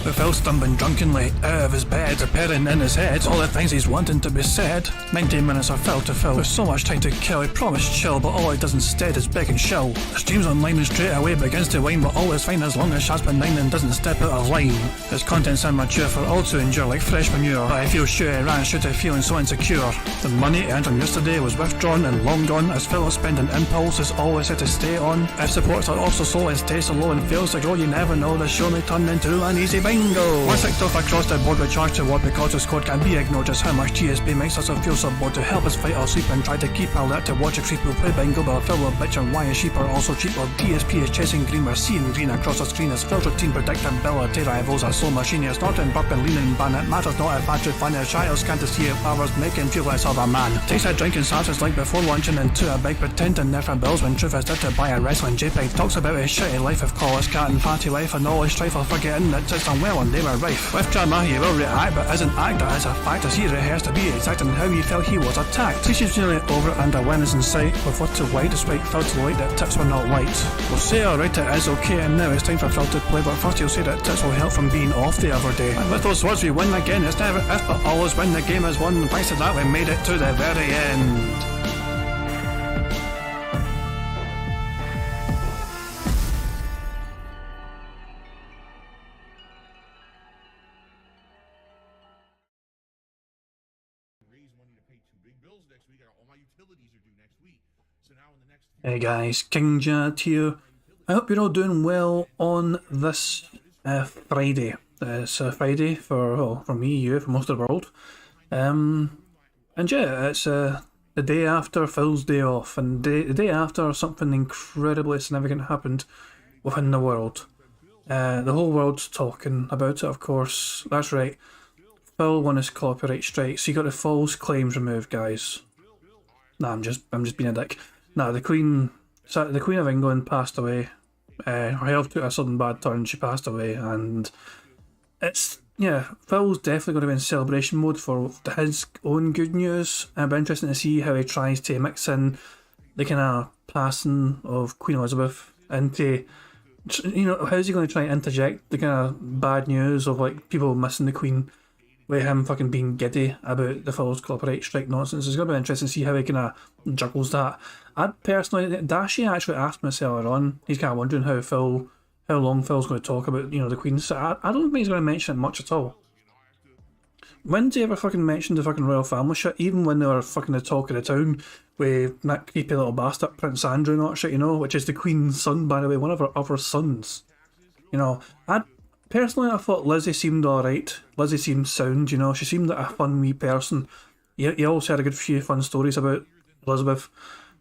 With Phil stumbling drunkenly out of his bed, appearing in his head all the things he's wanting to be said. 19 minutes of Phil to Phil, with so much time to kill. He promised chill, but all he does instead is beg and show. The stream's online and straight away begins to whine, but always fine as long as Shaz benign and doesn't step out of line. His content's immature for all to endure like fresh manure, but I feel sure he ran straight to feeling so insecure. The money earned from yesterday was withdrawn and long gone, as Phil spending impulse is always set to stay on. If supports are also slow and stays so low and fails to grow, you never know, the show may turn into an easy bingo. Once kicked off across the board with charge to what because his code can be ignored, just how much DSP makes us feel so bored. To help us fight or sleep and try to keep alert to watch a creep who play bingo, but Phil will bitch and why his sheep are also cheap, while DSP is chasing green. We're seeing green across the screen as Phil's routine predictability rivals are slow machine. It's not in burp and leaning ban, it matters not if battery fun is child can't see if hours make him feel less of a man. Takes a drink and starts his like before lunching into a big pretending different bills when truth is there to buy a wrestling JPEG. Talks about his shitty life of college cat and party life and all his strife of forgetting that it's unwell and they were rife. With drama he will react but isn't act, that is a fact as he rehearsed to be exact in how he felt he was attacked. Teaches nearly over and a win is in sight, with what to white despite Phil to light that tips were not white. We'll say alright it is okay and now it's time for Phil to play, but first he'll say that tips will help from being off the other day. And with those words we win again, it's never if but always when the game is won. Thanks to that we made it to the very end. Hey guys, King Jad here. I hope you're all doing well on this Friday. It's a Friday for me, you, for most of the world. And yeah, it's the day after Phil's day off, and the day after something incredibly significant happened within the world. The whole world's talking about it, of course. That's right. Phil won his copyright strikes. He got the false claims removed, guys. Nah, I'm just being a dick. Nah, the Queen of England passed away. Her health took a sudden bad turn. She passed away, and Phil's definitely going to be in celebration mode for his own good news. It'll be interesting to see how he tries to mix in the kind of passing of Queen Elizabeth into, how's he going to try and interject the kind of bad news of like people missing the Queen with him fucking being giddy about the Phil's copyright strike nonsense. It's going to be interesting to see how he kind of juggles that. I'd personally, Dashi actually asked me earlier on, he's kind of wondering how long Phil's going to talk about, the Queen. So I don't think he's going to mention it much at all. When did he ever fucking mention the fucking royal family shit? Even when they were fucking the talk of the town with that creepy little bastard Prince Andrew and all that shit, which is the Queen's son, by the way, one of her other sons. Personally, I thought Lizzie seemed alright. Lizzie seemed sound, she seemed like a fun wee person. You also had a good few fun stories about Elizabeth,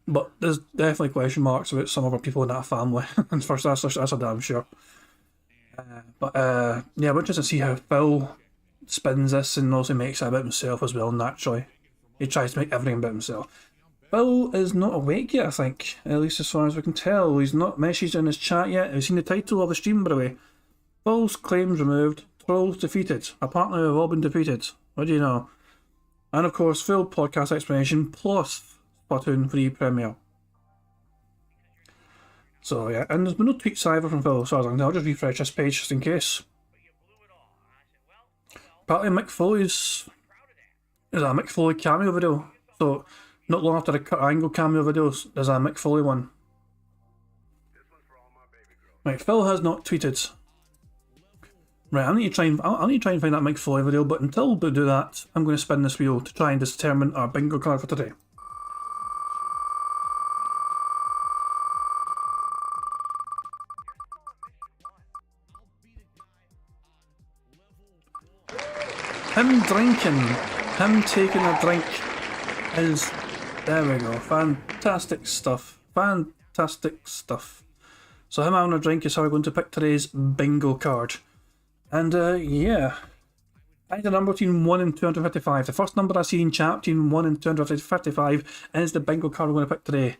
but there's definitely question marks about some other people in that family. And first, that's a damn sure. We're interested to see how Phil spins this and also makes it about himself as well, naturally. He tries to make everything about himself. Phil is not awake yet, I think, at least as far as we can tell. He's not messaged in his chat yet. Have you seen the title of the stream, by the way? Phil's claims removed, trolls defeated. Apparently we've all been defeated. What do you know? And of course, full podcast explanation plus Splatoon 3 premiere. So yeah, and there's been no tweets either from Phil, so I'll just refresh this page just in case. Apparently Mick Foley's... There's a Mick Foley cameo video. So, not long after the Kurt Angle cameo videos, there's a Mick Foley one. Right, Phil has not tweeted. Right, I need to try and find that Mick Foley video, but until we do that, I'm going to spin this wheel to try and determine our bingo card for today. Him drinking, him taking a drink is, there we go, fantastic stuff, fantastic stuff. So him having a drink is how we're going to pick today's bingo card. And yeah, I had a number between 1 and 255. The first number I see in chat between 1 and 255 is the bingo card we're going to pick today.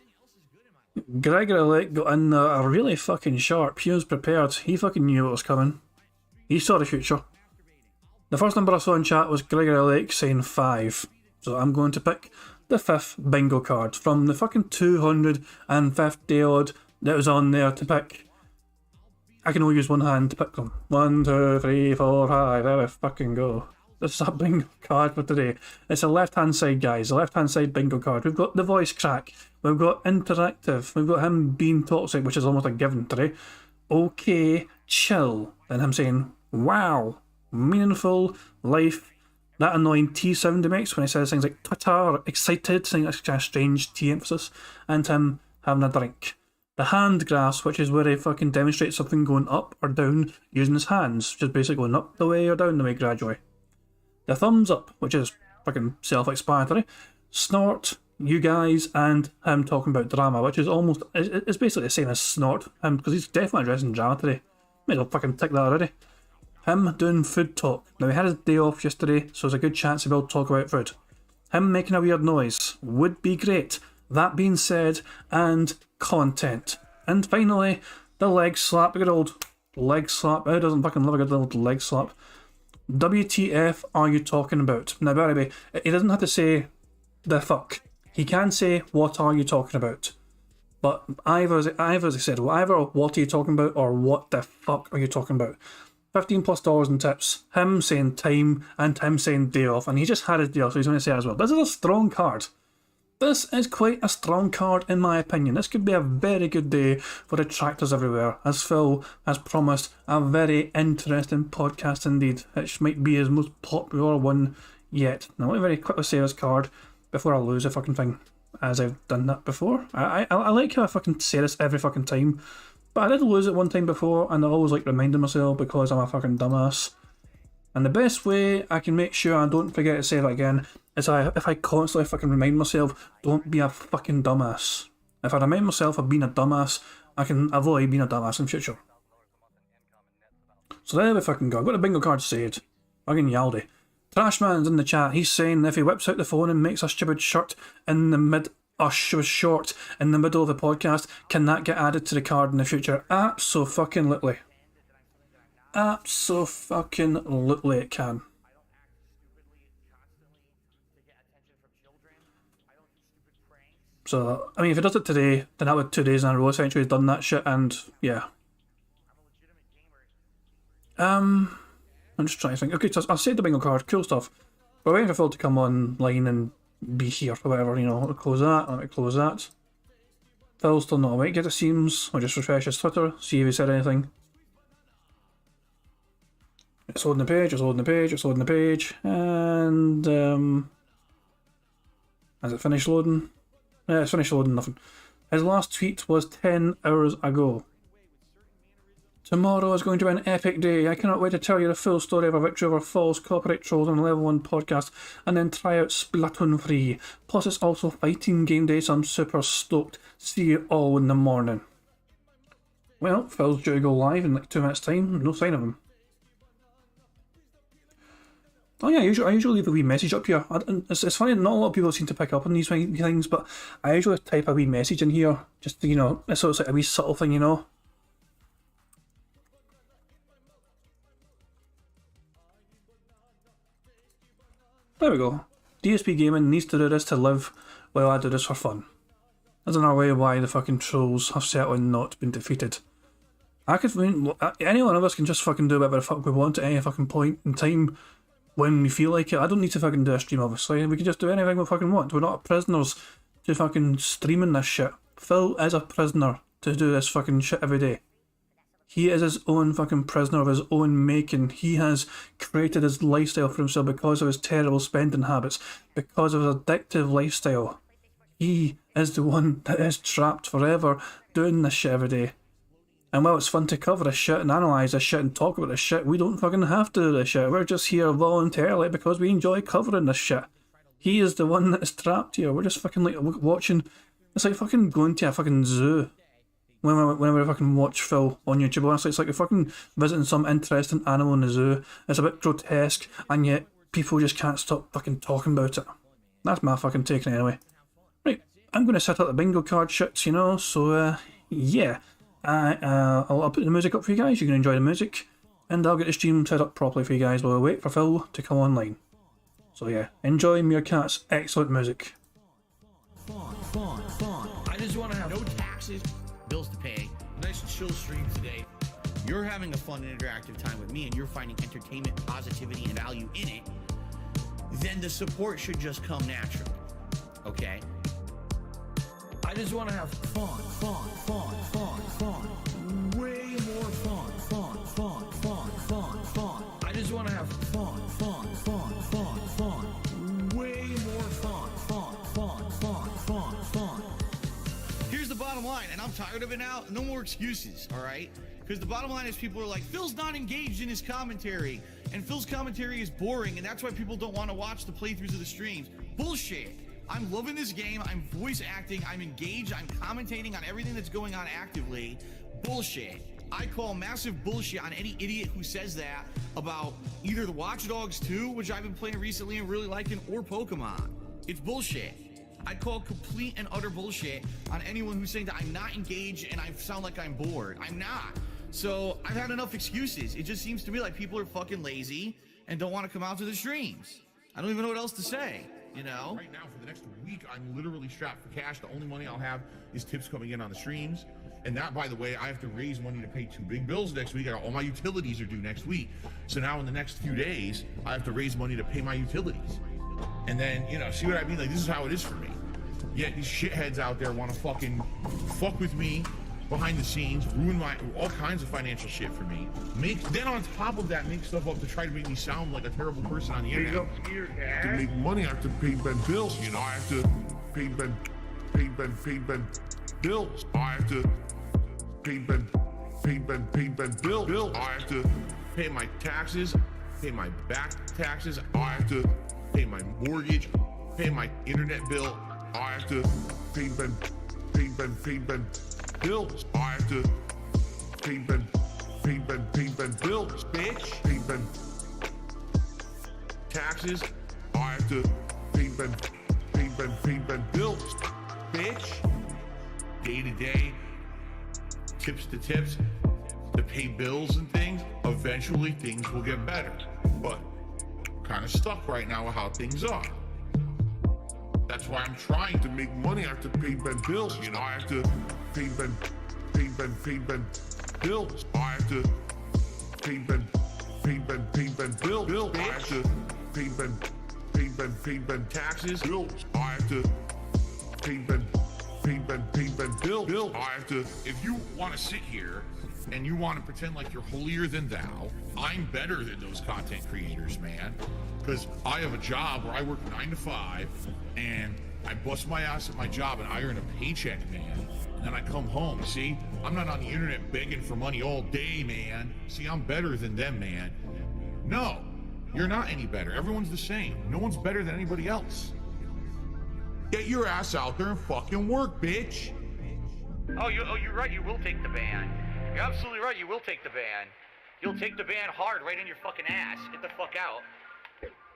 Gregory Lake got in there really fucking sharp. He was prepared. He fucking knew what was coming. He saw the future. The first number I saw in chat was Gregory Lake saying 5. So I'm going to pick the 5th bingo card from the fucking 250 odd that was on there to pick. I can only use one hand to pick them. 1, 2, 3, 4, 5, there we fucking go. This is our bingo card for today. It's the left-hand side, guys. The left-hand side bingo card. We've got the voice crack. We've got interactive. We've got him being toxic, which is almost a given today. Okay, chill. And him saying, wow, meaningful, life. That annoying T sound he makes when he says things like Twitter or excited, saying that's kind of strange T emphasis. And him having a drink. The hand grasp, which is where he fucking demonstrates something going up or down using his hands, which is basically going up the way or down the way gradually. The thumbs up, which is fucking self-explanatory. Snort, you guys, and him talking about drama, which is almost, it's basically the same as snort, him, because he's definitely addressing drama today. May as well fucking tick that already. Him doing food talk. Now he had his day off yesterday, so there's a good chance he'll talk about food. Him making a weird noise would be great. That being said, and content. And finally, the leg slap, a good old leg slap. Who doesn't fucking love a good old leg slap? WTF are you talking about? Now, by the way, he doesn't have to say the fuck. He can say what are you talking about. But either, as I said, either what are you talking about or what the fuck are you talking about? $15+ in tips. Him saying time and him saying day off, and he just had his day off, so he's going to say it as well. This is a strong card. This is quite a strong card in my opinion. This could be a very good day for detractors everywhere. As Phil has promised, a very interesting podcast indeed, which might be his most popular one yet. Now let me very quickly say this card before I lose the fucking thing, as I've done that before. I like how I fucking say this every fucking time, but I did lose it one time before and I always like reminding myself because I'm a fucking dumbass. And the best way I can make sure I don't forget to say that again is if I constantly fucking remind myself, don't be a fucking dumbass. If I remind myself of being a dumbass, I can avoid being a dumbass in future. So there we fucking go. I've got a bingo card saved. Fucking Yaldi. Trashman's in the chat. He's saying if he whips out the phone and makes a stupid shirt in the short in the middle of the podcast, can that get added to the card in the future? Abso-fucking-lutely. Abso-fucking-lutely it can. So, I mean, if he does it today, then that would 2 days in a row essentially he's done that shit, and yeah. I'm just trying to think. Okay, so I'll save the bingo card, cool stuff. We're waiting for Phil to come online and be here or whatever, you know. Let me close that, let me close that. Phil's still not awake yet, it seems. I'll just refresh his Twitter, see if he said anything. It's loading the page, it's loading the page, it's loading the page, and has it finished loading? Yeah, it's finished loading, nothing. His last tweet was 10 hours ago. Tomorrow is going to be an epic day. I cannot wait to tell you the full story of a victory over false copyright trolls on a level 1 podcast and then try out Splatoon free. Plus it's also fighting game day, so I'm super stoked. See you all in the morning. Well, Phil's due to go live in like 2 minutes time, no sign of him. Oh yeah, I usually leave a wee message up here. It's funny, not a lot of people seem to pick up on these things, but I usually type a wee message in here, just to, you know, so it's like a wee subtle thing, you know. There we go. DSP Gaming needs to do this to live, while I do this for fun. That's another way why the fucking trolls have certainly not been defeated. Any one of us can just fucking do whatever the fuck we want at any fucking point in time, when we feel like it. I don't need to fucking do a stream, obviously. We can just do anything we fucking want. We're not prisoners to fucking streaming this shit. Phil is a prisoner to do this fucking shit every day. He is his own fucking prisoner of his own making. He has created his lifestyle for himself because of his terrible spending habits, because of his addictive lifestyle. He is the one that is trapped forever doing this shit every day. And while it's fun to cover this shit and analyse this shit and talk about this shit, we don't fucking have to do this shit. We're just here voluntarily because we enjoy covering this shit. He is the one that is trapped here. We're just fucking like watching. It's like fucking going to a fucking zoo. Whenever I fucking watch Phil on YouTube, honestly, it's like you're fucking visiting some interesting animal in the zoo. It's a bit grotesque, and yet people just can't stop fucking talking about it. That's my fucking take on it anyway. Right, I'm going to set up the bingo card shits, you know, so yeah. I'll put the music up for you guys, you can enjoy the music, and I'll get the stream set up properly for you guys while I wait for Phil to come online. So yeah, enjoy Meerkat's excellent music. Fun. I just want to have no taxes, bills to pay, nice chill stream today. you're having a fun and interactive time with me and you're finding entertainment, positivity, and value in it, then the support should just come naturally, okay? I just want to have fun, way more fun. I just want to have fun, way more fun. Here's the bottom line, and I'm tired of it now. No more excuses, all right? Because the bottom line is people are like, Phil's not engaged in his commentary, and Phil's commentary is boring, and that's why people don't want to watch the playthroughs of the streams. Bullshit. I'm loving this game. I'm voice acting. I'm engaged. I'm commentating on everything that's going on actively. Bullshit. I call massive bullshit on any idiot who says that about either the Watch Dogs 2, which I've been playing recently and really liking, or Pokemon. It's bullshit. I call complete and utter bullshit on anyone who's saying that I'm not engaged and I sound like I'm bored. I'm not. So I've had enough excuses. It just seems to me like people are fucking lazy and don't want to come out to the streams. I don't even know what else to say, you know? Right now, for the next week, I'm literally strapped for cash. The only money I'll have is tips coming in on the streams. And that, by the way, I have to raise money to pay 2 big bills next week. All my utilities are due next week. So now in the next few days, I have to raise money to pay my utilities. And then, you know, see what I mean? Like, this is how it is for me. Yet these shitheads out there want to fucking fuck with me behind the scenes, ruin my all kinds of financial shit for me. Then on top of that, make stuff up to try to make me sound like a terrible person on the internet. To make money, I have to pay Ben bills. You know, I have to pay Ben bills. I have to pay Ben bills. I have to pay my taxes, pay my back taxes. I have to pay my mortgage, pay my internet bill. I have to pay Ben bills. I have to pay Ben bills, bitch. Pay Ben taxes. I have to pay Ben bills, bitch. Day to day, tips to tips, to pay bills and things. Eventually things will get better, but kind of stuck right now with how things are. That's why I'm trying to make money. I have to pay Ben bills. You know, I have to pay Ben bills. I have to pay Ben bills. I have to pay Ben taxes. Bills. I have to pay Ben bills. I have to. If you want to sit here and you want to pretend like you're holier than thou, I'm better than those content creators, man. Because I have a job where I work 9 to 5 and I bust my ass at my job and I earn a paycheck, man. And then I come home. See, I'm not on the internet begging for money all day, man. See, I'm better than them, man. No, you're not any better. Everyone's the same. No one's better than anybody else. Get your ass out there and fucking work, bitch. Oh, you're right. You will take the ban. You're absolutely right. You will take the ban. You'll take the ban hard right in your fucking ass. Get the fuck out.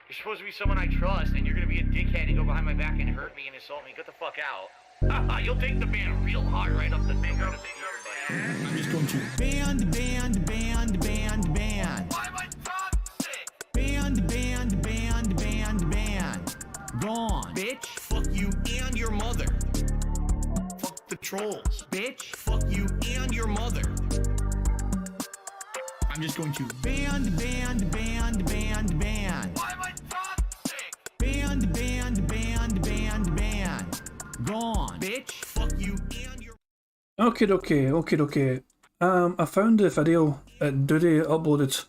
You're supposed to be someone I trust, and you're gonna be a dickhead and go behind my back and hurt me and insult me. Get the fuck out. You'll take the ban real hard right up the finger. I'm just going to ban. Why am I toxic? Ban. Gone. Bitch. Fuck you and your mother. Fuck the trolls. Bitch. Fuck you and your mother. I'm just going to ban. Why am I toxic? Ban. Gone. Bitch. Fuck you and your... Okay. I found the video that Duty uploaded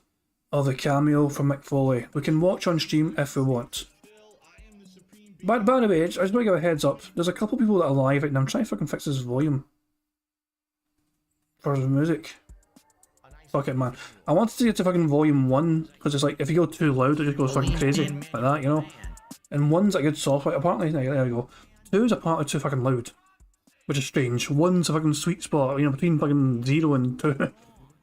of the cameo from Mick Foley. We can watch on stream if we want. But by the way, I just want to give a heads up. There's a couple people that are live right now. I'm trying to fucking fix this volume for the music. Fuck it, man. I wanted to get to fucking volume 1 because it's like if you go too loud, it just goes fucking crazy like that, you know. And 1's a good soft spot. Apparently, there we go. 2 is apparently too fucking loud, which is strange. 1's a fucking sweet spot, you know, between fucking 0 and 2.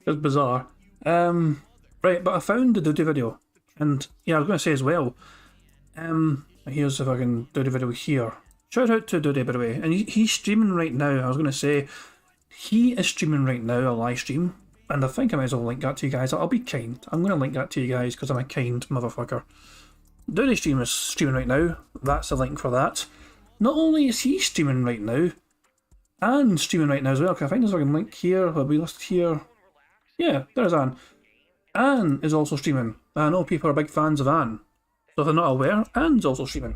It's bizarre. Right, but I found the Duty video, and yeah, I was going to say as well. Here's the fucking Duty video here. Shout out to Duty, by the way. And he's streaming right now. I was going to say, he is streaming right now, a live stream. And I think I might as well link that to you guys. I'll be kind. I'm going to link that to you guys because I'm a kind motherfucker. Duty stream is streaming right now. That's the link for that. Not only is he streaming right now, and streaming right now as well, because I think there's a fucking link here, will be listed here. Yeah, there's Anne. Anne is also streaming. I know people are big fans of Anne. So if they're not aware, Anne's also streaming.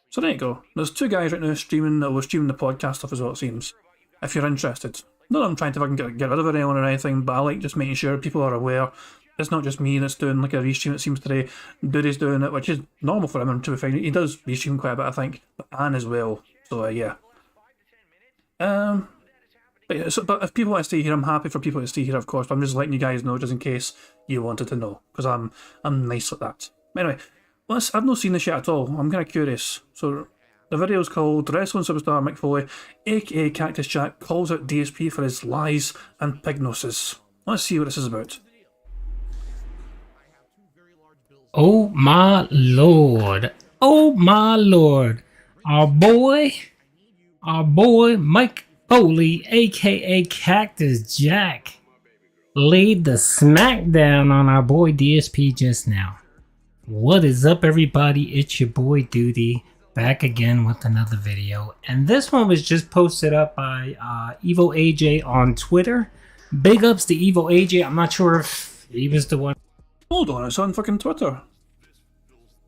So there you go. There's two guys right now streaming that will stream the podcast stuff as well, it seems. If you're interested. Not that I'm trying to fucking get rid of anyone or anything, but I like just making sure people are aware. It's not just me that's doing like a restream, it seems today. Duty's doing it, which is normal for him, and to be fair, he does restream quite a bit, I think. But Anne as well. So yeah. But if people want to stay here, I'm happy for people to stay here, of course. But I'm just letting you guys know, just in case you wanted to know, because I'm nice like that. Anyway, I've not seen this yet at all. I'm kind of curious. So the video's called "Wrestling Superstar Mick Foley, aka Cactus Jack, calls out DSP for his lies and pignosis." Let's see what this is about. Oh my lord. Oh my lord. Our boy Mick Foley, aka Cactus Jack, laid the smackdown on our boy DSP just now. What is up, everybody? It's your boy Duty, back again with another video. And this one was just posted up by Evo AJ on Twitter. Big ups to Evo AJ. I'm not sure if he was the one. Hold on, it's on fucking Twitter.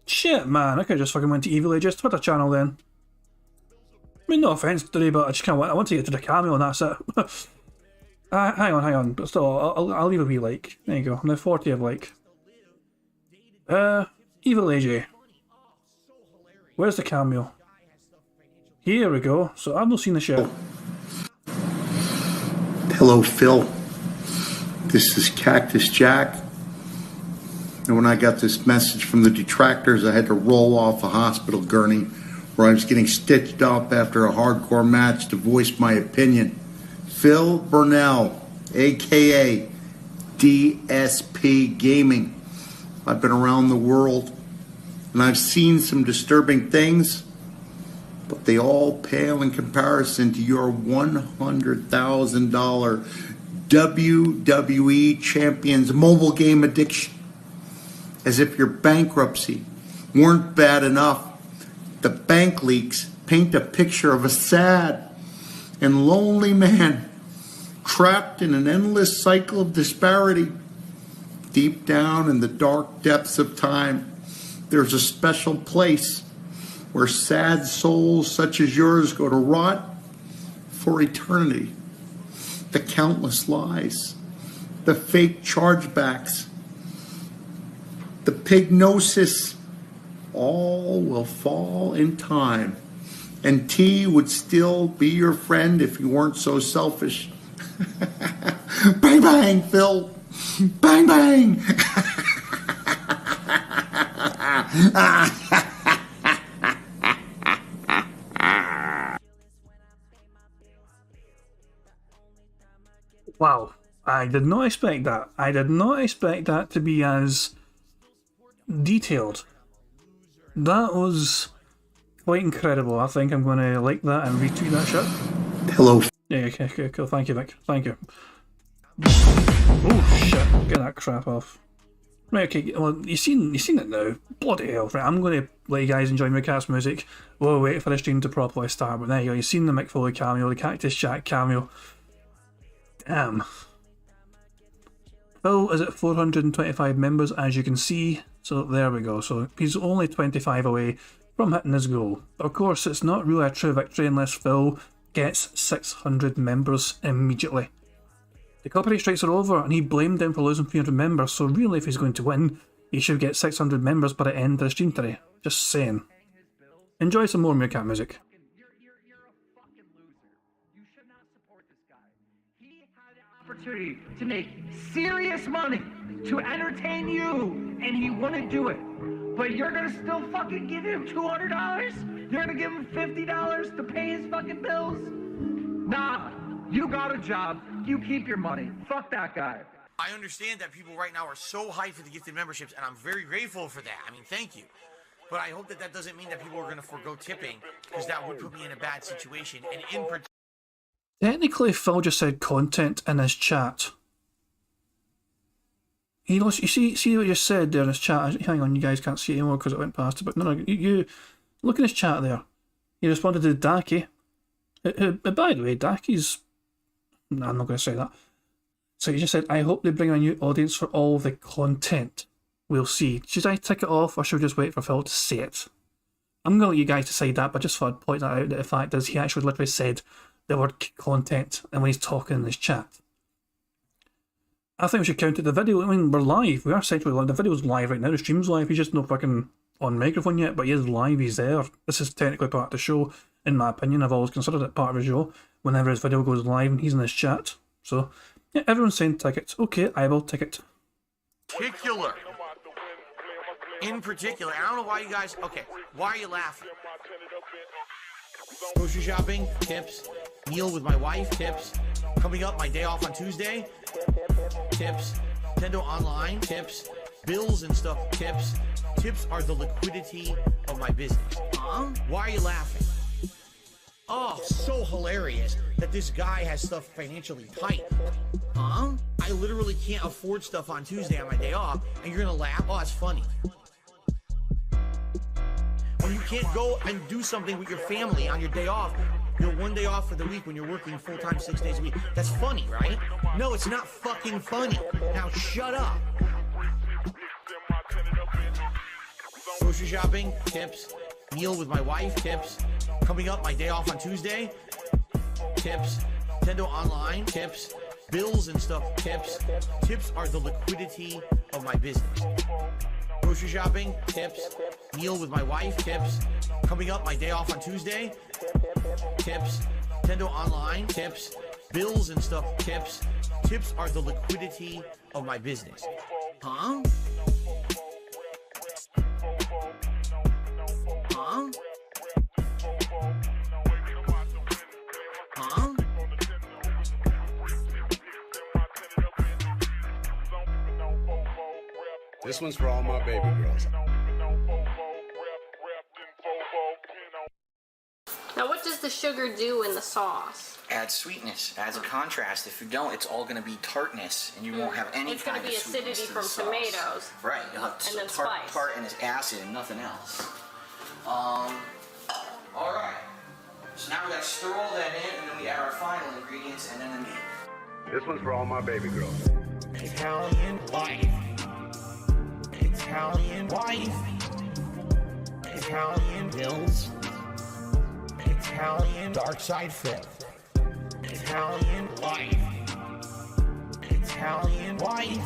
Shit, man, I could just fucking went to Evil Age's Twitter channel then. I mean, no offense today, but I just kind of want to get to the cameo and that's it. Hang on, but still, I'll leave a wee like. There you go, I'm now 40 of like. Evil AJ. Where's the cameo? Here we go. So I've not seen the show. Hello, Phil. This is Cactus Jack. And when I got this message from the detractors, I had to roll off a hospital gurney where I was getting stitched up after a hardcore match to voice my opinion. Phil Burnell, aka DSP Gaming. I've been around the world and I've seen some disturbing things, but they all pale in comparison to your $100,000 WWE Champions mobile game addiction. As if your bankruptcy weren't bad enough, the bank leaks paint a picture of a sad and lonely man trapped in an endless cycle of disparity. Deep down in the dark depths of time, there's a special place where sad souls such as yours go to rot for eternity. The countless lies, the fake chargebacks, the pignosis, all will fall in time. And T would still be your friend if you weren't so selfish. Bang, bang, Phil. Bang, bang. Wow, I did not expect that. I did not expect that to be as detailed. That was quite incredible. I think I'm going to like that and retweet that shit. Hello. Yeah, okay, cool. Thank you, Vic. Thank you. Oh shit! Get that crap off. Right, okay. Well, you've seen it now. Bloody hell! Right, I'm going to let you guys enjoy my cat's music. We'll wait for the stream to properly start. But there you go. You've seen the Mick Foley cameo, the Cactus Jack cameo. Damn. Phil is at 425 members, as you can see. So there we go. So he's only 25 away from hitting his goal. But of course, it's not really a true victory unless Phil gets 600 members immediately. The copyright strikes are over, and he blamed them for losing 300 members. So really, if he's going to win, he should get 600 members by the end of the stream today. Just saying. Enjoy some more Meerkat music. Opportunity to make serious money to entertain you, and he wouldn't do it. But you're gonna still fucking give him $200? You're gonna give him $50 to pay his fucking bills? Nah, you got a job. You keep your money. Fuck that guy. I understand that people right now are so hyped for the gifted memberships, and I'm very grateful for that. I mean, thank you. But I hope that that doesn't mean that people are going to forego tipping, because that would put me in a bad situation. And in particular, Technically, Phil just said content in his chat. You see what you said there in his chat? Hang on, you guys can't see it anymore because it went past it, but no, you look at his chat there. He responded to Daki. By the way, Daki's... No, I'm not going to say that. So he just said, I hope they bring a new audience for all the content. We'll see. Should I tick it off or should we just wait for Phil to say it? I'm going to let you guys decide that, but just thought I'd point that out, that the fact is he actually literally said the word content and when he's talking in this chat. I think we should count it the video. I mean, we're live. We are essentially live. The video's live right now. The stream's live. He's just not fucking on microphone yet, but he is live. He's there. This is technically part of the show, in my opinion. I've always considered it part of the show whenever his video goes live and he's in this chat. So, yeah, everyone's saying ticket. Okay, I will ticket. Particular. In particular, I don't know why you guys. Okay, why are you laughing? Grocery shopping, tips. Meal with my wife, tips. Coming up, my day off on Tuesday, tips. Nintendo Online, tips. Bills and stuff, tips. Tips are the liquidity of my business. Why are you laughing? Oh, so hilarious that this guy has stuff financially tight. I literally can't afford stuff on Tuesday on my day off, and you're gonna laugh? Oh, it's funny. When you can't go and do something with your family on your day off, your one day off for the week when you're working full-time 6 days a week, that's funny, right? No, it's not fucking funny. Now shut up. Grocery shopping, tips. Meal with my wife, tips. Coming up, my day off on Tuesday, tips. Nintendo Online, tips. Bills and stuff, tips. Tips are the liquidity of my business. Grocery shopping, tips. Meal with my wife, tips. Coming up, my day off on Tuesday, tips. Nintendo Online, tips. Bills and stuff, tips. Tips are the liquidity of my business. Huh? Huh? Huh? This one's for all my baby girls. Now, what does the sugar do in the sauce? Adds sweetness, adds a contrast. If you don't, it's all going to be tartness, and you won't have any It's going kind to of be sweetness acidity to from the sauce. tomatoes. Right, you'll have And then tart spice. and its acid and nothing else. All right. So now we got to stir all that in, and then we add our final ingredients, and then the meat. This one's for all my baby girls. Italian wife. Italian wife. Italian bills. Italian dark side fifth. Italian wife. Italian wife.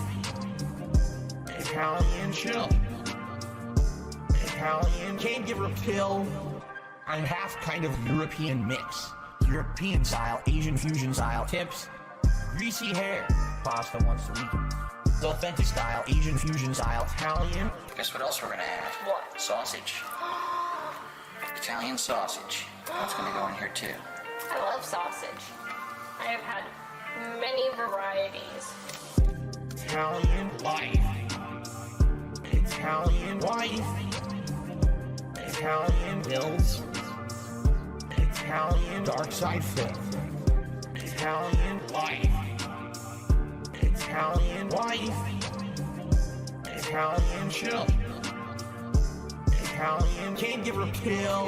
Italian chill. Italian can't give her a pill. I'm half kind of European mix. European style, Asian fusion style tips. Greasy hair. Pasta once a week. The authentic style, Asian fusion style, Italian. Guess what else we're going to add? What? Sausage. Italian sausage. That's going to go in here too. I love sausage. I have had many varieties. Italian wife. Italian wife. Italian bills. Italian dark side fifth. Italian wife. Italian wife. Italian chill. Italian can't give her a pill.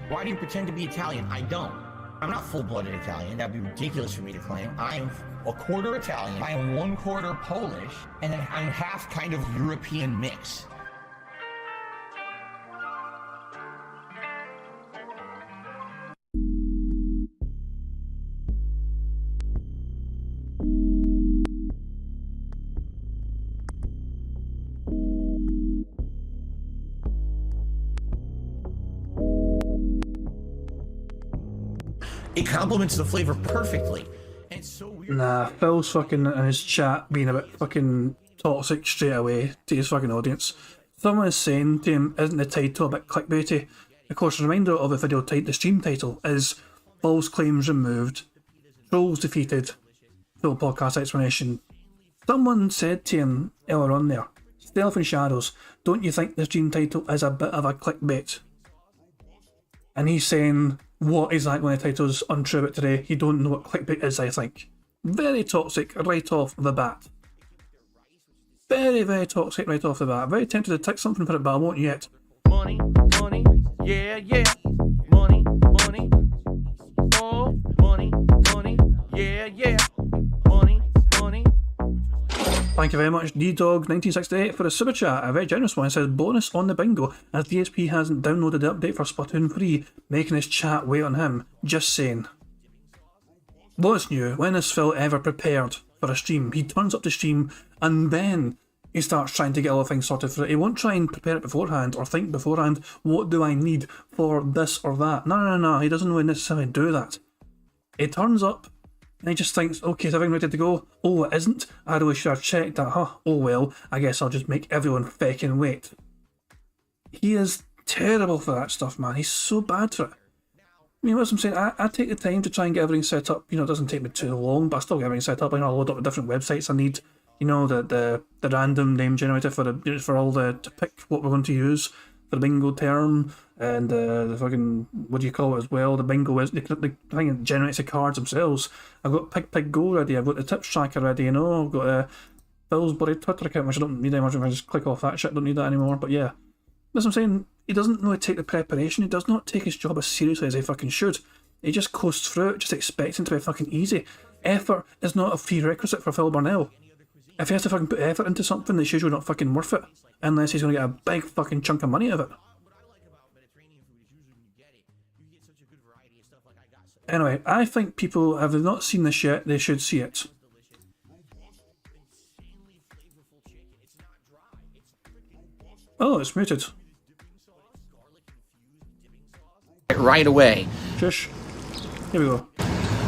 Why do you pretend to be Italian? I don't. I'm not full-blooded Italian. That'd be ridiculous for me to claim. I am a quarter Italian. I am 1/4 Polish, and then I'm half kind of European mix. It complements the flavor perfectly. And it's so weird. Nah, Phil's fucking in his chat being a bit fucking toxic straight away to his fucking audience. Someone is saying to him, isn't the title a bit clickbaity? Of course, a reminder of the video the stream title is false claims removed, trolls defeated, full podcast explanation. Someone said to him earlier on there, Stealth and Shadows, don't you think the stream title is a bit of a clickbait? And he's saying, what exactly the title's untrue about today? You don't know what clickbait is, I think. Very toxic right off the bat. Very, very toxic right off the bat. Very tempted to tick something for it, but I won't yet. Money, money, yeah, yeah. Money, money, oh, money, money, yeah, yeah. Money, money. Thank you very much, DDog1968, for the super chat. A very generous one. It says, bonus on the bingo, as DSP hasn't downloaded the update for Splatoon 3, making his chat wait on him. Just saying. What's new? When has Phil ever prepared for a stream? He turns up to stream and then he starts trying to get all the things sorted for it. He won't try and prepare it beforehand or think beforehand, what do I need for this or that? No. He doesn't really necessarily do that. He turns up and he just thinks, okay, is everything ready to go? Oh, it isn't? I really should have checked that, huh? Oh well, I guess I'll just make everyone feckin' wait. He is terrible for that stuff, man. He's so bad for it. I mean, what I'm saying, I take the time to try and get everything set up. You know, it doesn't take me too long, but I still get everything set up. I load up the different websites I need. You know, the random name generator for all to pick what we're going to use for the bingo term, and the fucking, what do you call it as well? The bingo is the thing that generates the cards themselves. I've got Pig Go ready. I've got the tips tracker ready. You know, I've got Phil's bloody Twitter account, which I don't need anymore. If I just click off that shit, I don't need that anymore. But yeah, that's what I'm saying. He doesn't really take the preparation. He does not take his job as seriously as he fucking should. He just coasts through it, just expecting to be fucking easy. Effort is not a prerequisite for Phil Burnell. If he has to fucking put effort into something, it's usually not fucking worth it. Unless he's going to get a big fucking chunk of money out of it. Anyway, I think people, if they've not seen this yet, they should see it. Oh, it's muted. Right away. Shush. Here we go.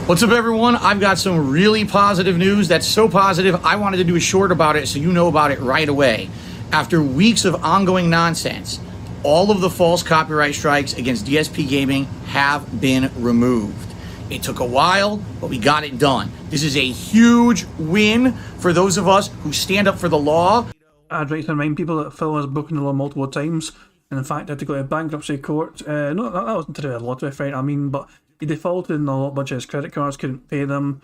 What's up, everyone? I've got some really positive news that's so positive I wanted to do a short about it so you know about it right away. After weeks of ongoing nonsense, all of the false copyright strikes against DSP Gaming have been removed. It took a while, but we got it done. This is a huge win for those of us who stand up for the law. I'd like to remind people that Phil has broken the law multiple times, and in fact had to go to bankruptcy court. No, that wasn't to do with a lottery fight, I mean, but he defaulted on a bunch of his credit cards, couldn't pay them.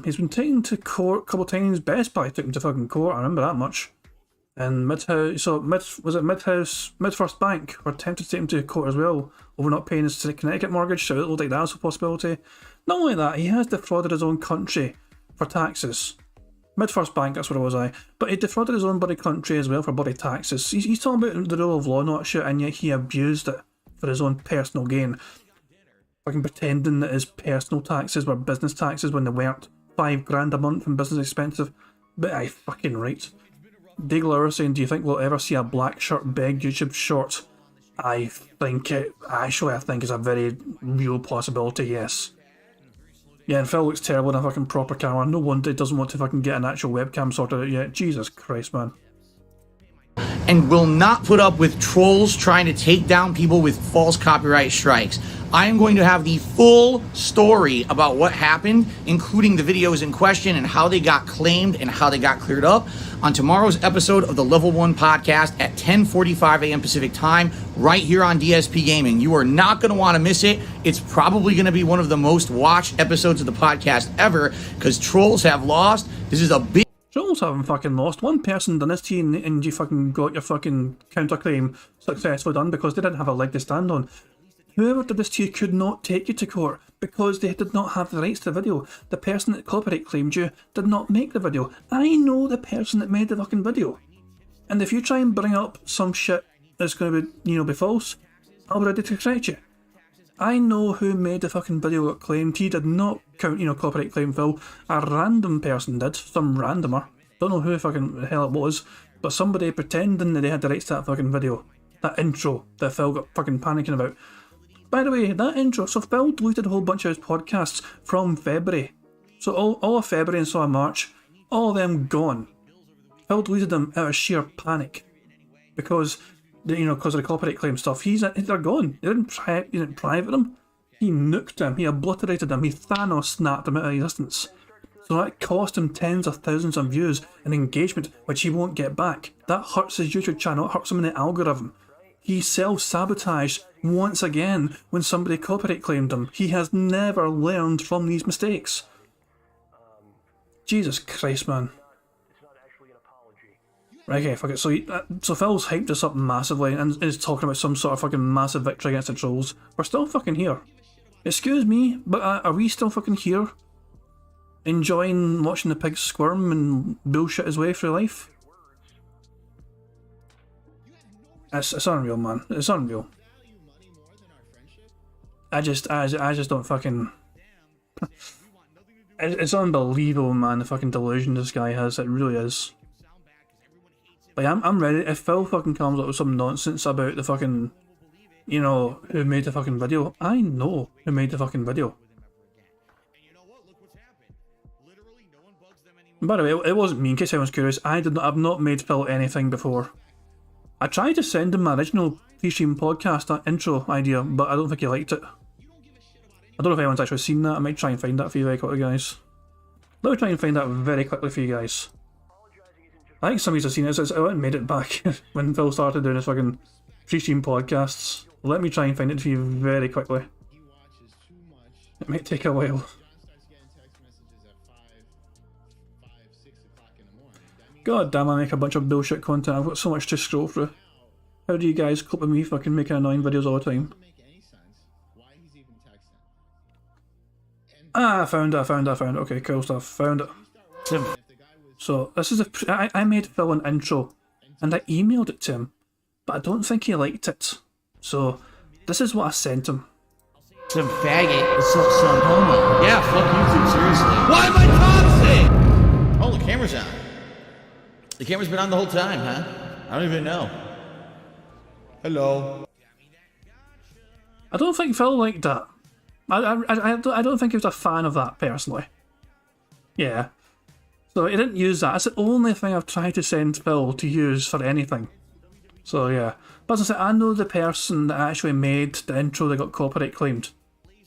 He's been taken to court a couple of times. Best Buy took him to fucking court, I remember that much. And Midfirst Bank were tempted to take him to court as well over not paying his Connecticut mortgage, so it looked like that was a possibility. Not only that, he has defrauded his own country for taxes. Midfirst Bank, that's what it was, but he defrauded his own bloody country as well for bloody taxes. He's talking about the rule of law and all that shit, and yet he abused it for his own personal gain. Fucking pretending that his personal taxes were business taxes when they weren't. $5 a month in business expensive. But aye, fucking right. Dagler saying, do you think we'll ever see a black shirt beg YouTube short? I think it's a very real possibility, yes. Yeah, and Phil looks terrible in a fucking proper camera. No wonder he doesn't want to fucking get an actual webcam sorted out yet. Jesus Christ, man. And will not put up with trolls trying to take down people with false copyright strikes. I am going to have the full story about what happened, including the videos in question and how they got claimed and how they got cleared up, on tomorrow's episode of the Level 1 podcast at 10:45 a.m. Pacific time, right here on DSP Gaming. You are not going to want to miss it. It's probably going to be one of the most watched episodes of the podcast ever, because trolls have lost. This is a big... Trolls haven't fucking lost. One person done this to you and you fucking got your fucking counterclaim successfully done because they didn't have a leg to stand on. Whoever did this to you could not take you to court because they did not have the rights to the video. The person that copyright claimed you did not make the video. I know the person that made the fucking video. And if you try and bring up some shit that's going to be false, I'll be ready to correct you. I know who made the fucking video got claimed. He did not copyright claim Phil. A random person did. Some randomer. Don't know who fucking hell it was. But somebody pretending that they had the rights to that fucking video. That intro that Phil got fucking panicking about. By the way, that intro, so Phil deleted a whole bunch of his podcasts from February. So all of February and some of March, all of them gone. Phil deleted them out of sheer panic. Because of the copyright claim stuff. They're gone. He didn't private them. He nuked them. He obliterated them. He Thanos snapped them out of existence. So that cost him tens of thousands of views and engagement, which he won't get back. That hurts his YouTube channel. It hurts him in the algorithm. He self-sabotaged once again when somebody copyright claimed him. He has never learned from these mistakes. Jesus Christ, man. Right, okay, fuck it. So Phil's hyped us up massively and is talking about some sort of fucking massive victory against the trolls. We're still fucking here. Excuse me, but are we still fucking here? enjoying watching the pig squirm and bullshit his way through life. It's unreal, man. It's unreal. I just don't fucking... It's unbelievable, man, the fucking delusion this guy has. It really is. Like, I'm ready. If Phil fucking comes up with some nonsense about the fucking... You know, who made the fucking video, I know who made the fucking video. By the way, it wasn't me, in case anyone's curious. I've not made Phil anything before. I tried to send him my original pre-stream podcast, that intro idea, but I don't think he liked it. I don't know if anyone's actually seen that. I might try and find that for you very quickly, guys. Let me try and find that very quickly for you guys. I think somebody's have seen it. I went and made it back when Phil started doing his fucking pre-stream podcasts. Let me try and find it for you very quickly. It might take a while. God damn, I make a bunch of bullshit content. I've got so much to scroll through. How do you guys cope with me fucking making annoying videos all the time? Ah, I found it. Okay, cool stuff. Found it. So, this is I made Phil an intro, and I emailed it to him, but I don't think he liked it. So, this is what I sent him. Some faggot, some homo. Yeah, fuck YouTube, seriously. Why am I toxic? Oh, the camera's on. The camera's been on the whole time, huh? I don't even know. Hello. I don't think Phil liked that. I don't think he was a fan of that, personally. Yeah. So he didn't use that. That's the only thing I've tried to send Phil to use for anything. So yeah. But as I said, I know the person that actually made the intro that got copyright claimed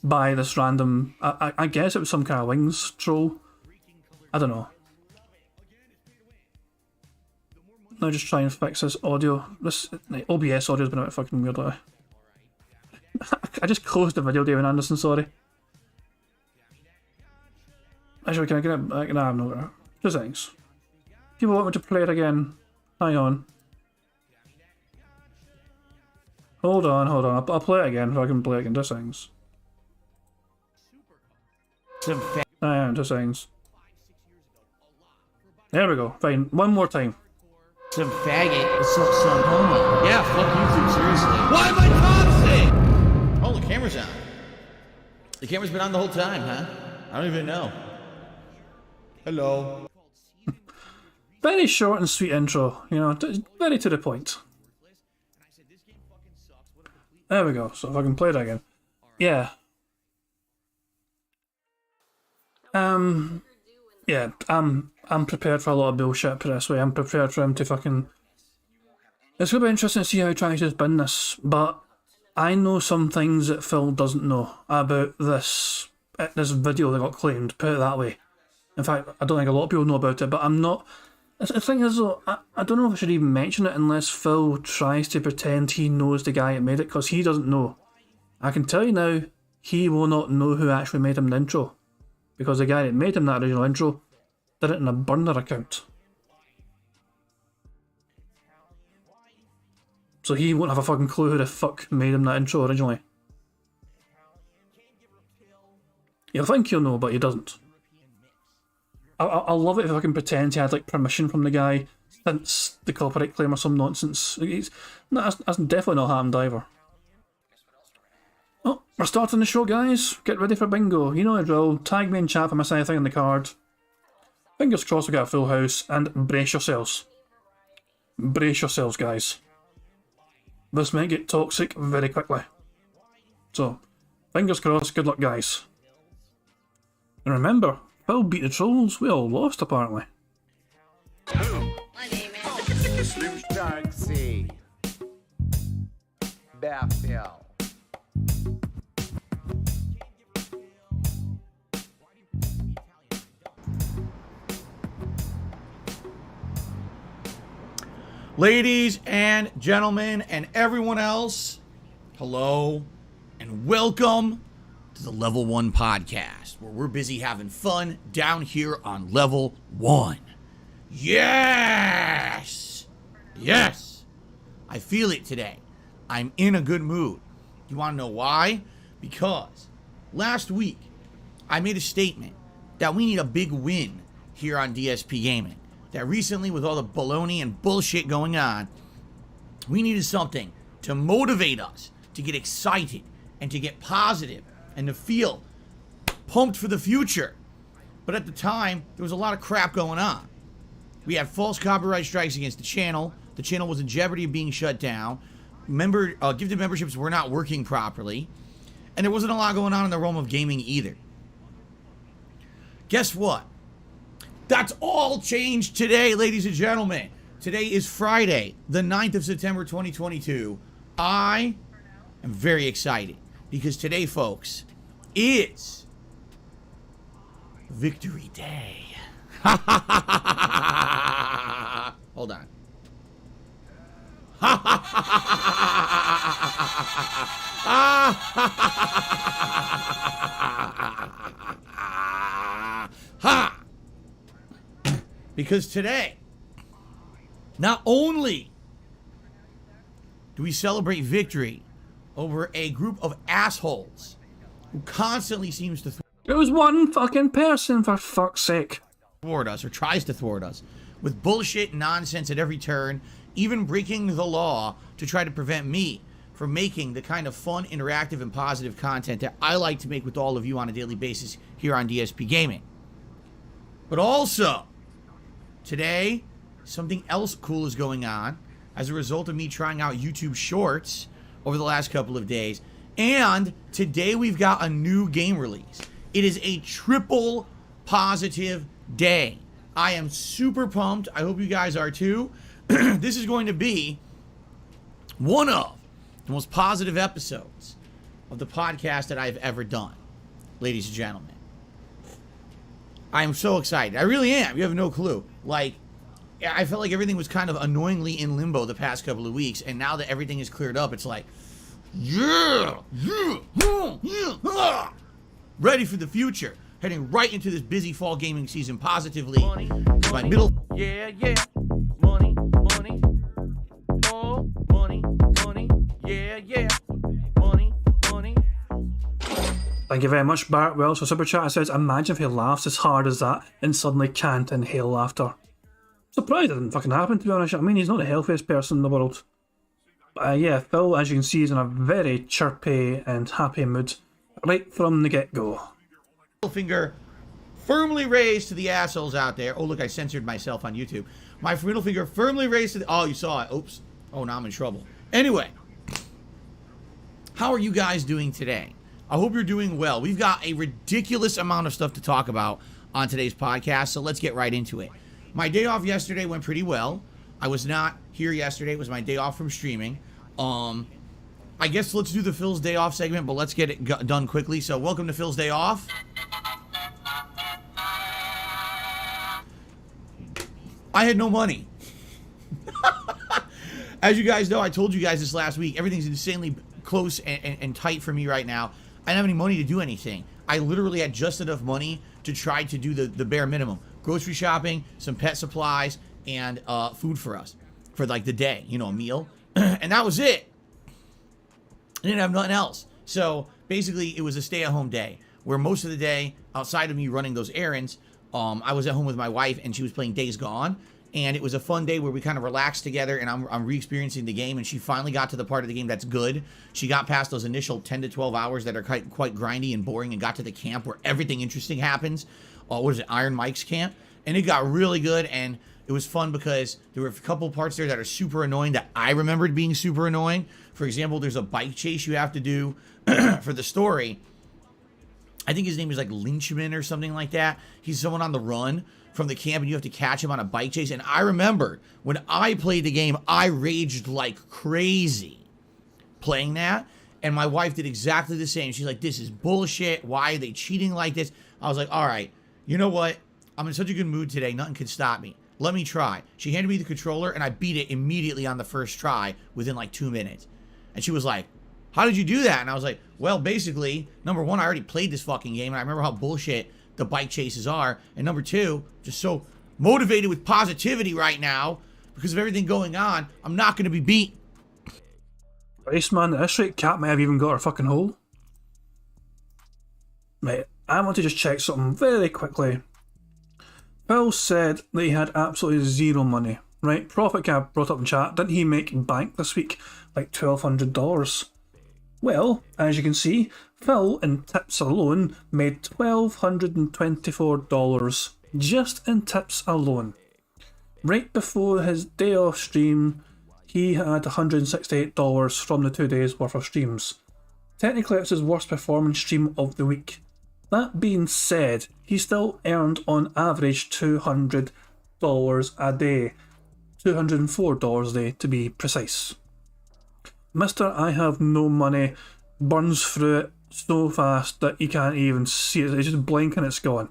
by this random... I guess it was some kind of Wings troll. I don't know. Now just try and fix this audio. This OBS audio's been a bit fucking weird lately. I just closed the video, David Anderson, sorry. Actually, can I get it back? Nah, I'm not gonna. 2 seconds. People want me to play it again. Hang on. Hold on. I'll play it again if I can play it again. 2 seconds. Hang on, 2 seconds. There we go. Fine. One more time. Some faggot, some homo. Yeah, fuck YouTube, seriously. Why am I toxic? Oh, the camera's on. The camera's been on the whole time, huh? I don't even know. Hello. Very short and sweet intro, you know, very to the point. There we go, so if I can play it again. Yeah. Yeah, I'm prepared for a lot of bullshit, put it this way. I'm prepared for him to fucking... It's going to be interesting to see how he tries to spin this, but I know some things that Phil doesn't know about this video that got claimed, put it that way. In fact, I don't think a lot of people know about it, but I'm not... The thing is though, I don't know if I should even mention it unless Phil tries to pretend he knows the guy that made it, because he doesn't know. I can tell you now, he will not know who actually made him the intro. Because the guy that made him that original intro did it in a burner account. So he won't have a fucking clue who the fuck made him that intro originally. He'll think he'll know, but he doesn't. I'll love it if I can pretend he had like permission from the guy since the copyright claim or some nonsense. That's definitely not happened either. Oh, we're starting the show, guys. Get ready for bingo. You know the drill. Tag me in chat if I miss anything on the card. Fingers crossed we get a full house, and brace yourselves. Brace yourselves, guys. This might get toxic very quickly. So, fingers crossed, good luck, guys. And remember, Phil beat the trolls. We all lost, apparently. My name is... Slim Taxi. Bethel. Ladies and gentlemen and everyone else, hello and welcome to the Level 1 podcast, where we're busy having fun down here on Level 1. Yes! Yes! I feel it today. I'm in a good mood. You want to know why? Because last week I made a statement that we need a big win here on DSP Gaming. That recently, with all the baloney and bullshit going on, we needed something to motivate us, to get excited, and to get positive, and to feel pumped for the future. But at the time, there was a lot of crap going on. We had false copyright strikes against the channel. The channel was in jeopardy of being shut down. Gifted memberships were not working properly. And there wasn't a lot going on in the realm of gaming either. Guess what? That's all changed today, ladies and gentlemen. Today is Friday, the 9th of September, 2022. I am very excited because today, folks, is Victory Day. Hold on. Because today, not only do we celebrate victory over a group of assholes who constantly seems to It was one fucking person, for fuck's sake. thwart us, or tries to thwart us, with bullshit and nonsense at every turn, even breaking the law to try to prevent me from making the kind of fun, interactive, and positive content that I like to make with all of you on a daily basis here on DSP Gaming. But also, today, something else cool is going on as a result of me trying out YouTube Shorts over the last couple of days. And today we've got a new game release. It is a triple positive day. I am super pumped. I hope you guys are too. This is going to be one of the most positive episodes of the podcast that I've ever done, ladies and gentlemen. I am so excited. I really am. You have no clue. Like, I felt like everything was kind of annoyingly in limbo the past couple of weeks, and now that everything is cleared up, it's like, ready for the future. Heading right into this busy fall gaming season positively. Money, my middle. Yeah, yeah. Money, money. Oh, money, money. Yeah, yeah. Money, money. Thank you very much, Bart Wells, for Super Chat. It says, imagine if he laughs as hard as that and suddenly can't inhale laughter. Surprised it didn't fucking happen, to be honest. I mean, he's not the healthiest person in the world. But yeah, Phil, as you can see, is in a very chirpy and happy mood right from the get-go. Finger firmly raised to the assholes out there. Oh, look, I censored myself on YouTube. My middle finger firmly raised to the... Oh, you saw it. Oops. Oh, now I'm in trouble. Anyway, how are you guys doing today? I hope you're doing well. We've got a ridiculous amount of stuff to talk about on today's podcast, so let's get right into it. My day off yesterday went pretty well. I was not here yesterday. It was my day off from streaming. I guess let's do the Phil's Day Off segment, but let's get it done quickly. So welcome to Phil's Day Off. I had no money. As you guys know, I told you guys this last week, everything's insanely close and tight for me right now. I don't have any money to do anything. I literally had just enough money to try to do the bare minimum. Grocery shopping, some pet supplies, and food for us. For like the day, you know, a meal. And that was it. I didn't have nothing else. So basically, it was a stay-at-home day where most of the day, outside of me running those errands, I was at home with my wife and she was playing Days Gone. And it was a fun day where we kind of relaxed together and I'm re-experiencing the game. And she finally got to the part of the game that's good. She got past those initial 10 to 12 hours that are quite grindy and boring and got to the camp where everything interesting happens. What is it, Iron Mike's camp? And it got really good and it was fun because there were a couple parts there that are super annoying that I remembered being super annoying. For example, there's a bike chase you have to do for the story. I think his name is like Lynchman or something like that. He's someone on the run from the camp and you have to catch him on a bike chase. And I remember when I played the game, I raged like crazy playing that. And my wife did exactly the same. She's like, this is bullshit. Why are they cheating like this? I was like, all right, you know what? I'm in such a good mood today. Nothing can stop me. Let me try. She handed me the controller and I beat it immediately on the first try within like 2 minutes. And she was like, how did you do that? And I was like, well, basically, number one, I already played this fucking game and I remember how bullshit the bike chases are. And number two, just so motivated with positivity right now because of everything going on, I'm not going to be beat. Christ, man, this straight cat might have even got her fucking hole. Mate, I want to just check something very quickly. Phil said that he had absolutely zero money, right? Profit Guy brought up in chat, didn't he make bank this week? Like $1,200. Well, as you can see, Phil in tips alone made $1,224 just in tips alone. Right before his day off stream, he had $168 from the 2 days worth of streams. Technically, it's his worst performing stream of the week. That being said, he still earned on average $200 a day. $204 a day to be precise. Mr. I have no money burns through it so fast that you can't even see it. It's just blinking, it's gone.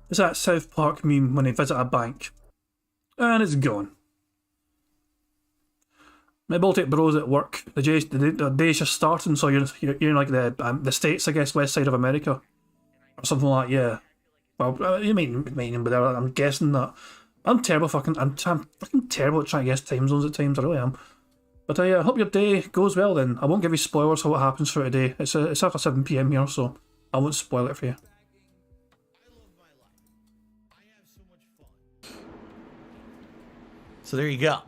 It's that South Park meme when they visit a bank. And it's gone. My Baltic bros at work. The day's just starting, so you're in like the States, I guess, west side of America. Or something like that, yeah. Well, you mean, but I'm guessing that. I'm terrible I'm fucking terrible at trying to guess time zones at times, I really am. But I hope your day goes well then. I won't give you spoilers for what happens for today. It's after 7 PM here, so I won't spoil it for you. So there you go.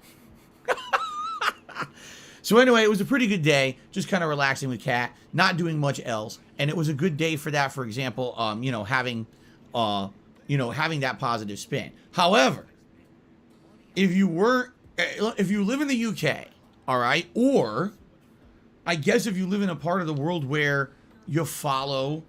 So anyway, it was a pretty good day, just kind of relaxing with Kat, not doing much else, and it was a good day for that. For example, having that positive spin. However, if you live in the UK, all right, or I guess if you live in a part of the world where you follow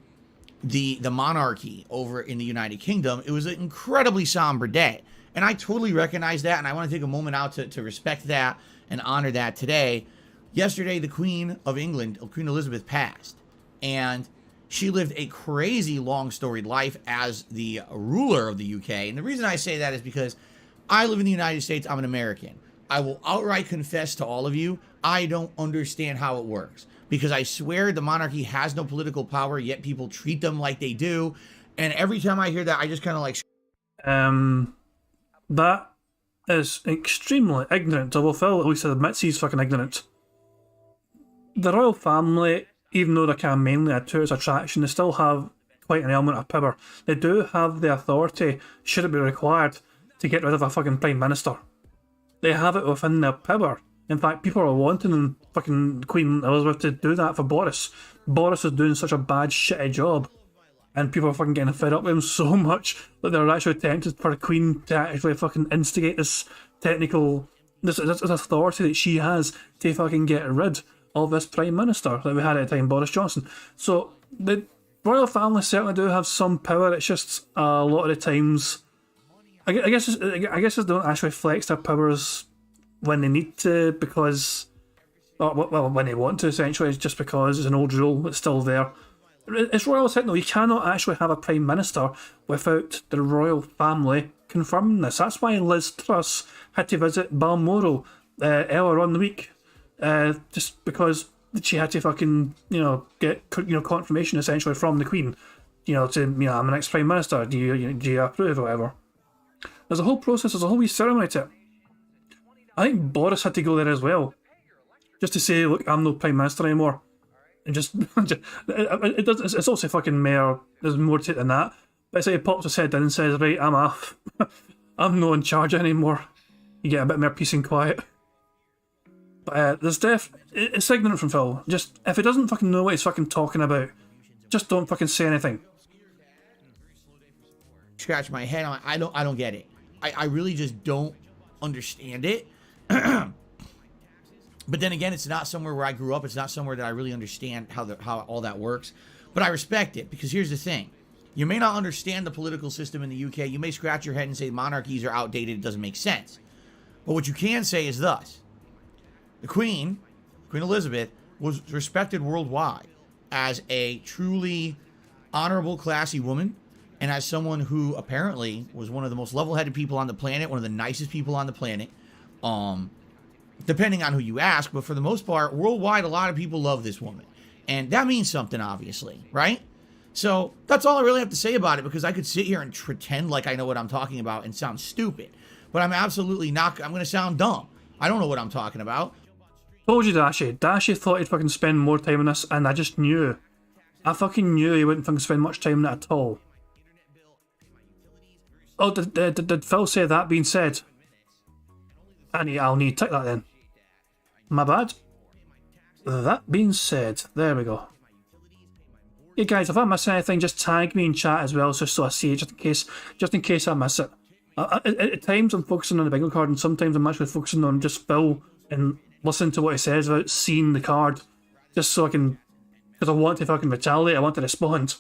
the monarchy over in the United Kingdom, it was an incredibly somber day. And I totally recognize that, and I want to take a moment out to respect that and honor that today. Yesterday, the Queen of England, Queen Elizabeth, passed. And she lived a crazy long storied life as the ruler of the UK. And the reason I say that is because I live in the United States, I'm an American. I will outright confess to all of you, I don't understand how it works. Because I swear the monarchy has no political power, yet people treat them like they do. And every time I hear that, I just kind of like... That is extremely ignorant. Well, Phil at least admits he's fucking ignorant. The royal family, even though they're kind of mainly a tourist attraction, they still have quite an element of power. They do have the authority, should it be required, to get rid of a fucking prime minister. They have it within their power. In fact, people are wanting fucking Queen Elizabeth to do that for Boris. Boris is doing such a bad, shitty job. And people are fucking getting fed up with him so much that they're actually tempted for a queen to actually fucking instigate this authority that she has to fucking get rid of this prime minister that we had at the time, Boris Johnson. So the royal family certainly do have some power. It's just a lot of the times, I guess they don't actually flex their powers when they need to, because, well, when they want to, essentially. It's just because it's an old rule that's still there. It's royal techno. You cannot actually have a prime minister without the royal family confirming this. That's why Liz Truss had to visit Balmoral earlier on in the week, just because she had to fucking get confirmation essentially from the Queen, to I'm the next prime minister. Do you approve or whatever? There's a whole process. There's a whole wee ceremony to it. I think Boris had to go there as well, just to say, look, I'm no prime minister anymore. And it's also fucking more, there's more to it than that. But it's like he pops his head in and says, right, I'm off. I'm not in charge anymore. You get a bit more peace and quiet. But it's ignorant from Phil. Just, if he doesn't fucking know what he's fucking talking about, just don't fucking say anything. Scratch my head on, I don't get it. I really just don't understand it. But then again, it's not somewhere where I grew up. It's not somewhere that I really understand how all that works. But I respect it, because here's the thing. You may not understand the political system in the UK. You may scratch your head and say monarchies are outdated. It doesn't make sense. But what you can say is thus. The Queen Elizabeth, was respected worldwide as a truly honorable, classy woman, and as someone who apparently was one of the most level-headed people on the planet, one of the nicest people on the planet. Depending on who you ask, but for the most part, worldwide, a lot of people love this woman. And that means something, obviously, right? So that's all I really have to say about it, because I could sit here and pretend like I know what I'm talking about and sound stupid. But I'm absolutely not. I'm going to sound dumb. I don't know what I'm talking about. Told you, Dashi. Dashi thought he'd fucking spend more time on this, and I just knew. I fucking knew he wouldn't fucking spend much time on it at all. Oh, did Phil say that being said? I'll need to tick that then. My bad. That being said, there we go. Hey guys, if I miss anything, just tag me in chat as well, just so I see it, just in case I miss it. At times I'm focusing on the bingo card, and sometimes I'm actually focusing on just Phil and listening to what he says without seeing the card, just so I can, because I want to fucking retaliate, I want to respond.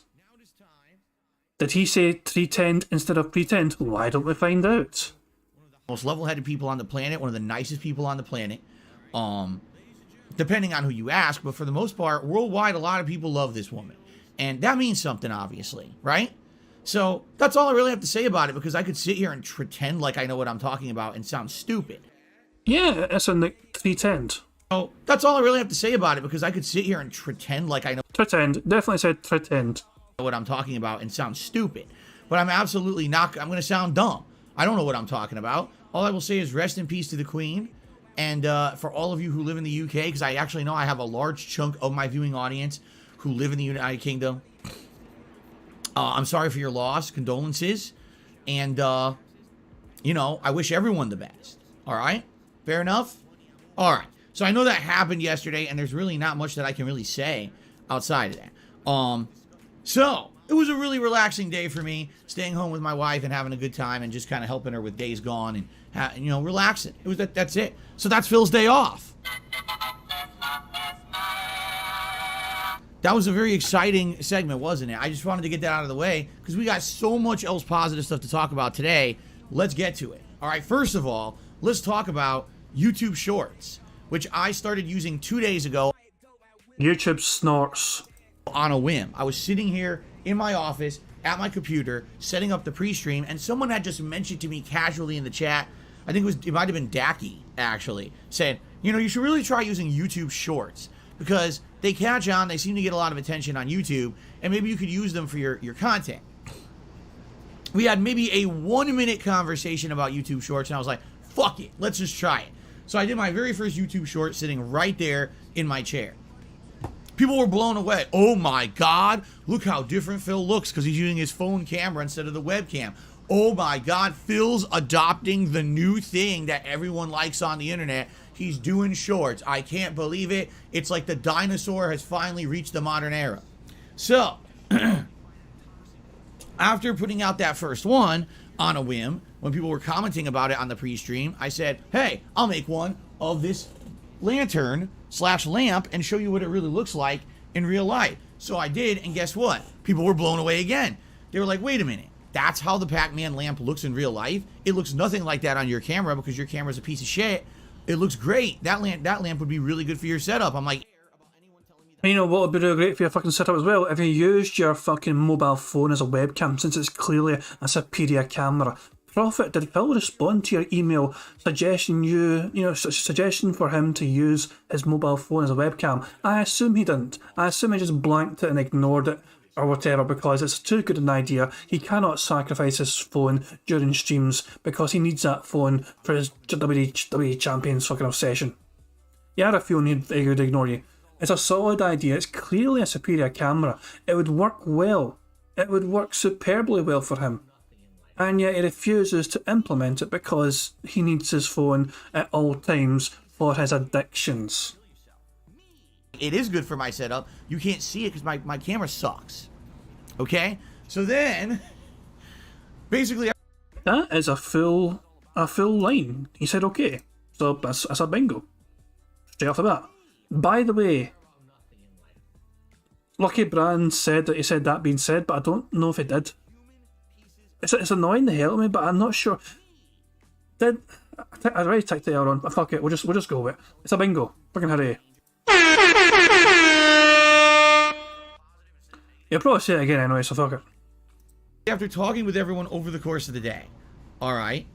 Did he say pretend instead of pretend? Why don't we find out? Most level-headed people on the planet, one of the nicest people on the planet. Depending on who you ask, but for the most part, worldwide, a lot of people love this woman. And that means something, obviously, right? So that's all I really have to say about it, because I could sit here and pretend like I know what I'm talking about and sound stupid. Yeah, it's in the pretend. So that's all I really have to say about it, because I could sit here and pretend like I know. Pretend. Definitely said pretend. What I'm talking about and sound stupid. But I'm absolutely not. I'm going to sound dumb. I don't know what I'm talking about. All I will say is rest in peace to the Queen. And for all of you who live in the UK, because I actually know I have a large chunk of my viewing audience who live in the United Kingdom. I'm sorry for your loss. Condolences. And, you know, I wish everyone the best. All right? Fair enough? All right. So I know that happened yesterday, and there's really not much that I can really say outside of that. So it was a really relaxing day for me, staying home with my wife and having a good time and just kind of helping her with Days Gone and you know, relaxing. It was that's it. So that's Phil's day off. That was a very exciting segment, wasn't it? I just wanted to get that out of the way because we got so much else positive stuff to talk about today. Let's get to it. All right, first of all, let's talk about YouTube Shorts, which I started using 2 days ago. YouTube snorts. On a whim. I was sitting here in my office at my computer setting up the pre-stream, and someone had just mentioned to me casually in the chat, I think it might have been Dacky actually, said, you know, you should really try using YouTube Shorts because they catch on, they seem to get a lot of attention on YouTube, and maybe you could use them for your content. We had maybe a 1-minute conversation about YouTube Shorts, and I was like, fuck it, let's just try it. So I did my very first YouTube Short sitting right there in my chair. People were blown away. Oh my God, look how different Phil looks because he's using his phone camera instead of the webcam. Oh my God, Phil's adopting the new thing that everyone likes on the internet. He's doing shorts. I can't believe it. It's like the dinosaur has finally reached the modern era. So, after putting out that first one on a whim, when people were commenting about it on the pre-stream, I said, hey, I'll make one of this lantern/lamp and show you what it really looks like in real life. So I did, and guess what? People were blown away again. They were like, wait a minute, that's how the Pac-Man lamp looks in real life? It looks nothing like that on your camera because your camera's a piece of shit. It looks great. That lamp would be really good for your setup. I'm like, you know what would be really great for your fucking setup as well? If you used your fucking mobile phone as a webcam, since it's clearly a superior camera. Prophet, did Phil respond to your email suggesting suggestion for him to use his mobile phone as a webcam? I assume he didn't. I assume he just blanked it and ignored it or whatever because it's too good an idea. He cannot sacrifice his phone during streams because he needs that phone for his WWE Champions fucking obsession. Yeah, I had a feeling he would ignore you. It's a solid idea. It's clearly a superior camera. It would work well. It would work superbly well for him. And yet he refuses to implement it because he needs his phone at all times for his addictions. it is good for my setup. You can't see it because my camera sucks. Okay? So then, basically... That is a full line. He said okay. So that's a bingo. Straight off the bat. By the way, Lucky Brand said that he said that being said, but I don't know if he did. It's annoying the hell out of me, but I'm not sure. I'd already ticked the hour on, but fuck it, we'll just go with it. It's a bingo. Fucking hooray. You'll probably say it again anyway, so fuck it. After talking with everyone over the course of the day, alright,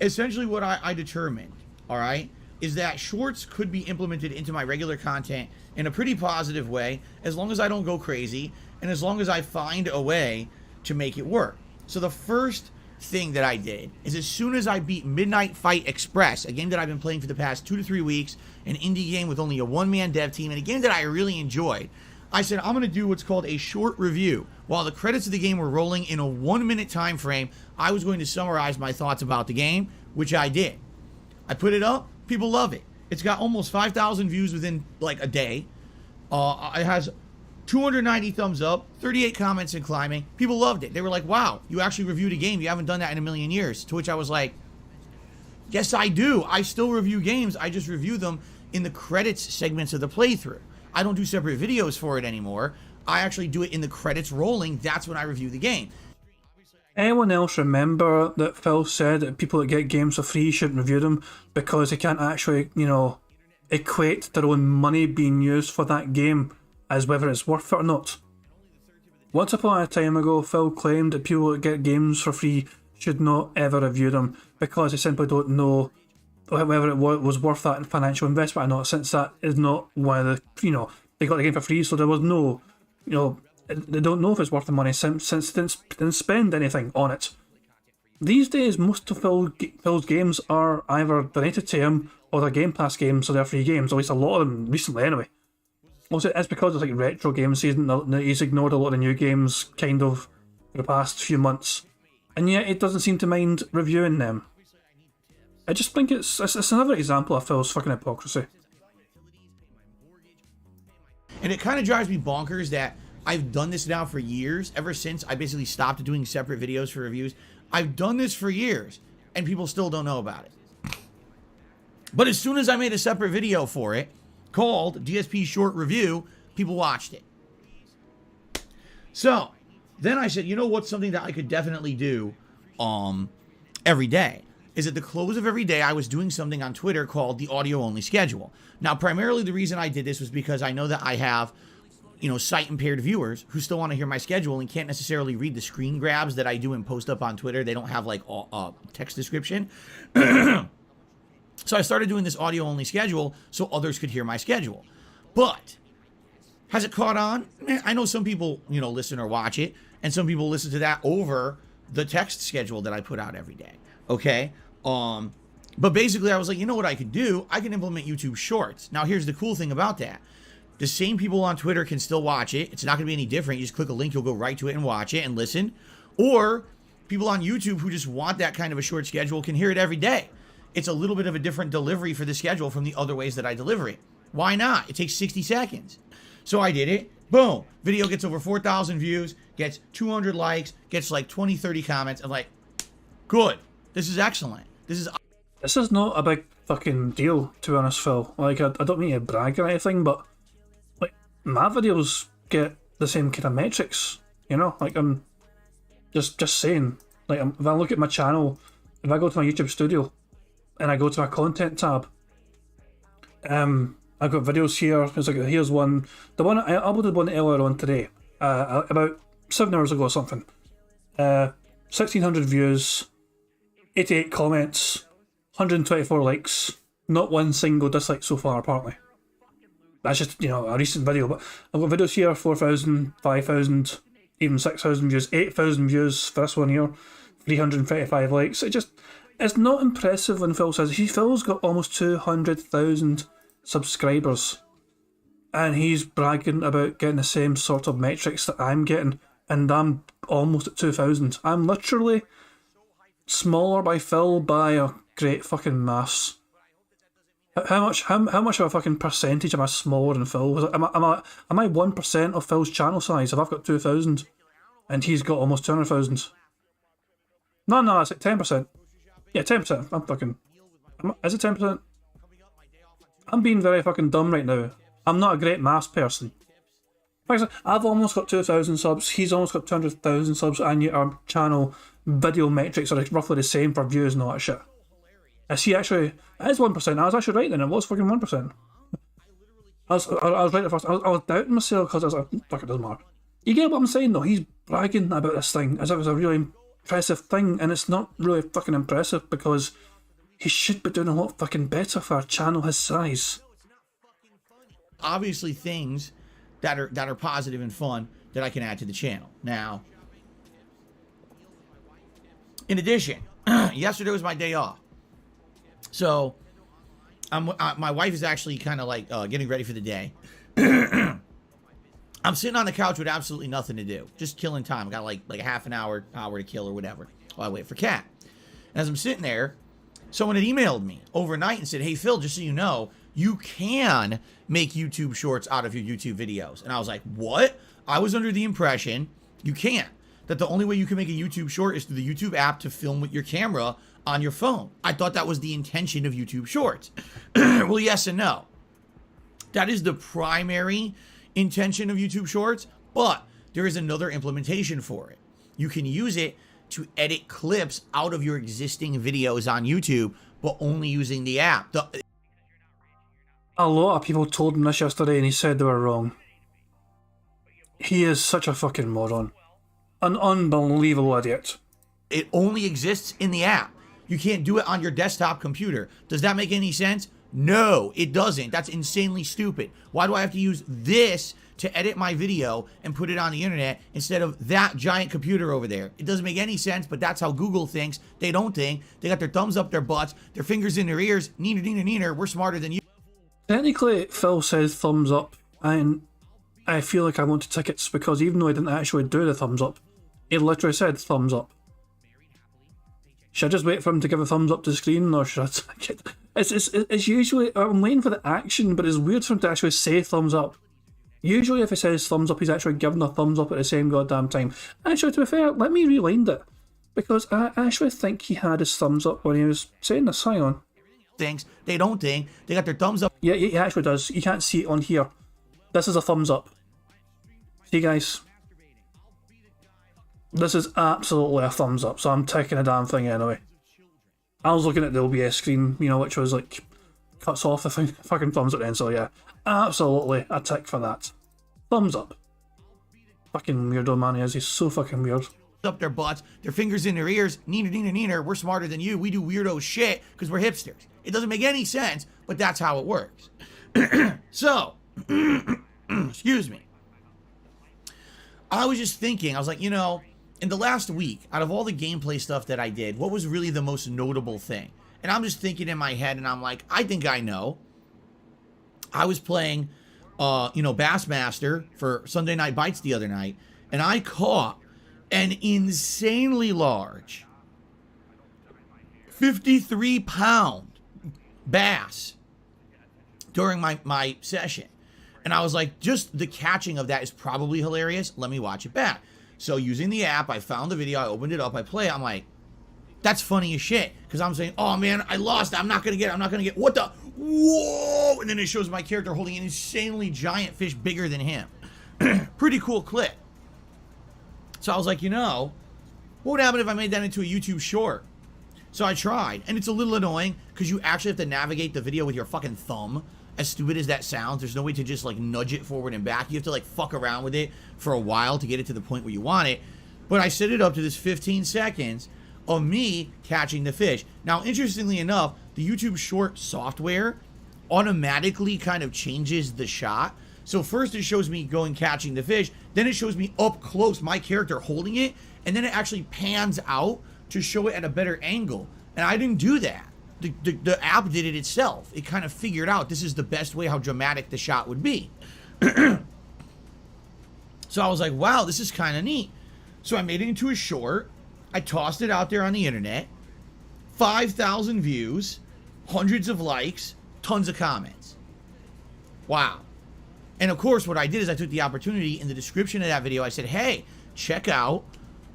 essentially what I determined, alright, is that shorts could be implemented into my regular content in a pretty positive way, as long as I don't go crazy, and as long as I find a way to make it work. So the first thing that I did is, as soon as I beat Midnight Fight Express, a game that I've been playing for the past 2 to 3 weeks, an indie game with only a one-man dev team, and a game that I really enjoyed, I said, I'm going to do what's called a short review. While the credits of the game were rolling in a 1-minute time frame, I was going to summarize my thoughts about the game, which I did. I put it up. People love it. It's got almost 5,000 views within like a day. It has 290 thumbs up, 38 comments and climbing. People loved it. They were like, wow, you actually reviewed a game. You haven't done that in a million years. To which I was like, yes, I do. I still review games. I just review them in the credits segments of the playthrough. I don't do separate videos for it anymore. I actually do it in the credits rolling. That's when I review the game. Anyone else remember that Phil said that people that get games for free shouldn't review them because they can't actually, you know, equate their own money being used for that game as whether it's worth it or not? Once upon a time ago, Phil claimed that people that get games for free should not ever review them because they simply don't know whether it was worth that financial investment or not, since that is not one of the, you know, they got the game for free, so there was no, you know, they don't know if it's worth the money since they didn't spend anything on it. These days, most of Phil's games are either donated to him or they're Game Pass games, so they're free games, at least a lot of them recently anyway. Also, it's because it's like retro game season, he's ignored a lot of new games kind of for the past few months, and yet he doesn't seem to mind reviewing them. I just think it's another example of Phil's fucking hypocrisy. And it kind of drives me bonkers that I've done this now for years, ever since I basically stopped doing separate videos for reviews. I've done this for years, and people still don't know about it. But as soon as I made a separate video for it, called DSP Short Review, people watched it. So, then I said, you know what's something that I could definitely do every day? Is at the close of every day, I was doing something on Twitter called the audio-only schedule. Now, primarily the reason I did this was because I know that I have, you know, sight-impaired viewers who still want to hear my schedule and can't necessarily read the screen grabs that I do and post up on Twitter. They don't have, like, text description. So I started doing this audio-only schedule so others could hear my schedule. But, has it caught on? I know some people, you know, listen or watch it, and some people listen to that over the text schedule that I put out every day. Okay? But basically I was like, you know what I could do? I can implement YouTube Shorts. Now here's the cool thing about that. The same people on Twitter can still watch it. It's not going to be any different. You just click a link, you'll go right to it and watch it and listen. Or people on YouTube who just want that kind of a short schedule can hear it every day. It's a little bit of a different delivery for the schedule from the other ways that I deliver it. Why not? It takes 60 seconds. So I did it. Boom. Video gets over 4,000 views, gets 200 likes, gets like 20, 30 comments. I'm like, good. This is excellent. This is not a big fucking deal, to be honest, Phil. Like, I don't mean to brag or anything, but like, my videos get the same kind of metrics, you know? Like, I'm just saying. Like, if I look at my channel, if I go to my YouTube studio and I go to my content tab, I've got videos here. It's like, here's one. The one I uploaded one earlier on today, about 7 hours ago or something. 1,600 views, 88 comments, 124 likes, not one single dislike so far apparently. That's just, you know, a recent video, but I've got videos here, 4,000, 5,000, even 6,000 views, 8,000 views for this one here, 335 likes. It's not impressive when Phil says, Phil's got almost 200,000 subscribers and he's bragging about getting the same sort of metrics that I'm getting, and I'm almost at 2,000. I'm literally smaller by Phil by a great fucking mass. How much of a fucking percentage am I smaller than Phil? Am I 1% of Phil's channel size if I've got 2,000 and he's got almost 200,000? No, it's like 10%. Yeah, 10%. Is it 10%? I'm being very fucking dumb right now. I'm not a great maths person. I've almost got 2,000 subs, he's almost got 200,000 subs, and yet our channel video metrics are roughly the same for views and all that shit. Is he actually... It is 1%, I was actually right then, it was fucking 1%. I was right at first, I was doubting myself because I was like, fuck, it doesn't matter. You get what I'm saying though, he's bragging about this thing as if it was a really impressive thing, and it's not really fucking impressive because he should be doing a lot fucking better for a channel his size. obviously things that are positive and fun that I can add to the channel. Now, in addition, yesterday was my day off. So, my wife is actually kind of like getting ready for the day. I'm sitting on the couch with absolutely nothing to do, just killing time. I got like a half an hour to kill or whatever while I wait for Kat. And as I'm sitting there, someone had emailed me overnight and said, hey, Phil, just so you know, you can make YouTube shorts out of your YouTube videos. And I was like, what? I was under the impression you can't. That the only way you can make a YouTube short is through the YouTube app to film with your camera on your phone. I thought that was the intention of YouTube shorts. Well, yes and no. That is the primary intention of YouTube shorts, but there is another implementation for it. You can use it to edit clips out of your existing videos on YouTube, but only using the app. A lot of people told him this yesterday and he said they were wrong. He is such a fucking moron. An unbelievable idiot. It only exists in the app. You can't do it on your desktop computer. Does that make any sense? No, it doesn't. That's insanely stupid. Why do I have to use this to edit my video and put it on the internet instead of that giant computer over there? It doesn't make any sense, but that's how Google thinks. They don't think. They got their thumbs up their butts, their fingers in their ears. Neener, neener, neener. We're smarter than you. Technically, Phil says thumbs up, and I feel like I wanted tickets because even though I didn't actually do the thumbs up, he literally said thumbs up. Should I just wait for him to give a thumbs up to the screen, or should I... It's usually... I'm waiting for the action, but it's weird for him to actually say thumbs up. Usually if he says thumbs up, he's actually giving a thumbs up at the same goddamn time. Actually, to be fair, let me rewind it. Because I actually think he had his thumbs up when he was saying this. Hang on. Things. They don't think. They got their thumbs up. Yeah, he actually does. You can't see it on here. This is a thumbs up. See, guys? This is absolutely a thumbs up, so I'm taking a damn thing anyway. I was looking at the OBS screen, you know, which was like, cuts off the thing, fucking thumbs up then, so yeah. Absolutely a tick for that. Thumbs up. Fucking weirdo man he is, he's so fucking weird. Up their butts, their fingers in their ears, neener, neener, neener, we're smarter than you, we do weirdo shit because we're hipsters. It doesn't make any sense, but that's how it works. So, excuse me. I was just thinking, I was like, you know, in the last week, out of all the gameplay stuff that I did, what was really the most notable thing? And I'm just thinking in my head, and I'm like, I think I know. I was playing, you know, Bassmaster for Sunday Night Bites the other night, and I caught an insanely large 53-pound bass during my session. And I was like, just the catching of that is probably hilarious. Let me watch it back. So using the app, I found the video, I opened it up, I play it, I'm like, that's funny as shit. Because I'm saying, oh man, I lost, I'm not going to get, what the, whoa! And then it shows my character holding an insanely giant fish bigger than him. Pretty cool clip. So I was like, you know, what would happen if I made that into a YouTube short? So I tried, and it's a little annoying because you actually have to navigate the video with your fucking thumb. As stupid as that sounds, there's no way to just like nudge it forward and back. You have to like fuck around with it for a while to get it to the point where you want it. But I set it up to this 15 seconds of me catching the fish. Now, interestingly enough, the YouTube short software automatically kind of changes the shot. So first it shows me going catching the fish, then it shows me up close, my character holding it, and then it actually pans out to show it at a better angle. And I didn't do that. The app did it itself. It kind of figured out this is the best way how dramatic the shot would be. So I was like, wow, this is kind of neat. So I made it into a short. I tossed it out there on the internet. 5,000 views, hundreds of likes, tons of comments. Wow. And of course, what I did is I took the opportunity in the description of that video. I said, hey, check out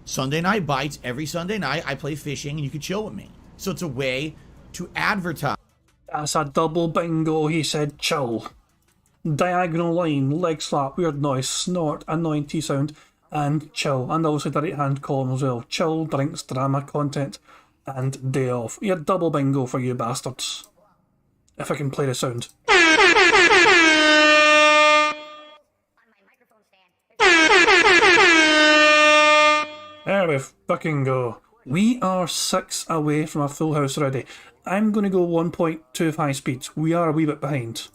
Sunday Night Bites. Every Sunday night, I play fishing and you can chill with me. So it's a way to advertise. That's a double bingo, he said, chill. Diagonal line, leg slap, weird noise, snort, annoying T sound, and chill. And also the right hand column as well. Chill, drinks, drama, content, and day off. Yeah, double bingo for you bastards. If I can play the sound. There we fucking go. We are 6 away from a full house already. I'm going to go 1.2 high speed. We are a wee bit behind.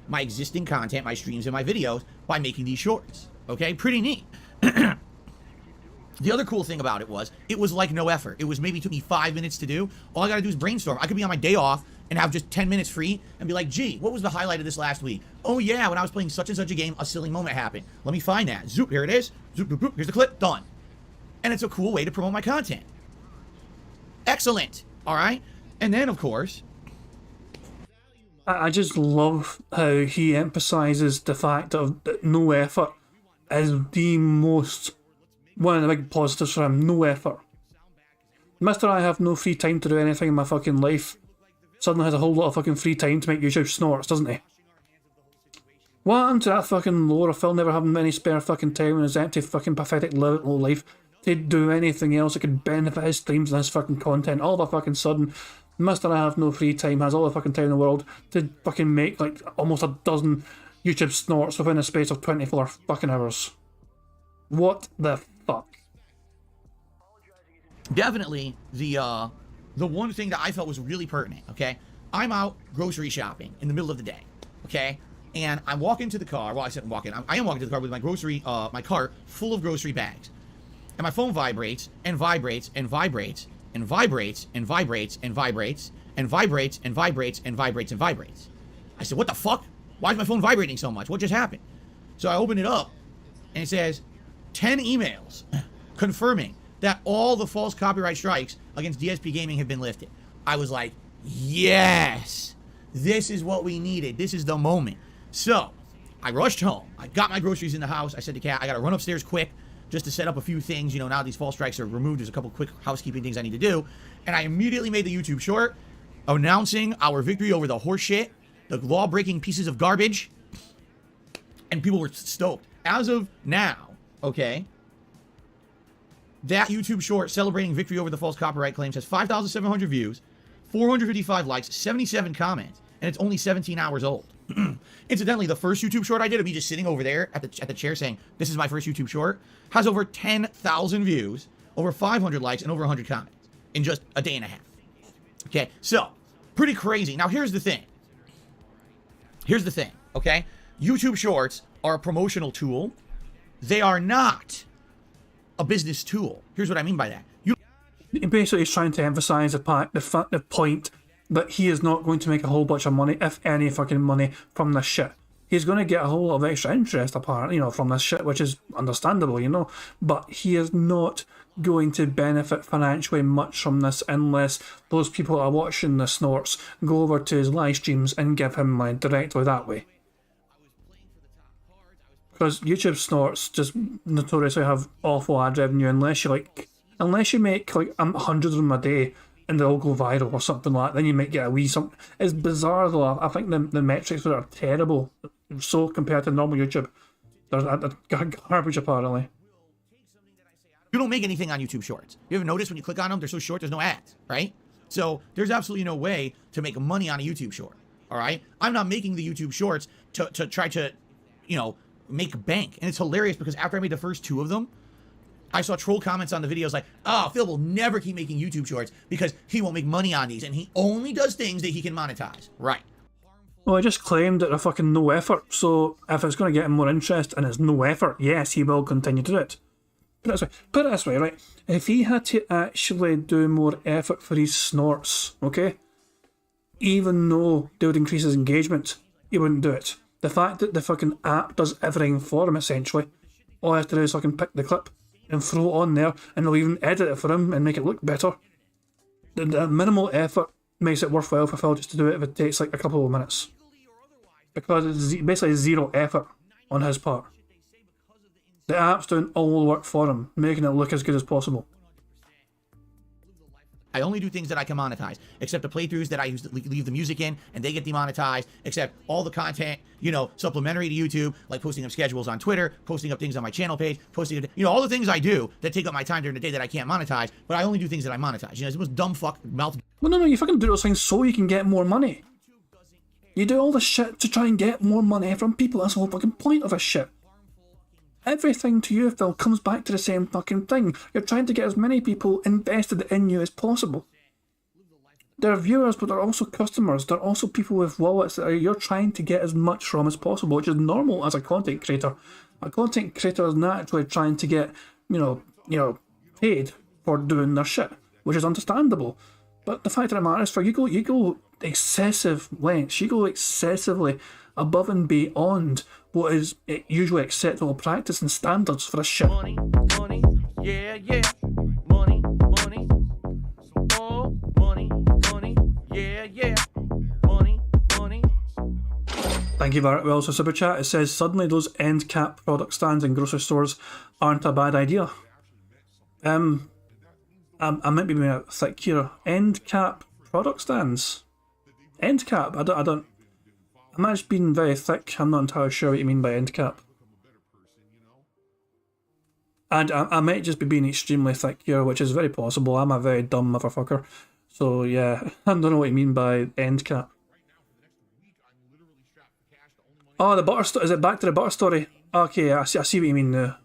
My existing content, my streams and my videos by making these shorts. Okay, pretty neat. The other cool thing about it was like no effort. It was maybe took me 5 minutes to do. All I gotta do is brainstorm. I could be on my day off, and have just 10 minutes free and be like, gee, what was the highlight of this last week? Oh yeah, when I was playing such and such a game, a silly moment happened. Let me find that. Zoop, here it is. Zoop, boop, boop. Here's the clip. Done. And it's a cool way to promote my content. Excellent. All right. And then, of course, I just love how he emphasizes the fact of that no effort is one of the big positives for him. No effort. Mr. I have no free time to do anything in my fucking life suddenly has a whole lot of fucking free time to make YouTube snorts, doesn't he? What happened to that fucking lore of Phil never having any spare fucking time in his empty fucking pathetic little life to do anything else that could benefit his streams and his fucking content? All of a fucking sudden, Mr. I have no free time has all the fucking time in the world to fucking make like almost a dozen YouTube snorts within a space of 24 fucking hours. What the fuck? definitely the one thing that I felt was really pertinent, okay? I'm out grocery shopping in the middle of the day, okay? And I walk into the car, well, I said walk in, I am walking to the car with my grocery, my cart full of grocery bags. And my phone vibrates, and vibrates, and vibrates, and vibrates, and vibrates, and vibrates, and vibrates, and vibrates, and vibrates, and vibrates. I said, what the fuck? Why is my phone vibrating so much? What just happened? So I open it up, and it says, 10 emails confirming that all the false copyright strikes against DSP Gaming have been lifted. I was like, yes, this is what we needed. This is the moment. So I rushed home. I got my groceries in the house. I said to Kat, I got to run upstairs quick just to set up a few things. You know, now these false strikes are removed. There's a couple quick housekeeping things I need to do. And I immediately made the YouTube short announcing our victory over the horse shit, the law-breaking pieces of garbage. And people were stoked. As of now, okay, that YouTube short celebrating victory over the false copyright claims has 5,700 views, 455 likes, 77 comments, and it's only 17 hours old. Incidentally, the first YouTube short I did of me just sitting over there at the chair saying, this is my first YouTube short, has over 10,000 views, over 500 likes, and over 100 comments in just a day and a half. Okay, so, pretty crazy. Now, here's the thing. Here's the thing, okay? YouTube shorts are a promotional tool. They are not a business tool. Here's what I mean by that. Basically, he's trying to emphasize the point that he is not going to make a whole bunch of money, if any fucking money, from this shit. He's going to get a whole lot of extra interest, apparently, you know, from this shit, which is understandable, you know, but he is not going to benefit financially much from this unless those people that are watching the snorts go over to his live streams and give him money directly that way. Because YouTube snorts just notoriously have awful ad revenue unless you make like 100 of them a day and they all go viral or something like that. Then you might get a wee something. It's bizarre though. I think the metrics are terrible. So compared to normal YouTube, they're garbage apparently. You don't make anything on YouTube Shorts. You ever notice when you click on them, they're so short, there's no ads, right? So there's absolutely no way to make money on a YouTube Short, all right? I'm not making the YouTube Shorts to try to, you know, make bank. And it's hilarious because after I made the first 2 of them, I saw troll comments on the videos like, oh, Phil will never keep making YouTube Shorts because he won't make money on these and he only does things that he can monetize. Right. Well, I just claimed that a fucking no effort, so if it's going to get him more interest and it's no effort, yes, he will continue to do it. Put it this way, right? If he had to actually do more effort for his snorts, okay, even though they would increase his engagement, he wouldn't do it. The fact that the fucking app does everything for him, essentially, all he has to do is fucking pick the clip and throw it on there, and they'll even edit it for him and make it look better. The minimal effort makes it worthwhile for Phil just to do it if it takes like a couple of minutes. Because it's basically zero effort on his part. The app's doing all the work for him, making it look as good as possible. I only do things that I can monetize, except the playthroughs that I use to leave the music in, and they get demonetized, except all the content, you know, supplementary to YouTube, like posting up schedules on Twitter, posting up things on my channel page, posting, you know, all the things I do that take up my time during the day that I can't monetize, but I only do things that I monetize. You know, it's the most dumb fuck mouth. Well, no, you fucking do those things so you can get more money. You do all this shit to try and get more money from people. That's the whole fucking point of this shit. Everything to you, Phil, comes back to the same fucking thing. You're trying to get as many people invested in you as possible. They're viewers, but they're also customers. They're also people with wallets that you're trying to get as much from as possible, which is normal as a content creator. A content creator is naturally trying to get, you know, paid for doing their shit, which is understandable. But the fact of the matter is, for you go excessive lengths. She go excessively above and beyond what is usually acceptable practice and standards for a shit. Money, money, yeah, yeah. Money, money. Oh, money, money, yeah, yeah. Money, money. Thank you, Barrett Wells, for Super Chat. It says, suddenly those end cap product stands in grocery stores aren't a bad idea. I might be being a thick here. End cap product stands? End cap? I don't. I might have been very thick. I'm not entirely sure what you mean by end cap. And I might just be being extremely thick here, which is very possible. I'm a very dumb motherfucker. So yeah, I don't know what you mean by end cap. Oh, the butter is it back to the butter story? Okay, I see what you mean now.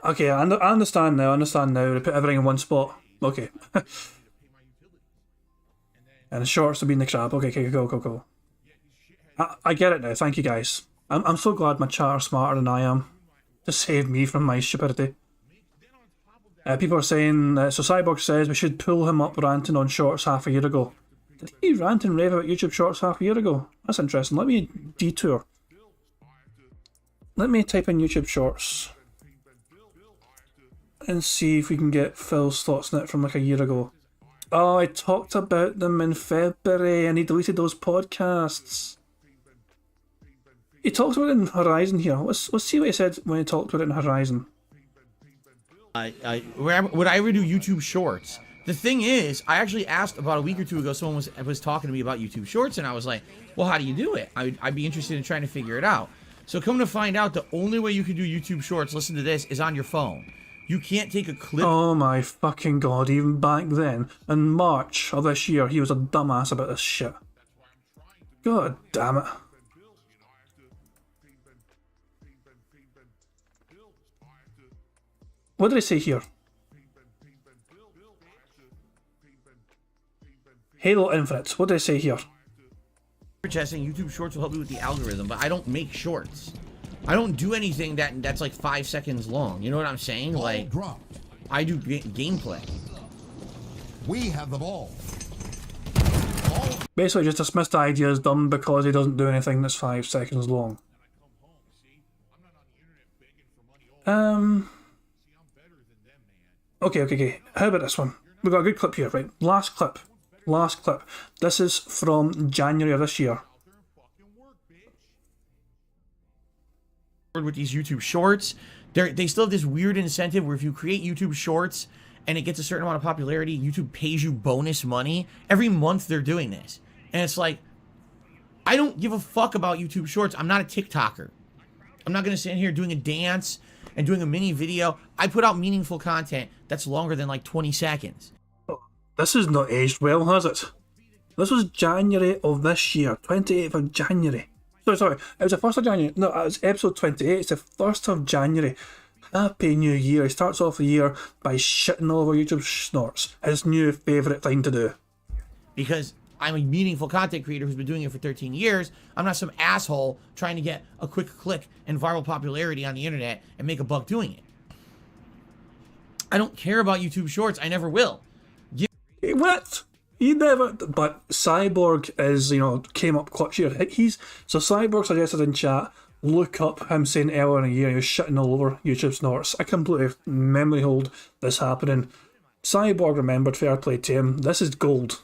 Okay, I understand now. They put everything in one spot. Okay. And the shorts have been the crab. Okay, go. I get it now. Thank you, guys. I'm so glad my chat are smarter than I am to save me from my stupidity. People are saying, so Cyborg says we should pull him up ranting on shorts half a year ago. Did he rant and rave about YouTube shorts half a year ago? That's interesting. Let me detour. Let me type in YouTube shorts and see if we can get Phil's thoughts on it from like a year ago. Oh, I talked about them in February and he deleted those podcasts. He talked about it in Horizon here. Let's see what he said when he talked about it in Horizon. Would I ever do YouTube Shorts? The thing is, I actually asked about a week or two ago, someone was talking to me about YouTube Shorts, and I was like, well, how do you do it? I'd be interested in trying to figure it out. So come to find out, the only way you can do YouTube Shorts, listen to this, is on your phone. You can't take a clip. Oh my fucking god, even back then, in March of this year, he was a dumbass about this shit. God damn it. What did I say here? Halo Infinite. What did I say here? Saying YouTube Shorts will help you with the algorithm, but I don't make shorts. I don't do anything that's like 5 seconds long. You know what I'm saying? Like, I do gameplay. We have the ball. Basically, just dismissed the idea as dumb because he doesn't do anything that's 5 seconds long. Okay. How about this one? We've got a good clip here, right? Last clip. This is from January of this year. With these YouTube Shorts, they still have this weird incentive where if you create YouTube Shorts and it gets a certain amount of popularity, YouTube pays you bonus money. Every month they're doing this. And it's like, I don't give a fuck about YouTube Shorts. I'm not a TikToker. I'm not going to sit here doing a dance and doing a mini video. I put out meaningful content that's longer than like 20 seconds. This has not aged well, has it? This was January of this year, 28th of January. Sorry, it was the 1st of January. No, it was episode 28, it's the 1st of January. Happy New Year. He starts off the year by shitting all over YouTube snorts. His new favourite thing to do. Because I'm a meaningful content creator who's been doing it for 13 years. I'm not some asshole trying to get a quick click and viral popularity on the internet and make a buck doing it. I don't care about YouTube Shorts. I never will. What? He never. But Cyborg is, came up clutch here. So Cyborg suggested in chat, look up him saying earlier in the year he was shitting all over YouTube snorts. I completely memory hold this happening. Cyborg remembered, fair play to him. This is gold.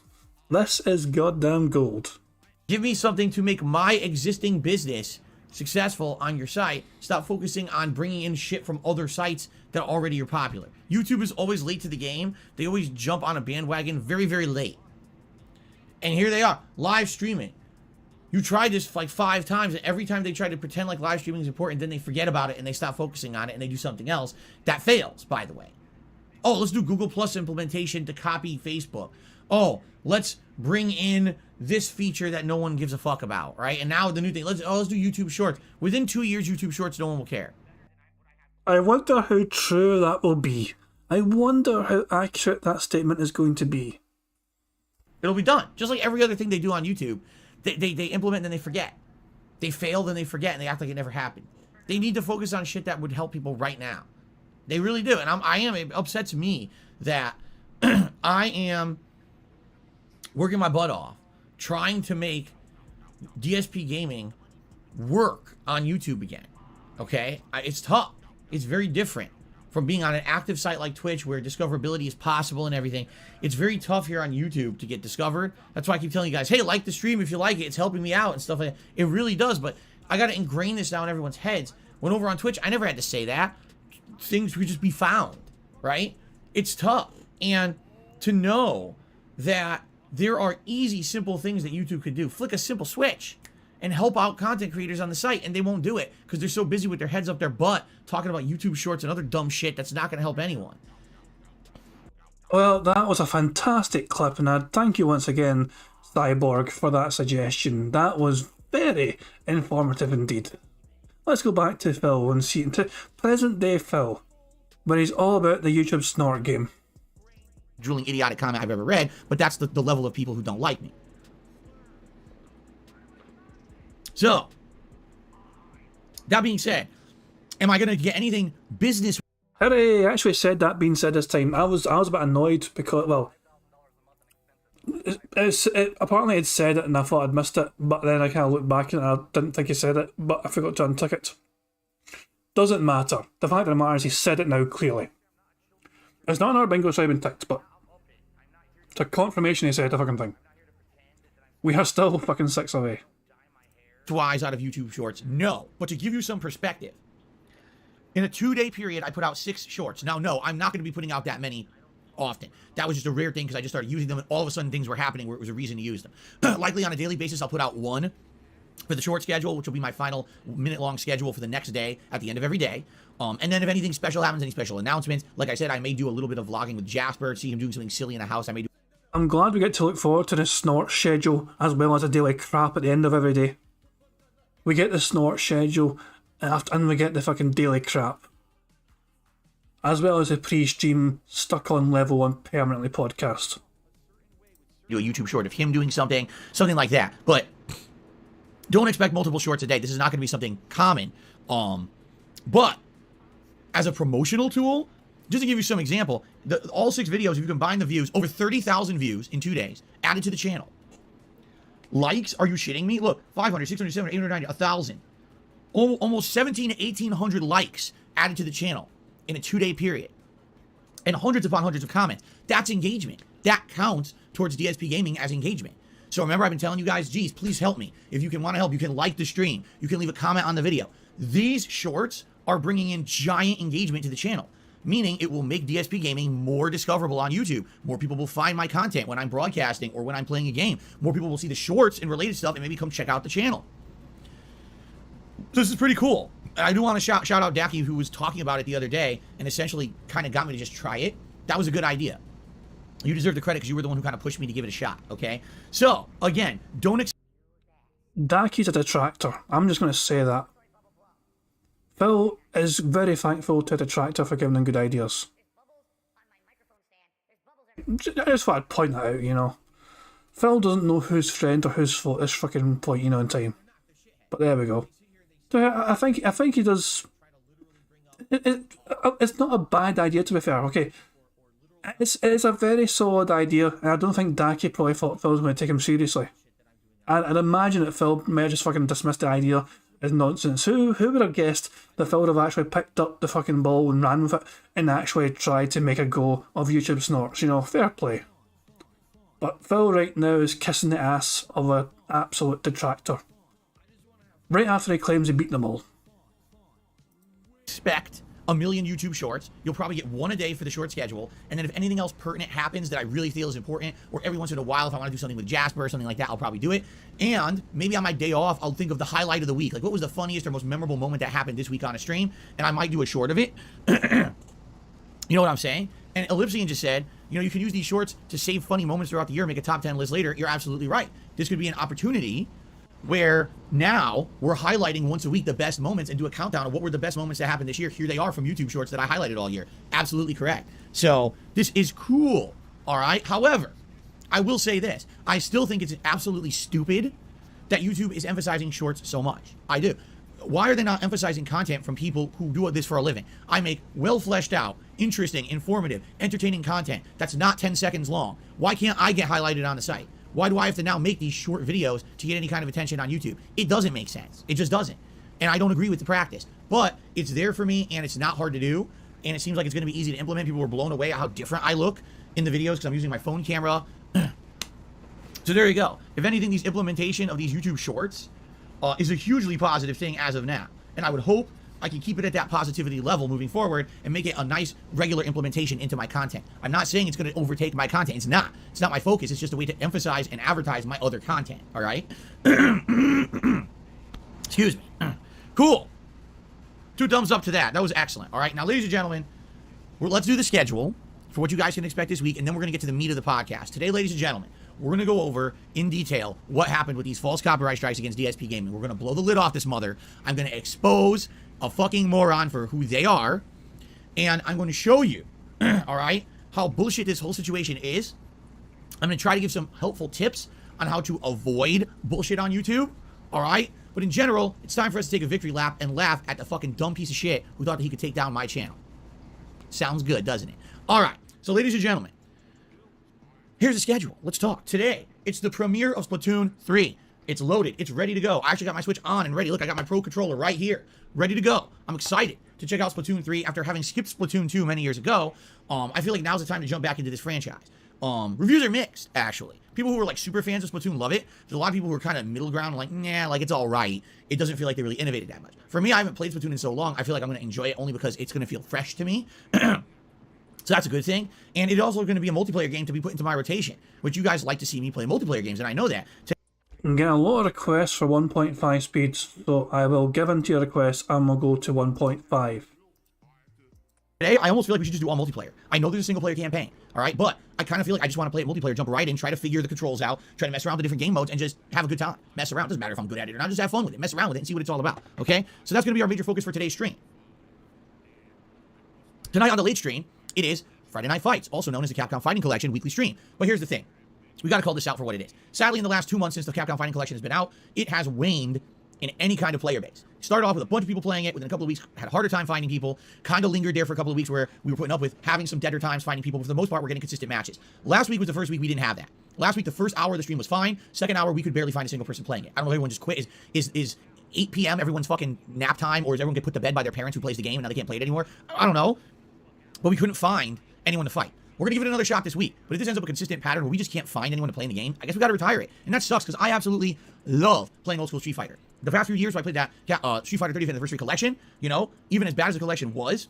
This is goddamn gold. Give me something to make my existing business successful on your site. Stop focusing on bringing in shit from other sites that already are popular. YouTube is always late to the game. They always jump on a bandwagon very, very late. And here they are, live streaming. You tried this like 5 times, and every time they try to pretend like live streaming is important, then they forget about it and they stop focusing on it and they do something else. That fails, by the way. Oh, let's do Google Plus implementation to copy Facebook. Oh, let's bring in this feature that no one gives a fuck about, right? And now the new thing, let's do YouTube Shorts. Within 2 years, YouTube Shorts, no one will care. I wonder how true that will be. I wonder how accurate that statement is going to be. It'll be done. Just like every other thing they do on YouTube. They implement and then they forget. They fail, then they forget, and they act like it never happened. They need to focus on shit that would help people right now. They really do. And it upsets me that I am working my butt off, trying to make DSP gaming work on YouTube again. Okay? It's tough. It's very different from being on an active site like Twitch where discoverability is possible and everything. It's very tough here on YouTube to get discovered. That's why I keep telling you guys, hey, like the stream if you like it. It's helping me out and stuff like that. It really does, but I got to ingrain this now in everyone's heads. When over on Twitch, I never had to say that. Things would just be found, right? It's tough. And to know that there are easy, simple things that YouTube could do. Flick a simple switch and help out content creators on the site, and they won't do it because they're so busy with their heads up their butt talking about YouTube shorts and other dumb shit that's not going to help anyone. Well, that was a fantastic clip, and I'd thank you once again, Cyborg, for that suggestion. That was very informative indeed. Let's go back to Phil and see to present day Phil, where he's all about the YouTube snort game. Drooling idiotic comment I've ever read, but that's the level of people who don't like me. So, that being said, am I going to get anything business? Hooray, I actually said that being said this time. I was a bit annoyed because, well, apparently I'd said it and I thought I'd missed it, but then I kind of looked back and I didn't think he said it, but I forgot to untick it. Doesn't matter. The fact of the matter is he said it now clearly. It's not in our bingo so I've been ticked, but it's a confirmation he said the fucking thing. We are still fucking 6 away. Wise out of YouTube shorts? No. But to give you some perspective, in a 2-day period, I put out 6 shorts. Now, no, I'm not going to be putting out that many often. That was just a rare thing because I just started using them and all of a sudden things were happening where it was a reason to use them. Likely on a daily basis, I'll put out 1 for the short schedule, which will be my final minute-long schedule for the next day at the end of every day. And then if anything special happens, any special announcements, like I said, I may do a little bit of vlogging with Jasper, see him doing something silly in the house. I may do. I'm glad we get to look forward to the snort schedule as well as a daily crap at the end of every day. We get the snort schedule and we get the fucking daily crap. As well as the pre-stream stuck on level 1 permanently podcast. Do a YouTube short of him doing something like that. But don't expect multiple shorts a day. This is not going to be something common. But as a promotional tool, just to give you some example, all 6 videos, if you combine the views, over 30,000 views in 2 days added to the channel. Likes? Are you shitting me? Look, 500, 600, 700, 890, 1,000. Almost 1,700 to 1,800 likes added to the channel in a 2-day period. And hundreds upon hundreds of comments. That's engagement. That counts towards DSP Gaming as engagement. So remember, I've been telling you guys, geez, please help me. If you can want to help, you can like the stream. You can leave a comment on the video. These shorts are bringing in giant engagement to the channel, meaning it will make DSP Gaming more discoverable on YouTube. More people will find my content when I'm broadcasting or when I'm playing a game. More people will see the shorts and related stuff and maybe come check out the channel. So this is pretty cool. I do want to shout out Dacky, who was talking about it the other day and essentially kind of got me to just try it. That was a good idea. You deserve the credit because you were the one who kind of pushed me to give it a shot, okay? So, again, don't... Dacky's a detractor. I'm just going to say that. Phil is very thankful to Detractor for giving him good ideas. I just thought I'd point that out, you know. Phil doesn't know who's friend or whose fault this fucking point, you know, in time. But there we go. So I think he does... It's not a bad idea, to be fair, okay? It's a very solid idea, and I don't think Dacky probably thought Phil was going to take him seriously. I'd imagine that Phil may have just fucking dismissed the idea as nonsense. Who would have guessed that Phil would have actually picked up the fucking ball and ran with it and actually tried to make a go of YouTube snorts, you know, fair play. But Phil right now is kissing the ass of an absolute detractor. Right after he claims he beat them all. Expect a million YouTube shorts. You'll probably get 1 a day for the short schedule. And then if anything else pertinent happens that I really feel is important, or every once in a while, if I want to do something with Jasper or something like that, I'll probably do it. And maybe on my day off, I'll think of the highlight of the week. Like, what was the funniest or most memorable moment that happened this week on a stream? And I might do a short of it. You know what I'm saying? And Ellipsian just said, you know, you can use these shorts to save funny moments throughout the year, make a top 10 list later. You're absolutely right. This could be an opportunity where now we're highlighting once a week the best moments and do a countdown of what were the best moments that happened this year. Here they are from YouTube shorts that I highlighted all year. Absolutely correct. So this is cool. All right. However, I will say this. I still think it's absolutely stupid that YouTube is emphasizing shorts so much. I do. Why are they not emphasizing content from people who do this for a living? I make well fleshed out, interesting, informative, entertaining content that's not 10 seconds long. Why can't I get highlighted on the site? Why do I have to now make these short videos to get any kind of attention on YouTube? It doesn't make sense. It just doesn't. And I don't agree with the practice. But it's there for me, and it's not hard to do. And it seems like it's going to be easy to implement. People were blown away at how different I look in the videos because I'm using my phone camera. So there you go. If anything, these implementation of these YouTube shorts is a hugely positive thing as of now. And I would hope I can keep it at that positivity level moving forward and make it a nice regular implementation into my content. I'm not saying it's going to overtake my content. It's not. It's not my focus. It's just a way to emphasize and advertise my other content. All right? Excuse me. Cool. 2 thumbs up to that. That was excellent. All right. Now, ladies and gentlemen, let's do the schedule for what you guys can expect this week, and then we're going to get to the meat of the podcast. Today, ladies and gentlemen, we're going to go over in detail what happened with these false copyright strikes against DSP Gaming. We're going to blow the lid off this mother. I'm going to expose a fucking moron for who they are, and I'm going to show you, all right, how bullshit this whole situation is. I'm going to try to give some helpful tips on how to avoid bullshit on YouTube, all right? But in general, it's time for us to take a victory lap and laugh at the fucking dumb piece of shit who thought that he could take down my channel. Sounds good, doesn't it? All right, so ladies and gentlemen, here's the schedule. Let's talk. Today, it's the premiere of Splatoon 3. It's loaded. It's ready to go. I actually got my Switch on and ready. Look, I got my Pro Controller right here, ready to go. I'm excited to check out Splatoon 3 after having skipped Splatoon 2 many years ago. I feel like now's the time to jump back into this franchise. Reviews are mixed, actually. People who are like super fans of Splatoon love it. There's a lot of people who are kind of middle ground, like, nah, like it's all right. It doesn't feel like they really innovated that much. For me, I haven't played Splatoon in so long. I feel like I'm going to enjoy it only because it's going to feel fresh to me. So that's a good thing. And it's also going to be a multiplayer game to be put into my rotation, which you guys like to see me play multiplayer games, and I know that. I'm getting a lot of requests for 1.5 speeds, so I will give in to your requests and we'll go to 1.5. Today, I almost feel like we should just do all multiplayer. I know there's a single player campaign, all right? But I kind of feel like I just want to play it multiplayer, jump right in, try to figure the controls out, try to mess around with the different game modes, and just have a good time. Mess around. Doesn't matter if I'm good at it or not. Just have fun with it. Mess around with it and see what it's all about, okay? So that's going to be our major focus for today's stream. Tonight on the late stream, it is Friday Night Fights, also known as the Capcom Fighting Collection weekly stream. But here's the thing. We got to call this out for what it is. Sadly, in the last 2 months since the Capcom Fighting Collection has been out, it has waned in any kind of player base. Started off with a bunch of people playing it. Within a couple of weeks, had a harder time finding people. Kind of lingered there for a couple of weeks where we were putting up with having some deader times finding people. But for the most part, we're getting consistent matches. Last week was the first week we didn't have that. Last week, the first hour of the stream was fine. Second hour, we could barely find a single person playing it. I don't know if everyone just quit. Is 8 p.m. everyone's fucking nap time, or is everyone get put to bed by their parents who plays the game and now they can't play it anymore? I don't know. But we couldn't find anyone to fight. We're going to give it another shot this week. But if this ends up a consistent pattern where we just can't find anyone to play in the game, I guess we got to retire it. And that sucks because I absolutely love playing old school Street Fighter. The past few years I played that Street Fighter 30th Anniversary Collection, you know, even as bad as the collection was,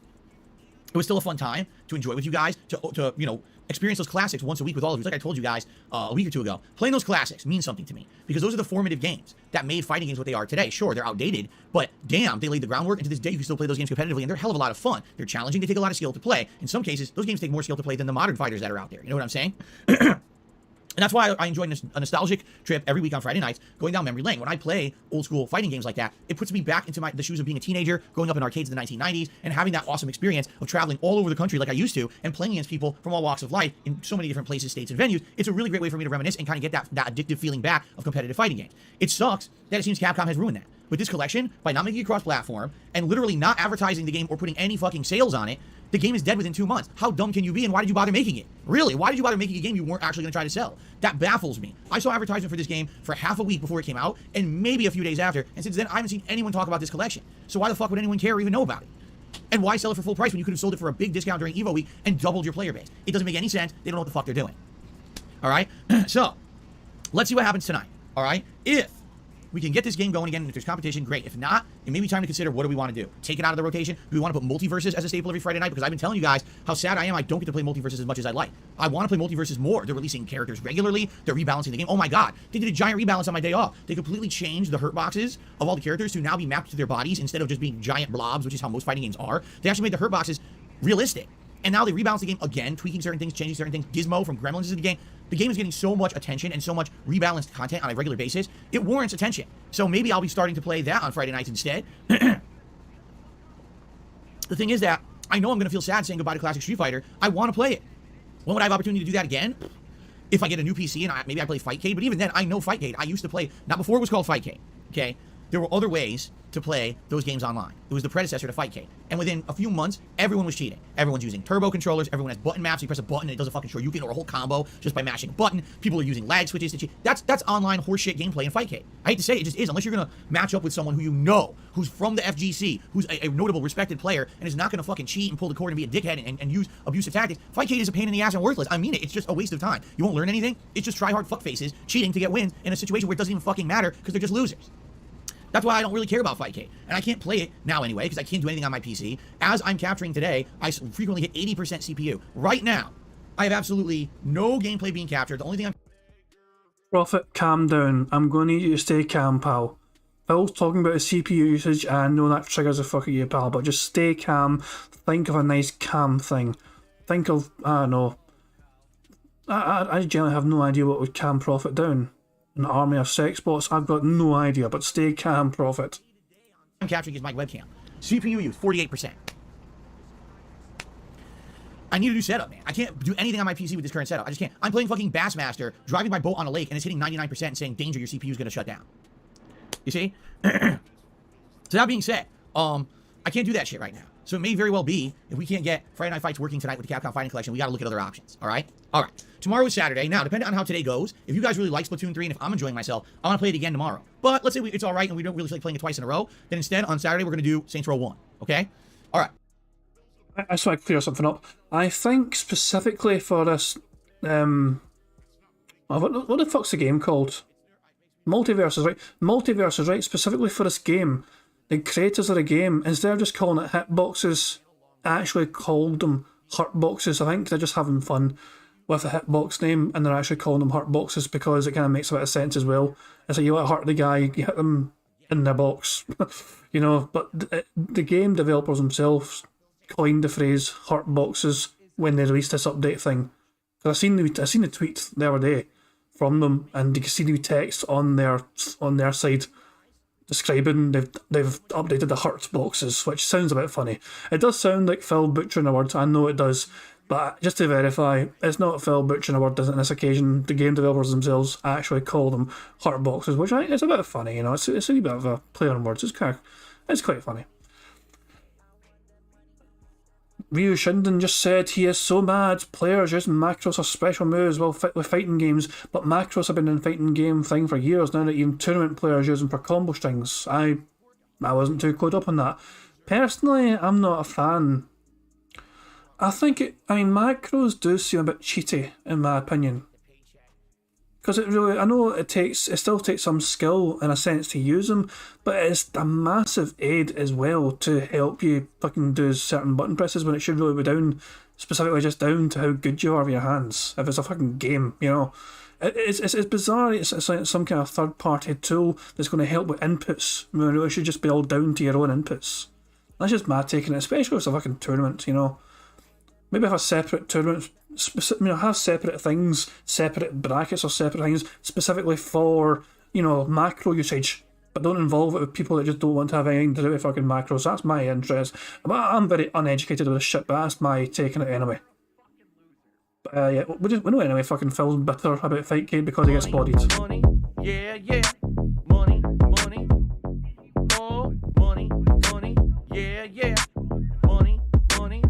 it was still a fun time to enjoy with you guys, to you know, experience those classics once a week with all of you. Like I told you guys a week or two ago, playing those classics means something to me because those are the formative games that made fighting games what they are today. Sure, they're outdated, but damn, they laid the groundwork, and to this day you can still play those games competitively, and they're a hell of a lot of fun. They're challenging, they take a lot of skill to play. In some cases, those games take more skill to play than the modern fighters that are out there. You know what I'm saying? And that's why I enjoy a nostalgic trip every week on Friday nights, going down memory lane. When I play old school fighting games like that, it puts me back into the shoes of being a teenager, growing up in arcades in the 1990s, and having that awesome experience of traveling all over the country like I used to, and playing against people from all walks of life in so many different places, states, and venues. It's a really great way for me to reminisce and kind of get that addictive feeling back of competitive fighting games. It sucks that it seems Capcom has ruined that. With this collection, by not making it cross-platform, and literally not advertising the game or putting any fucking sales on it, the game is dead within 2 months. How dumb can you be, and why did you bother making it? Really, why did you bother making a game you weren't actually going to try to sell? That baffles me. I saw advertisement for this game for half a week before it came out, and maybe a few days after, and since then, I haven't seen anyone talk about this collection. So why the fuck would anyone care or even know about it? And why sell it for full price when you could have sold it for a big discount during EVO week and doubled your player base? It doesn't make any sense. They don't know what the fuck they're doing. All right? So, let's see what happens tonight. All right? If we can get this game going again, and if there's competition, great. If not, it may be time to consider what do we want to do. Take it out of the rotation? Do we want to put multiverses as a staple every Friday night? Because I've been telling you guys how sad I am I don't get to play multiverses as much as I'd like. I want to play multiverses more. They're releasing characters regularly. They're rebalancing the game. Oh my god. They did a giant rebalance on my day off. They completely changed the hurt boxes of all the characters to now be mapped to their bodies instead of just being giant blobs, which is how most fighting games are. They actually made the hurt boxes realistic. And now they rebalance the game again, tweaking certain things, changing certain things. Gizmo from Gremlins is in the game. The game is getting so much attention and so much rebalanced content on a regular basis. It warrants attention. So maybe I'll be starting to play that on Friday nights instead. The thing is that I know I'm going to feel sad saying goodbye to Classic Street Fighter. I want to play it. When would I have opportunity to do that again? If I get a new PC and maybe I play Fightcade. But even then, I know Fightcade. I used to play, not before it was called Fightcade. Okay? there were other ways to play those games online. It was the predecessor to Fightcade. And within a few months, everyone was cheating. Everyone's using turbo controllers. Everyone has button maps. You press a button and it does a fucking Shoryuken or a whole combo just by mashing a button. People are using lag switches to cheat. That's online horseshit gameplay in Fightcade. I hate to say it, it just is. Unless you're going to match up with someone who you know, who's from the FGC, who's a notable, respected player, and is not going to fucking cheat and pull the cord and be a dickhead and use abusive tactics. Fightcade is a pain in the ass and worthless. I mean it. It's just a waste of time. You won't learn anything. It's just try hard fuckfaces cheating to get wins in a situation where it doesn't even fucking matter because they're just losers. That's why I don't really care about Fightcade. And I can't play it now anyway, because I can't do anything on my PC. As I'm capturing today, I frequently hit 80% CPU. Right now, I have absolutely no gameplay being captured. The only thing I'm... Prophet, calm down. I'm going to need you to stay calm, pal. Phil's talking about his CPU usage, and I know that triggers the fuck at you, pal, but just stay calm. Think of a nice calm thing. Think of, I don't know. I generally have no idea what would calm Prophet down. An army of sex bots? I've got no idea, but stay calm, Prophet. I'm capturing is my webcam. CPU use, 48%. I need a new setup, man. I can't do anything on my PC with this current setup. I just can't. I'm playing fucking Bassmaster, driving my boat on a lake, and it's hitting 99% and saying, danger, your CPU is going to shut down. You see? So that being said, I can't do that shit right now. So it may very well be, if we can't get Friday Night Fights working tonight with the Capcom Fighting Collection, we got to look at other options, all right? All right. Tomorrow is Saturday. Now, depending on how today goes, if you guys really like Splatoon 3 and if I'm enjoying myself, I want to play it again tomorrow. But let's say it's all right and we don't really like playing it twice in a row, then instead, on Saturday, we're going to do Saints Row 1, okay? All right. I just want to clear something up. I think specifically for this, what the fuck's the game called? Multiverses, right? Multiverses, right? Specifically for this game, the creators of the game, instead of just calling it hitboxes, actually called them hurtboxes. I think they're just having fun with the hitbox name, and they're actually calling them hurtboxes because it kind of makes a bit of sense as well. It's like you want to hurt the guy, you hit them in the box, you know. But the game developers themselves coined the phrase hurtboxes when they released this update thing. Because I seen the tweet the other day from them, and you can see the text on their side describing they've updated the hurt boxes, which sounds a bit funny. It does sound like Phil butchering a word, I know it does, but just to verify, it's not Phil butchering a word on this occasion. The game developers themselves actually call them hurt boxes, which I think is a bit funny, you know. It's a wee bit of a play on words. It's quite funny. Ryu Shinden just said he is so mad. Players using macros for special moves will fit with fighting games, but macros have been in fighting game thing for years now that even tournament players use them for combo strings. I wasn't too clued up on that. Personally, I'm not a fan. I mean, macros do seem a bit cheaty in my opinion. Because I know it still takes some skill in a sense to use them, but it's a massive aid as well to help you fucking do certain button presses when it should really be specifically just down to how good you are with your hands. If it's a fucking game, you know. It's bizarre. It's like some kind of third-party tool that's going to help with inputs when it really should just be all down to your own inputs. That's just mad taking it, especially if it's a fucking tournament, you know. Maybe have a separate tournament, have separate things, separate brackets or separate things specifically for, you know, macro usage, but don't involve it with people that just don't want to have anything to do with fucking macros. That's my interest. I'm very uneducated with this shit, but that's my take on it anyway. But yeah, we know anyway, fucking Phil's bitter about Fightcade because he gets bodied. Money, yeah, yeah. Money, money. Oh, money, money. Yeah, yeah. Money, money.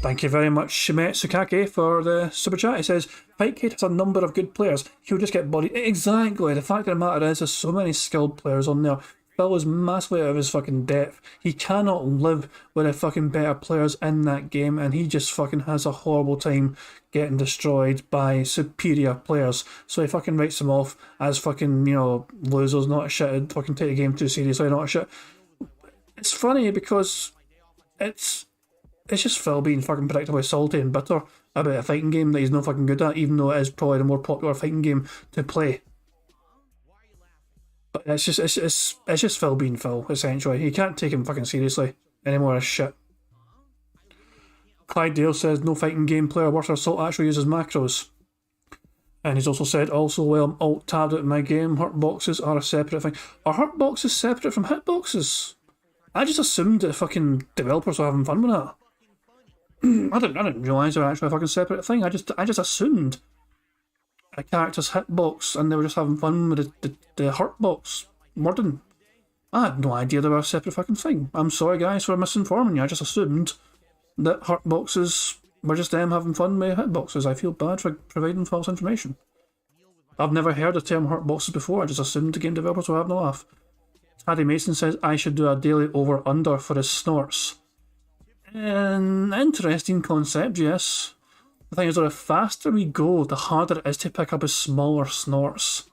Thank you very much, Shimet for the super chat. He says, Fightcade has a number of good players. He'll just get bodied. Exactly. The fact of the matter is, there's so many skilled players on there. Phil is massively out of his fucking depth. He cannot live with the fucking better players in that game, and he just fucking has a horrible time getting destroyed by superior players. So he fucking writes them off as fucking, you know, losers, not a shit, fucking take the game too seriously, not a shit. It's funny because it's just Phil being fucking predictably salty and bitter about a fighting game that he's not fucking good at, even though it is probably the more popular fighting game to play. But it's just Phil being Phil, essentially. He can't take him fucking seriously anymore as shit. Clyde Dale says, no fighting game player worth their salt actually uses macros. And he's also said, while I'm alt-tabbed at my game, hurtboxes are a separate thing. Are hurtboxes separate from hitboxes? I just assumed that fucking developers were having fun with that. I didn't realise they were actually a fucking separate thing. I just assumed a character's hitbox and they were just having fun with the hurtbox. wording. I had no idea they were a separate fucking thing. I'm sorry, guys, for misinforming you. I just assumed that hurt boxes were just them having fun with hitboxes. I feel bad for providing false information. I've never heard the term hurt boxes before. I just assumed the game developers were having a laugh. Paddy Mason says I should do a daily over-under for his snorts. An interesting concept, yes. The thing is, the faster we go, the harder it is to pick up his smaller snorts.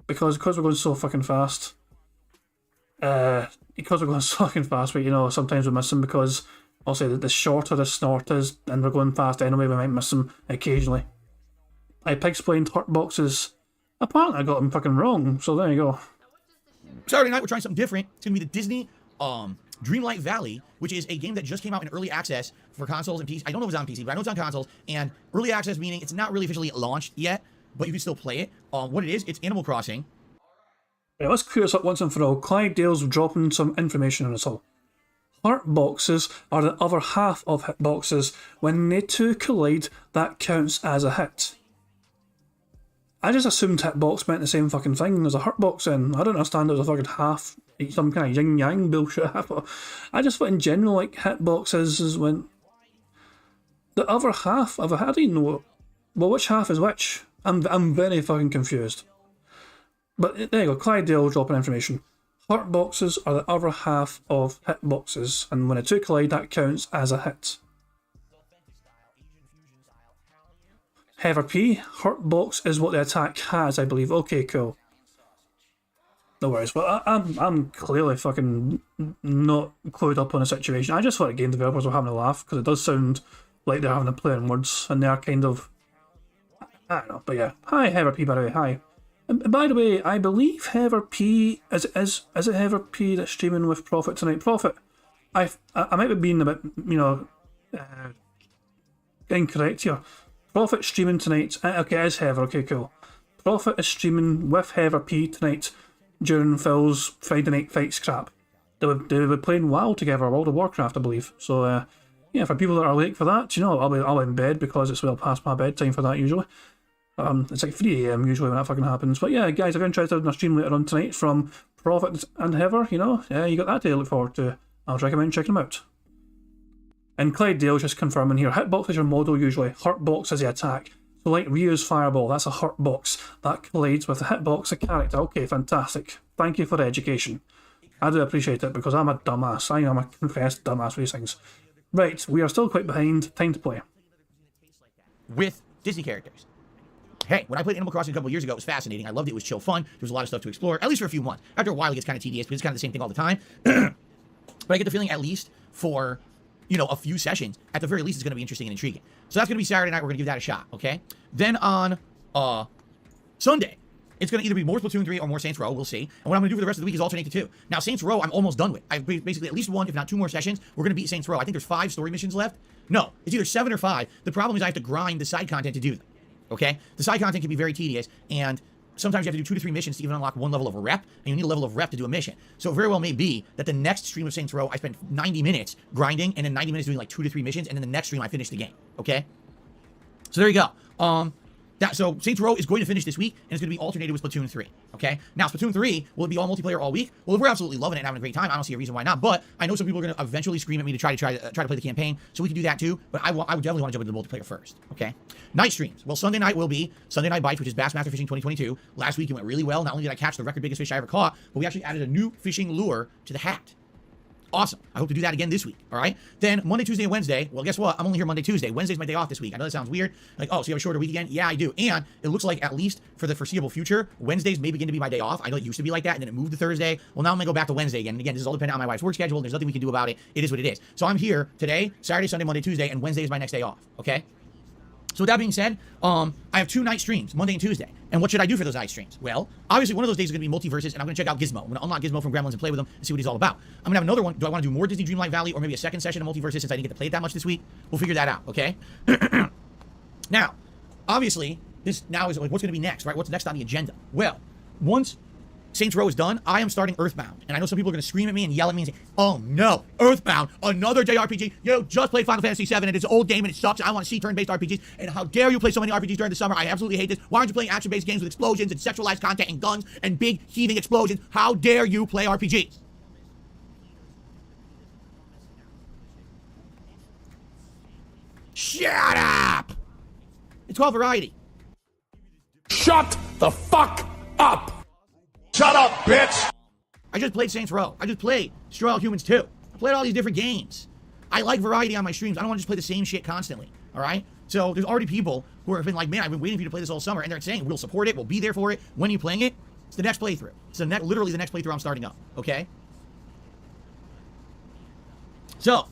Because we're going so fucking fast. Because we're going so fucking fast, but you know, sometimes we miss them because I'll say that the shorter the snort is, and we're going fast anyway, we might miss them occasionally. I pig-splained hurt boxes. Apparently I got them fucking wrong, so there you go. Saturday night, we're trying something different. It's going to be the Disney Dreamlight Valley, which is a game that just came out in early access for consoles and PC. I don't know if it's on PC, but I know it's on consoles. And early access meaning it's not really officially launched yet, but you can still play it. What it is, it's Animal Crossing. Yeah, let's clear this up once and for all. Clyde Dale's dropping some information on us all. Heart boxes are the other half of hitboxes. When they two collide, that counts as a hit. I just assumed hitbox meant the same fucking thing as a hurtbox in. I don't understand it was a fucking half, some kind of yin-yang bullshit. I just thought in general, like, hitboxes is when the other half of a, how do you know? Well, which half is which? I'm very fucking confused. But there you go, Clyde Dale dropping information. Heart boxes are the other half of hitboxes, and when the two collide, that counts as a hit. Heather P, hurt box is what the attack has, I believe. Okay, cool. No worries. Well, I'm clearly fucking not clued up on the situation. I just thought the game developers were having a laugh, because it does sound like they're having a play on words, and they're kind of... I don't know, but yeah. Hi, Heather P, by the way, hi. And by the way, I believe Heather P... Is it Heather P that's streaming with Prophet tonight? Prophet, I might be being a bit, you know, incorrect here. Prophet streaming tonight. Okay, it is Heather. Okay, cool. Prophet is streaming with Heather P tonight during Phil's Friday Night Fights crap. They were playing WoW together, World of Warcraft, I believe. So, yeah, for people that are awake for that, you know, I'll be in bed because it's well past my bedtime for that usually. It's like 3 AM usually when that fucking happens. But yeah, guys, if you're interested in a stream later on tonight from Prophet and Heather, you know, you got that day to look forward to. I would recommend checking them out. And Clyde Dale's just confirming here, hitbox is your model usually, hurtbox is the attack. So like Ryu's fireball, that's a hurtbox. That collides with a hitbox, a character. Okay, fantastic. Thank you for the education. I do appreciate it because I'm a dumbass. I am a confessed dumbass for these things. Right, we are still quite behind. Time to play. With Disney characters. Hey, when I played Animal Crossing a couple years ago, it was fascinating. I loved it. It was chill fun. There was a lot of stuff to explore, at least for a few months. After a while, it gets kind of tedious, but it's kind of the same thing all the time. But I get the feeling, at least for, you know, a few sessions, at the very least, it's going to be interesting and intriguing. So that's going to be Saturday night. We're going to give that a shot, okay? Then on Sunday, it's going to either be more Splatoon 3 or more Saints Row. We'll see. And what I'm going to do for the rest of the week is alternate the two. Now, Saints Row, I'm almost done with. I've basically at least one, if not two more sessions. We're going to beat Saints Row. I think there's 5 story missions left. No, it's either 7 or 5. The problem is I have to grind the side content to do them. Okay? The side content can be very tedious, and sometimes you have to do 2 to 3 missions to even unlock one level of a rep, and you need a level of rep to do a mission. So it very well may be that the next stream of Saints Row, I spend 90 minutes grinding, and then 90 minutes doing like 2 to 3 missions, and then the next stream I finish the game. Okay? So there you go. So Saints Row is going to finish this week, and it's going to be alternated with Splatoon 3. Okay? Now, Splatoon 3, will it be all multiplayer all week? Well, if we're absolutely loving it and having a great time, I don't see a reason why not. But I know some people are going to eventually scream at me to try to play the campaign, so we can do that too. But I would definitely want to jump into the multiplayer first. Okay? Night streams. Well, Sunday night will be Sunday Night Bites, which is Bassmaster Fishing 2022. Last week it went really well. Not only did I catch the record biggest fish I ever caught, but we actually added a new fishing lure to the hat. Awesome. I hope to do that again this week. All right. Then Monday, Tuesday, and Wednesday. Well, guess what? I'm only here Monday, Tuesday. Wednesday's my day off this week. I know that sounds weird. Like, oh, so you have a shorter week again? Yeah, I do. And it looks like, at least for the foreseeable future, Wednesdays may begin to be my day off. I know it used to be like that, and then it moved to Thursday. Well, now I'm going to go back to Wednesday again. And again, this is all dependent on my wife's work schedule. There's nothing we can do about it. It is what it is. So I'm here today, Saturday, Sunday, Monday, Tuesday, and Wednesday is my next day off. Okay? So with that being said, I have 2 night streams, Monday and Tuesday. And what should I do for those night streams? Well, obviously one of those days is going to be multiverses, and I'm going to check out Gizmo. I'm going to unlock Gizmo from Gremlins and play with him and see what he's all about. I'm going to have another one. Do I want to do more Disney Dreamlight Valley or maybe a second session of multiverses since I didn't get to play it that much this week? We'll figure that out, okay? Now, obviously, this now is like, what's going to be next, right? What's next on the agenda? Well, once Saints Row is done, I am starting Earthbound. And I know some people are going to scream at me and yell at me and say, oh no, Earthbound, another JRPG. You just played Final Fantasy VII and it's an old game and it sucks. I want to see turn-based RPGs. And how dare you play so many RPGs during the summer? I absolutely hate this. Why aren't you playing action-based games with explosions and sexualized content and guns and big heaving explosions? How dare you play RPGs? Shut up! It's called variety. Shut the fuck up! Shut up, bitch! I just played Saints Row. I just played Destroy All Humans 2. I played all these different games. I like variety on my streams. I don't want to just play the same shit constantly, all right? So there's already people who have been like, man, I've been waiting for you to play this all summer, and they're saying, we'll support it, we'll be there for it. When are you playing it? It's the next playthrough. It's literally the next playthrough I'm starting up, okay? So,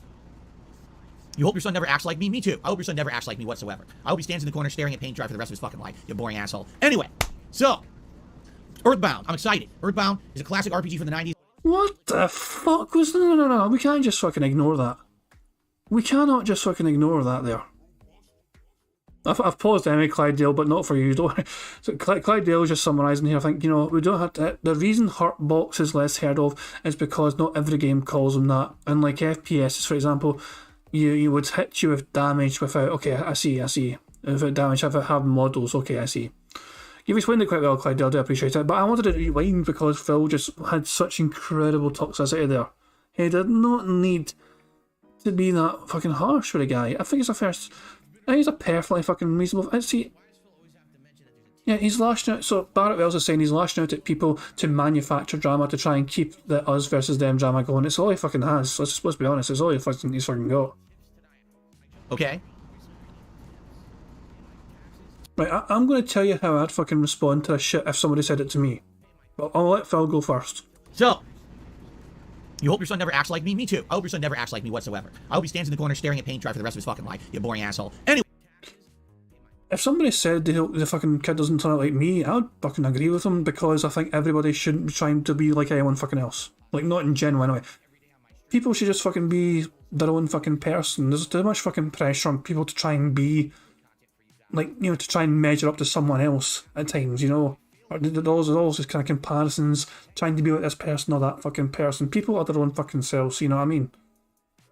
you hope your son never acts like me? Me too. I hope your son never acts like me whatsoever. I hope he stands in the corner staring at paint dry for the rest of his fucking life, you boring asshole. Anyway, so, Earthbound. I'm excited. Earthbound is a classic RPG from the 90s. What the fuck was... No. We can't just fucking ignore that. We cannot just fucking ignore that there. I've paused anyway, Clydesdale, but not for you. Don't worry. So Clydesdale is just summarising here. I think, you know, we don't have to... The reason Hurtbox is less heard of is because not every game calls them that. Unlike FPS, for example, you would hit you with damage without... Okay, I see. Without damage, without having models. Okay, I see. You've explained it quite well, Clydesdale, I do appreciate it, but I wanted to rewind because Phil just had such incredible toxicity there. He did not need to be that fucking harsh with a guy. I think I think he's a perfectly fucking reasonable... See, yeah, he's lashing out... So Barrett Wells is saying he's lashing out at people to manufacture drama to try and keep the us versus them drama going. It's all he fucking has. Let's be honest, it's all he's fucking got. Okay. Right, I'm going to tell you how I'd fucking respond to a shit if somebody said it to me. But I'll let Phil go first. So, you hope your son never acts like me? Me too. I hope your son never acts like me whatsoever. I hope he stands in the corner staring at paint dry for the rest of his fucking life, you boring asshole. Anyway. If somebody said the fucking kid doesn't turn out like me, I would fucking agree with them because I think everybody shouldn't be trying to be like anyone fucking else. Like, not in general anyway. People should just fucking be their own fucking person. There's too much fucking pressure on people to try and be... Like, you know, to try and measure up to someone else at times, you know. There's always just kind of comparisons, trying to be like this person or that fucking person. People are their own fucking selves, you know what I mean?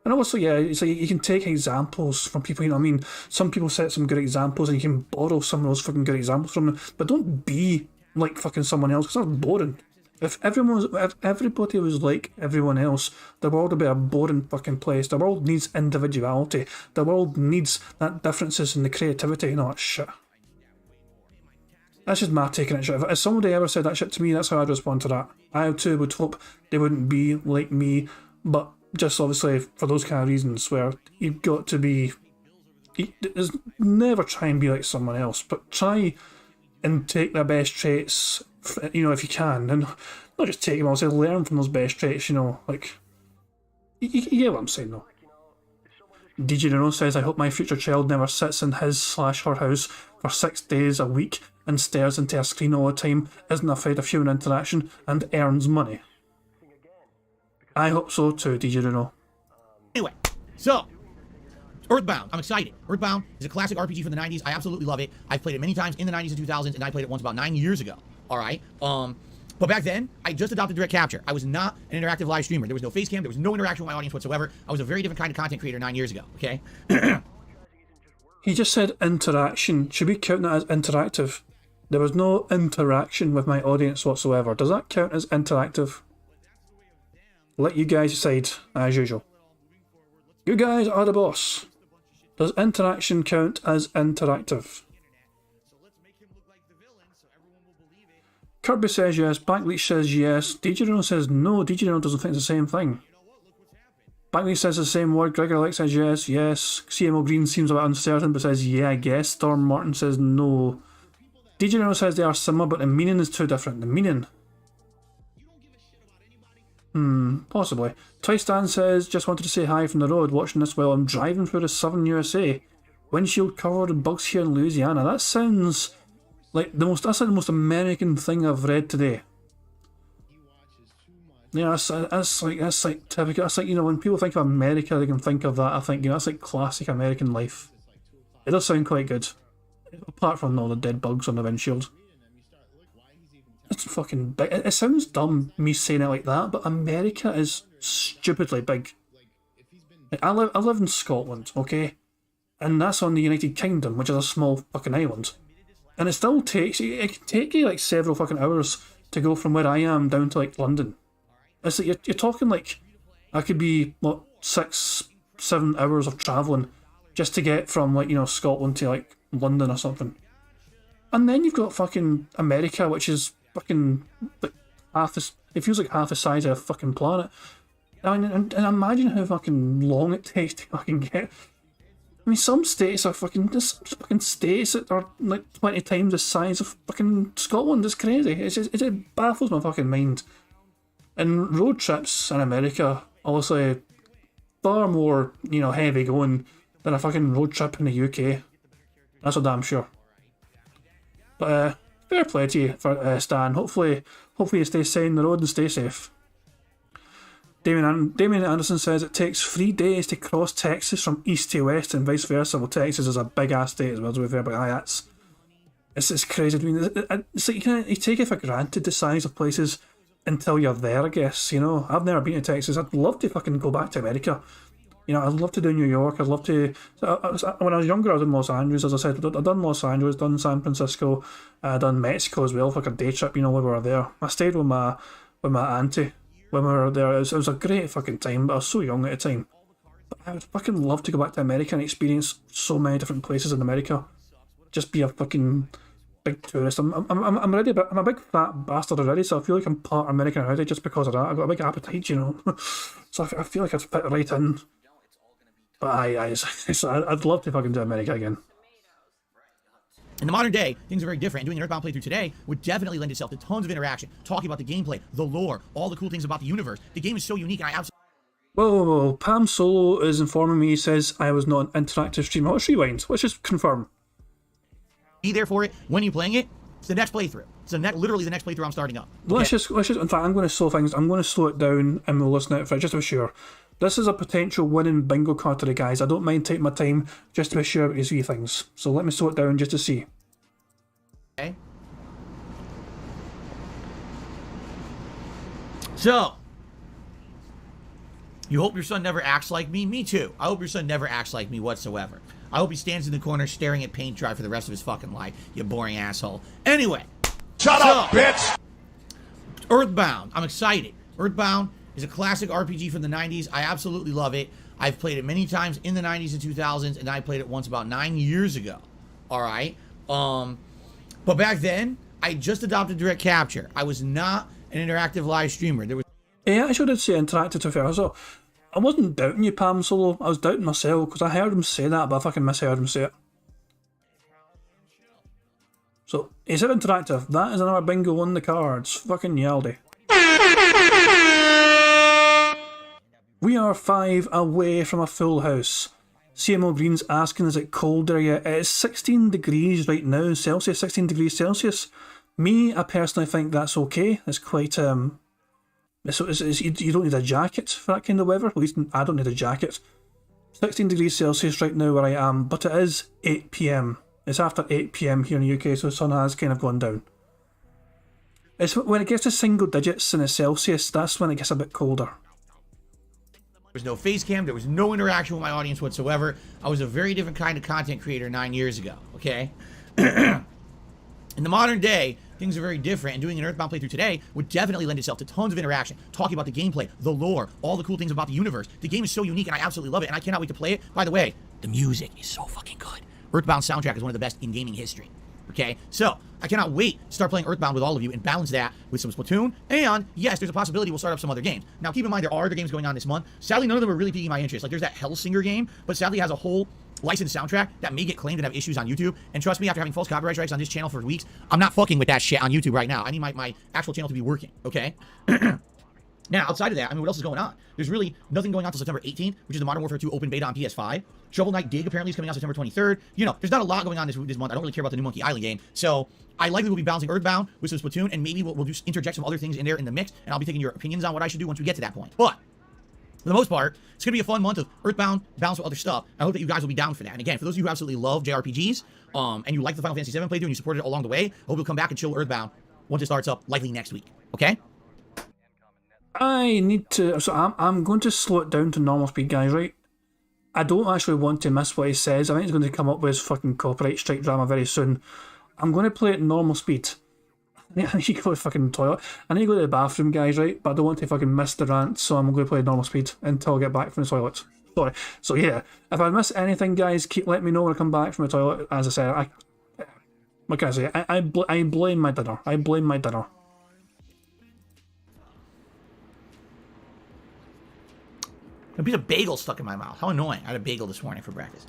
And also, yeah, it's like you can take examples from people, you know what I mean? Some people set some good examples and you can borrow some of those fucking good examples from them, but don't be like fucking someone else, because that's boring. If everybody was like everyone else, the world would be a boring fucking place. The world needs individuality. The world needs that differences in the creativity and all that shit. That's just my taking it shit. If somebody ever said that shit to me, that's how I'd respond to that. I too would hope they wouldn't be like me, but just obviously for those kind of reasons where you've got to be... Never try and be like someone else, but try and take their best traits, you know, if you can, and not just take them, I'll say learn from those best traits, you know, like, you get what I'm saying though. DJ Nero says, I hope my future child never sits in his/her house for 6 days a week and stares into a screen all the time, isn't afraid of human interaction, and earns money. I hope so too, DJ Nero. Anyway, so, Earthbound. I'm excited. Earthbound is a classic RPG from the 90s. I absolutely love it. I've played it many times in the 90s and 2000s, and I played it once about 9 years ago. All right? But back then, I just adopted direct capture. I was not an interactive live streamer. There was no face cam. There was no interaction with my audience whatsoever. I was a very different kind of content creator 9 years ago, okay? He just said interaction. Should we count that as interactive? There was no interaction with my audience whatsoever. Does that count as interactive? Let you guys decide, as usual. You guys are the boss. Does interaction count as interactive? Kirby says yes, Backleach says yes, DJ Reno says no, DJ Reno doesn't think it's the same thing. Backleach says the same word, Gregor Alex says yes, CMO Green seems a bit uncertain but says yeah, I guess, Storm Martin says no. DJ Reno says they are similar but the meaning is too different, the meaning. Possibly. Toy Stan says, just wanted to say hi from the road, watching this while I'm driving through the southern USA. Windshield covered in bugs here in Louisiana. That sounds like that's like the most American thing I've read today. Yeah, that's like typical. That's like, you know, when people think of America, they can think of that. I think, you know, that's like classic American life. It does sound quite good, apart from all the dead bugs on the windshield. it's fucking big. It sounds dumb me saying it like that, but America is stupidly big. Like, I live in Scotland, okay, and that's on the United Kingdom, which is a small fucking island, and it still takes it can take you like several fucking hours to go from where I am down to like London. It's like you're talking like I could be what 6-7 hours of travelling just to get from like Scotland to like London or something. And then you've got fucking America, which is fucking like it feels like half the size of a fucking planet. And imagine how fucking long it takes to fucking get. I mean, some states are fucking states that are like 20 times the size of fucking Scotland. It's crazy. It baffles my fucking mind. And road trips in America, obviously, far more heavy going than a fucking road trip in the UK. That's for damn sure. But fair play to you for Stan. Hopefully you stay sane on the road and stay safe. Damien Anderson says it takes 3 days to cross Texas from east to west and vice versa. Well, Texas is a big ass state as well, to be fair, but it's crazy. I mean, it's like you take it for granted the size of places until you're there, I guess. I've never been to Texas. I'd love to fucking go back to America. I'd love to do New York. I'd love to. When I was younger, I was in Los Angeles, as I said. I'd done Los Angeles, done San Francisco, done Mexico as well for like a day trip. When we were there, I stayed with my auntie when we were there. It was a great fucking time, but I was so young at the time. But I would fucking love to go back to America and experience so many different places in America. Just be a fucking big tourist. I'm ready, but I'm a big fat bastard already, so I feel like I'm part American already just because of that. I've got a big appetite, so I feel like I'd fit right in. But I'd love to fucking do America again. In the modern day, things are very different. Doing an Earthbound playthrough today would definitely lend itself to tons of interaction, talking about the gameplay, the lore, all the cool things about the universe. The game is so unique, and I absolutely... Whoa. Pam Solo is informing me, he says I was not an interactive streamer. Let's rewind. Let's just confirm. Be there for it when you're playing it. It's the next playthrough. It's literally the next playthrough I'm starting up. Okay. Let's just. In fact, I'm going to slow things. I'm going to slow it down, and we'll listen to it for just to be sure. This is a potential winning bingo card today, guys. I don't mind taking my time just to be sure about these wee things. So let me slow it down just to see. Okay. So, you hope your son never acts like me? Me too. I hope your son never acts like me whatsoever. I hope he stands in the corner staring at paint dry for the rest of his fucking life, you boring asshole. Anyway. Shut up, bitch! Earthbound. I'm excited. Earthbound is a classic RPG from the 90s. I absolutely love it. I've played it many times in the 90s and 2000s, and I played it once about 9 years ago. All right? But back then, I just adopted direct capture. I was not an interactive live streamer. Yeah, I should have said interactive to fair. So I wasn't doubting you, Pam Solo. I was doubting myself because I heard him say that, but I fucking misheard him say it. So, is it interactive? That is another bingo on the cards. Fucking Yaldi. We are 5 away from a full house. CMO Green's asking, is it colder yet? It's 16 degrees right now, Celsius, 16 degrees Celsius. Me, I personally think that's okay. It's quite, you don't need a jacket for that kind of weather. At least I don't need a jacket. 16 degrees Celsius right now where I am, but it is 8 PM. It's after 8 PM here in the UK, so the sun has kind of gone down. It's when it gets to single digits in the Celsius, that's when it gets a bit colder. There was no face cam. There was no interaction with my audience whatsoever. I was a very different kind of content creator 9 years ago, okay? In the modern day, things are very different, and doing an Earthbound playthrough today would definitely lend itself to tons of interaction, talking about the gameplay, the lore, all the cool things about the universe. The game is so unique, and I absolutely love it, and I cannot wait to play it. By the way, the music is so fucking good. Earthbound soundtrack is one of the best in gaming history. Okay, so I cannot wait to start playing Earthbound with all of you and balance that with some Splatoon. And yes, there's a possibility we'll start up some other games. Now, keep in mind, there are other games going on this month. Sadly, none of them are really piquing my interest. Like, there's that Hellsinger game, but sadly has a whole licensed soundtrack that may get claimed and have issues on YouTube. And trust me, after having false copyright strikes on this channel for weeks, I'm not fucking with that shit on YouTube right now. I need my actual channel to be working, okay? Now, outside of that, I mean, what else is going on? There's really nothing going on until September 18th, which is the Modern Warfare 2 open beta on PS5. Shovel Knight Dig apparently is coming out September 23rd. You know, there's not a lot going on this month. I don't really care about the new Monkey Island game. So I likely will be balancing Earthbound with some Splatoon, and maybe we'll just interject some other things in there in the mix, and I'll be taking your opinions on what I should do once we get to that point. But for the most part, it's going to be a fun month of Earthbound balanced with other stuff. I hope that you guys will be down for that. And again, for those of you who absolutely love JRPGs, and you like the Final Fantasy VII playthrough and you supported it along the way, I hope you'll come back and chill Earthbound once it starts up, likely next week. Okay? I need to. So I'm going to slow it down to normal speed, guys. Right? I don't actually want to miss what he says. I think he's going to come up with his fucking copyright strike drama very soon. I'm going to play it normal speed. I need to go to the fucking toilet. I need to go to the bathroom, guys, right? But I don't want to fucking miss the rant, so I'm going to play normal speed until I get back from the toilet. Sorry. So yeah, if I miss anything, guys, let me know when I come back from the toilet. As I said, what can I say? I blame my dinner. I blame my dinner. A piece of bagel stuck in my mouth. How annoying. I had a bagel this morning for breakfast.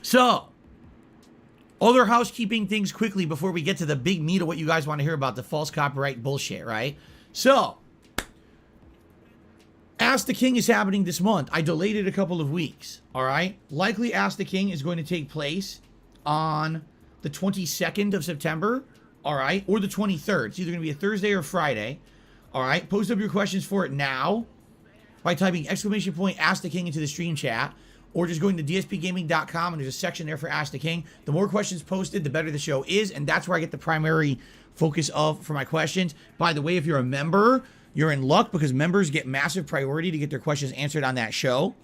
So, other housekeeping things quickly before we get to the big meat of what you guys want to hear about, the false copyright bullshit, right? So, Ask the King is happening this month. I delayed it a couple of weeks, all right? Likely Ask the King is going to take place on the 22nd of September, all right? Or the 23rd. It's either going to be a Thursday or Friday, all right? Post up your questions for it now by typing !, Ask the King into the stream chat, or just going to dspgaming.com, and there's a section there for Ask the King. The more questions posted, the better the show is, and that's where I get the primary focus of for my questions. By the way, if you're a member, you're in luck because members get massive priority to get their questions answered on that show.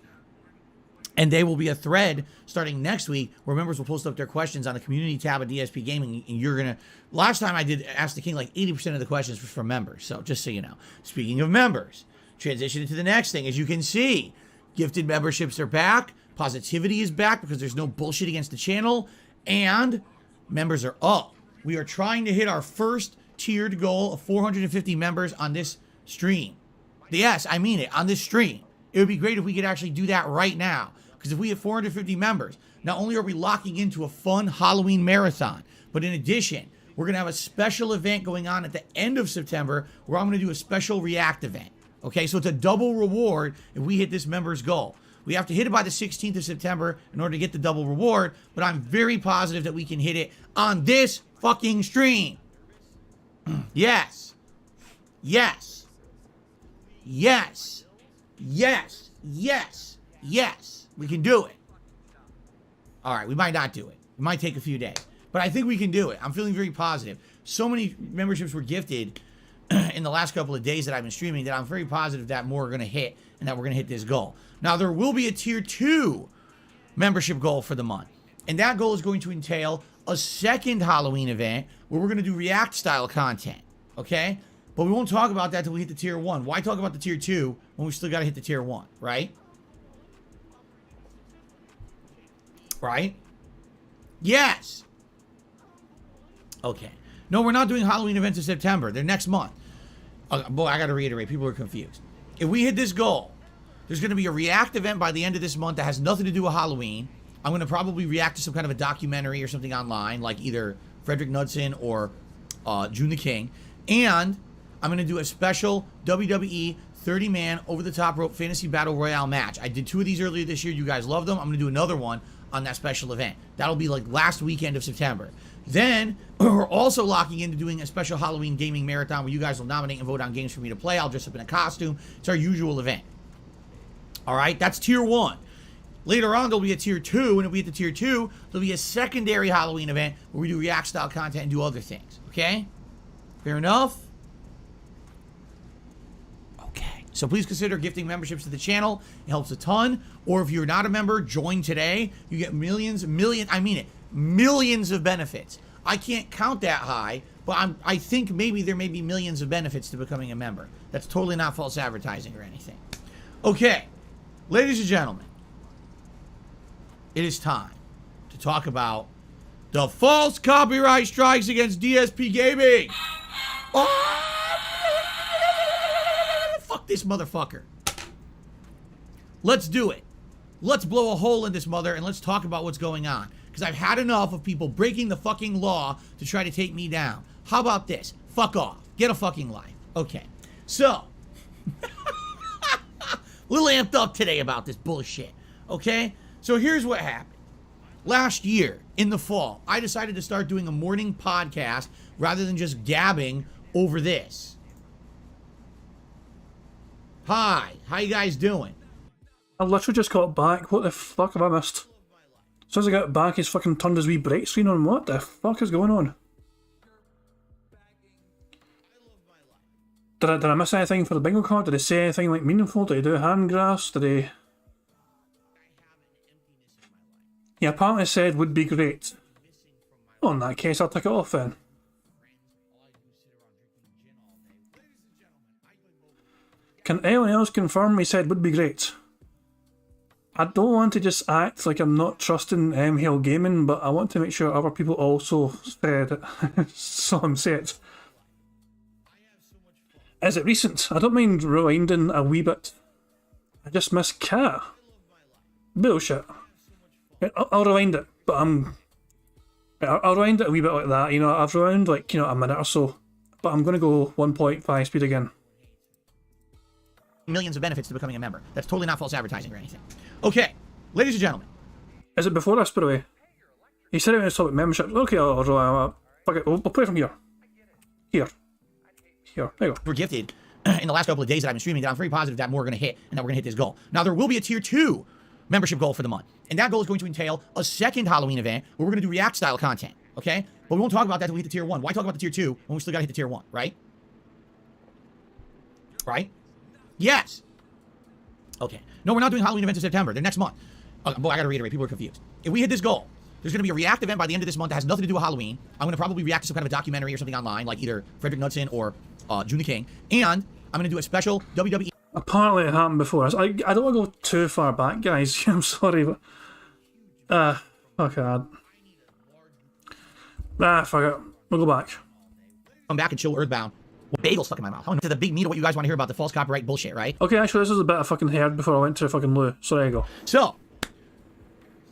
And there will be a thread starting next week where members will post up their questions on the community tab of DSP Gaming. And you're going to... Last time I did Ask the King, like 80% of the questions were from members. So just so you know. Speaking of members, transition into the next thing. As you can see, gifted memberships are back. Positivity is back because there's no bullshit against the channel. And members are up. We are trying to hit our first tiered goal of 450 members on this stream. Yes, I mean it, on this stream. It would be great if we could actually do that right now. Because if we have 450 members, not only are we locking into a fun Halloween marathon, but in addition, we're going to have a special event going on at the end of September where I'm going to do a special React event. Okay, so it's a double reward if we hit this member's goal. We have to hit it by the 16th of September in order to get the double reward, but I'm very positive that we can hit it on this fucking stream. Yes. Yes. Yes. Yes. Yes. Yes. We can do it. All right, we might not do it. It might take a few days, but I think we can do it. I'm feeling very positive. So many memberships were gifted in the last couple of days that I've been streaming that I'm very positive that more are going to hit and that we're going to hit this goal. Now, there will be a tier 2 membership goal for the month, and that goal is going to entail a second Halloween event where we're going to do React style content, okay? But we won't talk about that till we hit the tier 1. Why talk about the tier 2 when we still got to hit the tier 1, right? Right? Yes. Okay. No, we're not doing Halloween events in September. They're next month. Boy, I got to reiterate. People are confused. If we hit this goal, there's going to be a React event by the end of this month that has nothing to do with Halloween. I'm going to probably react to some kind of a documentary or something online, like either Frederick Knudsen or June the King. And I'm going to do a special WWE 30-man over-the-top rope fantasy battle royale match. I did 2 of these earlier this year. You guys loved them. I'm going to do another one on that special event. That'll be like last weekend of September. Then we're also locking into doing a special Halloween gaming marathon where you guys will nominate and vote on games for me to play. I'll dress up in a costume. It's our usual event. All right, that's tier 1. Later on, there'll be a tier 2, and if we hit the tier 2, there'll be a secondary Halloween event where we do React style content and do other things. Okay? Fair enough? Okay. So please consider gifting memberships to the channel. It helps a ton. Or if you're not a member, join today. You get millions of benefits. I can't count that high, but I think maybe there may be millions of benefits to becoming a member. That's totally not false advertising or anything. Okay. Ladies and gentlemen, it is time to talk about the false copyright strikes against DSP Gaming. Oh, fuck this motherfucker. Let's do it. Let's blow a hole in this mother and let's talk about what's going on. Because I've had enough of people breaking the fucking law to try to take me down. How about this? Fuck off. Get a fucking life. Okay. So, a little amped up today about this bullshit. Okay? So here's what happened. Last year, in the fall, I decided to start doing a morning podcast rather than just gabbing over this. Hi. How you guys doing? I literally just got back. What the fuck have I missed? As soon as I got back, he's fucking turned his wee break screen on. What the fuck is going on? Did I miss anything for the bingo card? Did they say anything like meaningful? Did they do hand graphs? Did they... He apparently said would be great. Oh, in that case, I'll take it off then. Can anyone else confirm he said would be great? I don't want to just act like I'm not trusting Hill Gaming, but I want to make sure other people also said it. So I'm saying it. Is it recent? I don't mind rewinding a wee bit. I just miss Cat. Bullshit. I'll rewind it, but I'll rewind it a wee bit like that. You know, I've rewound like, you know, a minute or so, but I'm going to go 1.5 speed again. Millions of benefits to becoming a member. That's totally not false advertising or anything. Okay, ladies and gentlemen. Is it before this, by the way? He said it when he was talking about memberships. Okay, fuck it. We'll play from here. Here. There you go. We're gifted in the last couple of days that I've been streaming that I'm very positive that more are going to hit and that we're going to hit this goal. Now, there will be a tier 2 membership goal for the month. And that goal is going to entail a second Halloween event where we're going to do React style content. Okay? But we won't talk about that until we hit the tier 1. Why talk about the tier 2 when we still got to hit the tier 1, right? Right? Yes. Okay. No, we're not doing Halloween events in September. They're next month. Okay, boy, I got to reiterate. People are confused. If we hit this goal, there's going to be a React event by the end of this month that has nothing to do with Halloween. I'm going to probably react to some kind of a documentary or something online, like either Frederick Knudsen or June the King. And I'm going to do a special WWE. Apparently it happened before. I don't want to go too far back, guys. I'm sorry, but... fuck it. Fuck it. We'll go back. Come back and chill Earthbound. Bagel stuck in my mouth. To the big meat of what you guys want to hear about the false copyright bullshit, right? Okay, actually, this is a bit I fucking heard before I went to fucking loo. So there you go. So,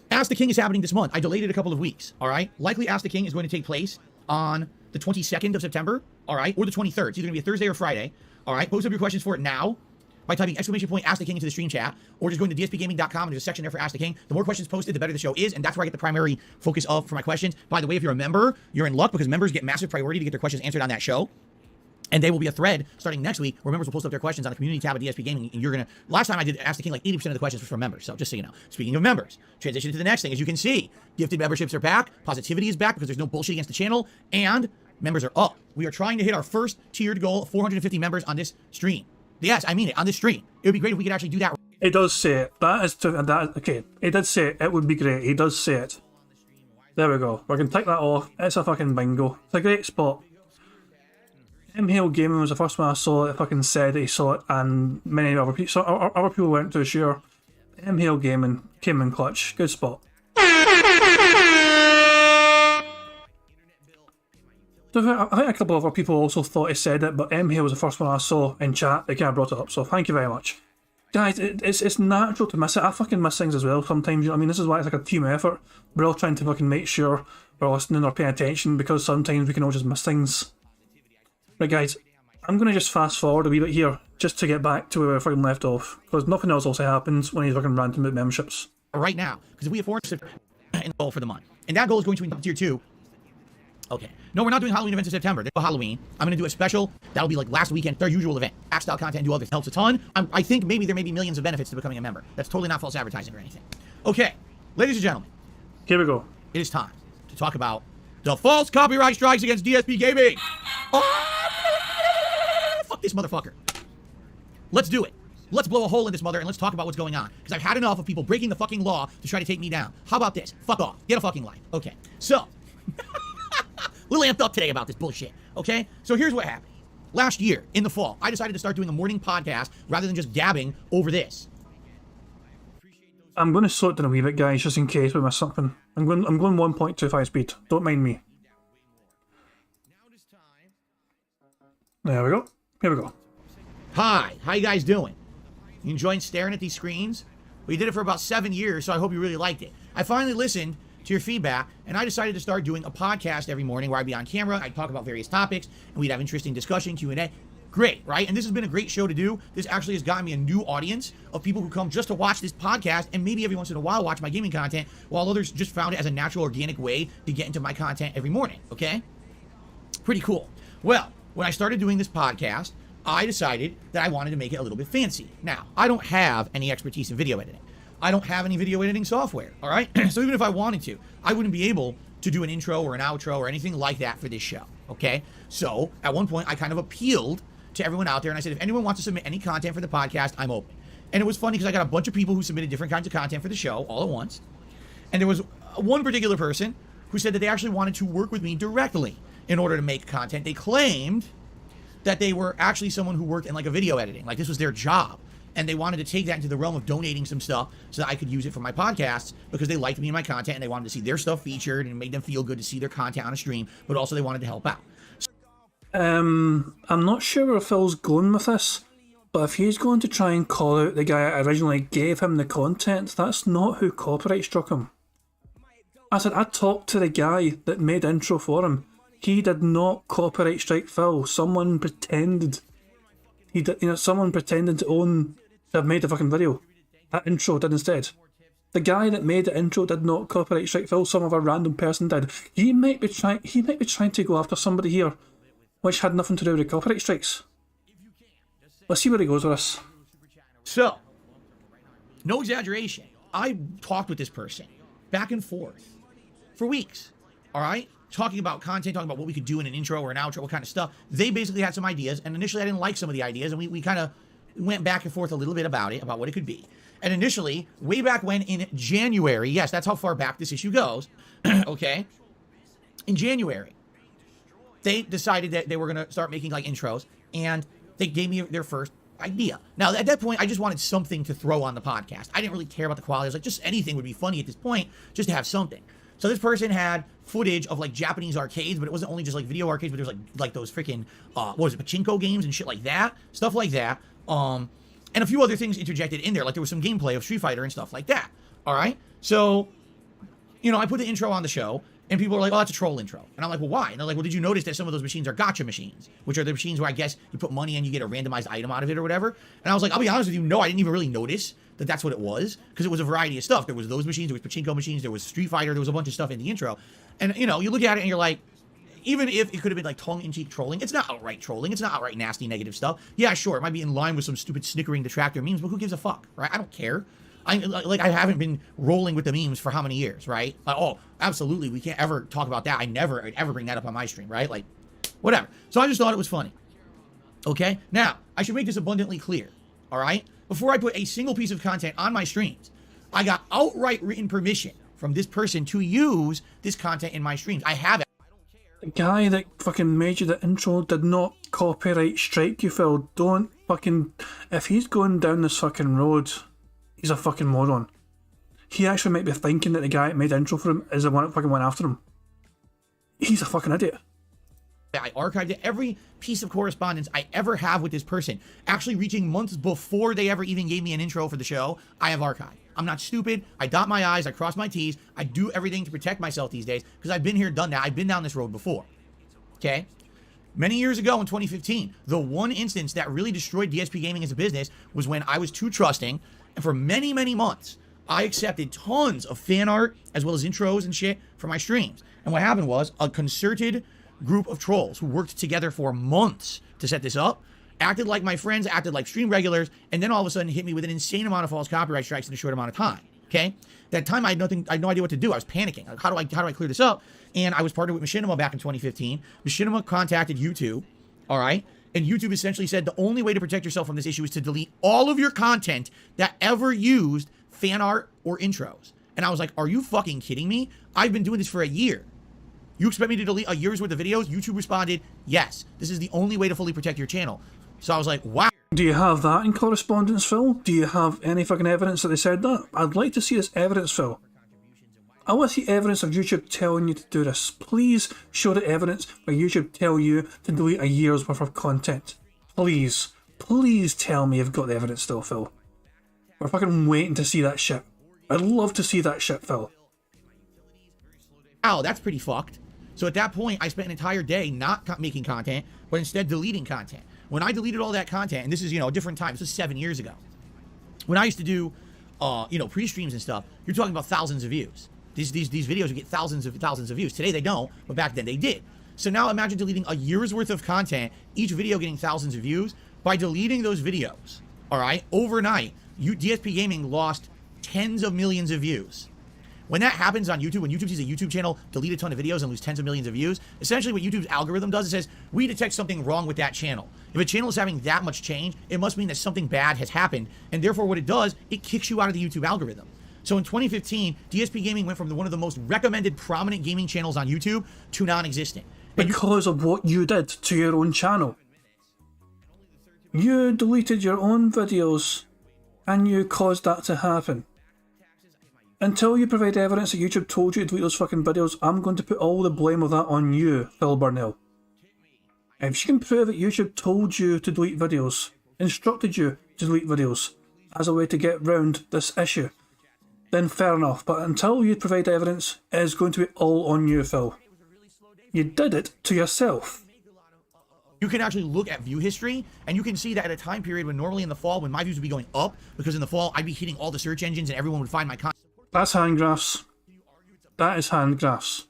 Ask the King is happening this month. I delayed it a couple of weeks, all right? Likely Ask the King is going to take place on the 22nd of September, all right? Or the 23rd. It's either going to be a Thursday or Friday, all right? Post up your questions for it now by typing ! Ask the King into the stream chat, or just going to dspgaming.com and there's a section there for Ask the King. The more questions posted, the better the show is, and that's where I get the primary focus of for my questions. By the way, if you're a member, you're in luck because members get massive priority to get their questions answered on that show. And there will be a thread starting next week where members will post up their questions on the community tab of DSP Gaming. And you're going to... Last time I did Ask the King, like 80% of the questions were from members. So just so you know. Speaking of members, transition to the next thing. As you can see, gifted memberships are back. Positivity is back because there's no bullshit against the channel. And members are up. We are trying to hit our first tiered goal of 450 members on this stream. Yes, I mean it. On this stream. It would be great if we could actually do that. It does say it. Okay. It did say it. It would be great. He does say it. There we go. We can take that off. It's a fucking bingo. It's a great spot. Hill Gaming was the first one I saw that fucking said that he saw it, and many other people, other people weren't too sure. Hill Gaming came in clutch. Good spot. I think a couple of other people also thought he said it, but Hill was the first one I saw in chat. They kind of brought it up, so thank you very much. Guys, it's natural to miss it. I fucking miss things as well sometimes. You know what I mean? This is why it's like a team effort. We're all trying to fucking make sure we're listening or paying attention, because sometimes we can all just miss things. Right guys, I'm going to just fast forward a wee bit here, just to get back to where we fucking left off, because nothing else also happens when he's fucking ranting about memberships. Right now, because if we have 400 in the goal for the month, and that goal is going to be tier 2. Okay. No, we're not doing Halloween events in September. There's no Halloween. I'm going to do a special. That'll be like last weekend, their usual event. Act style content and do all this. Helps a ton. I think maybe there may be millions of benefits to becoming a member. That's totally not false advertising or anything. Okay. Ladies and gentlemen. Here we go. It is time to talk about the false copyright strikes against DSP Gaming. Oh! Fuck this motherfucker. Let's do it. Let's blow a hole in this mother and let's talk about what's going on. Because I've had enough of people breaking the fucking law to try to take me down. How about this? Fuck off. Get a fucking life. Okay. So, a little amped up today about this bullshit. Okay? So here's what happened. Last year, in the fall, I decided to start doing a morning podcast rather than just gabbing over this. I'm going to slow it down a wee bit, guys, just in case we miss something. I'm going 1.25 speed. Don't mind me. There we go. Here we go. Hi, how you guys doing? You enjoying staring at these screens? We did it for about 7 years, so I hope you really liked it. I finally listened to your feedback, and I decided to start doing a podcast every morning where I'd be on camera, I'd talk about various topics, and we'd have interesting discussion, Q&A. Great, right? And this has been a great show to do. This actually has gotten me a new audience of people who come just to watch this podcast and maybe every once in a while watch my gaming content, while others just found it as a natural, organic way to get into my content every morning, okay? Pretty cool. Well, when I started doing this podcast, I decided that I wanted to make it a little bit fancy. Now, I don't have any expertise in video editing. I don't have any video editing software, all right? So even if I wanted to, I wouldn't be able to do an intro or an outro or anything like that for this show, okay? So at one point, I kind of appealed to everyone out there, and I said, if anyone wants to submit any content for the podcast, I'm open. And it was funny because I got a bunch of people who submitted different kinds of content for the show all at once. And there was one particular person who said that they actually wanted to work with me directly in order to make content. They claimed that they were actually someone who worked in like a video editing, like this was their job. And they wanted to take that into the realm of donating some stuff so that I could use it for my podcasts because they liked me and my content and they wanted to see their stuff featured and it made them feel good to see their content on a stream, but also they wanted to help out. I'm not sure where Phil's going with this, but if he's going to try and call out the guy that originally gave him the content, that's not who copyright struck him. I said, I talked to the guy that made the intro for him. He did not copyright strike Phil. Someone pretended. Someone pretended to own, to have made the fucking video. That intro did instead. The guy that made the intro did not copyright strike Phil. Some other random person did. He might be trying to go after somebody here, which had nothing to do with copyright strikes. Let's see where he goes with this. So, no exaggeration. I talked with this person back and forth for weeks. All right? Talking about content, talking about what we could do in an intro or an outro, what kind of stuff. They basically had some ideas, and initially I didn't like some of the ideas, and we kind of went back and forth a little bit about it, about what it could be. And initially, way back when in January, yes, that's how far back this issue goes, okay? In January, they decided that they were going to start making like intros, and they gave me their first idea. Now, at that point, I just wanted something to throw on the podcast. I didn't really care about the quality. I was like, just anything would be funny at this point, just to have something. So this person had footage of like Japanese arcades, but it wasn't only just like video arcades, but there was like those freaking, what was it, pachinko games and shit like that, stuff like that. And a few other things interjected in there, like there was some gameplay of Street Fighter and stuff like that. All right. So, I put the intro on the show, and people are like, oh, that's a troll intro. And I'm like, well, why? And they're like, well, did you notice that some of those machines are gacha machines, which are the machines where I guess you put money and you get a randomized item out of it or whatever. And I was like, I'll be honest with you, no, I didn't even really notice that that's what it was, because it was a variety of stuff. There was those machines, there was pachinko machines, there was Street Fighter, there was a bunch of stuff in the intro. And, you look at it and you're like, even if it could have been like tongue-in-cheek trolling, it's not outright trolling, it's not outright nasty, negative stuff. Yeah, sure, it might be in line with some stupid snickering detractor memes, but who gives a fuck, right? I don't care. I haven't been rolling with the memes for how many years, right? Like, oh, absolutely, we can't ever talk about that. I'd ever bring that up on my stream, right? Like, whatever. So I just thought it was funny. Okay? Now, I should make this abundantly clear, all right? Before I put a single piece of content on my streams, I got outright written permission from this person to use this content in my streams. I have it. The guy that fucking made you the intro did not copyright strike you, Phil. Don't fucking... If he's going down this fucking road, he's a fucking moron. He actually might be thinking that the guy that made the intro for him is the one that fucking went after him. He's a fucking idiot. I archived it. Every piece of correspondence I ever have with this person, actually reaching months before they ever even gave me an intro for the show, I have archived. I'm not stupid. I dot my I's. I cross my T's. I do everything to protect myself these days because I've been here, done that. I've been down this road before. Okay? Many years ago in 2015, the one instance that really destroyed DSP Gaming as a business was when I was too trusting, and for many, many months, I accepted tons of fan art as well as intros and shit for my streams. And what happened was a concerted group of trolls who worked together for months to set this up, acted like my friends, acted like stream regulars, and then all of a sudden hit me with an insane amount of false copyright strikes in a short amount of time. Okay? That time I had no idea what to do. I was panicking. Like, how do I clear this up? And I was partnered with Machinima back in 2015. Machinima contacted YouTube, all right? And YouTube essentially said the only way to protect yourself from this issue is to delete all of your content that ever used fan art or intros. And I was like, are you fucking kidding me? I've been doing this for a year. You expect me to delete a year's worth of videos? YouTube responded, yes. This is the only way to fully protect your channel. So I was like, wow. Do you have that in correspondence, Phil? Do you have any fucking evidence that they said that? I'd like to see this evidence, Phil. I want to see evidence of YouTube telling you to do this. Please show the evidence where YouTube tell you to delete a year's worth of content. Please. Please tell me you've got the evidence still, Phil. We're fucking waiting to see that shit. I'd love to see that shit, Phil. Wow, that's pretty fucked. So at that point, I spent an entire day not making content, but instead deleting content. When I deleted all that content, and this is, a different time, this was 7 years ago. When I used to do, pre-streams and stuff, you're talking about thousands of views. These videos would get thousands of views. Today they don't, but back then they did. So now imagine deleting a year's worth of content, each video getting thousands of views. By deleting those videos, all right, overnight, DSP Gaming lost tens of millions of views. When that happens on YouTube, when YouTube sees a YouTube channel delete a ton of videos and lose tens of millions of views, essentially what YouTube's algorithm does is says, we detect something wrong with that channel. If a channel is having that much change, it must mean that something bad has happened, and therefore what it does, it kicks you out of the YouTube algorithm. So in 2015, DSP Gaming went from one of the most recommended prominent gaming channels on YouTube to non-existent. Because of what you did to your own channel. You deleted your own videos and you caused that to happen. Until you provide evidence that YouTube told you to delete those fucking videos, I'm going to put all the blame of that on you, Phil Burnell. If you can prove that YouTube told you to delete videos, instructed you to delete videos, as a way to get round this issue, then fair enough. But until you provide evidence, it is going to be all on you, Phil. You did it to yourself. You can actually look at view history, and you can see that at a time period when normally in the fall, when my views would be going up, because in the fall I'd be hitting all the search engines and everyone would find my content. That's hand graphs. That is hand graphs.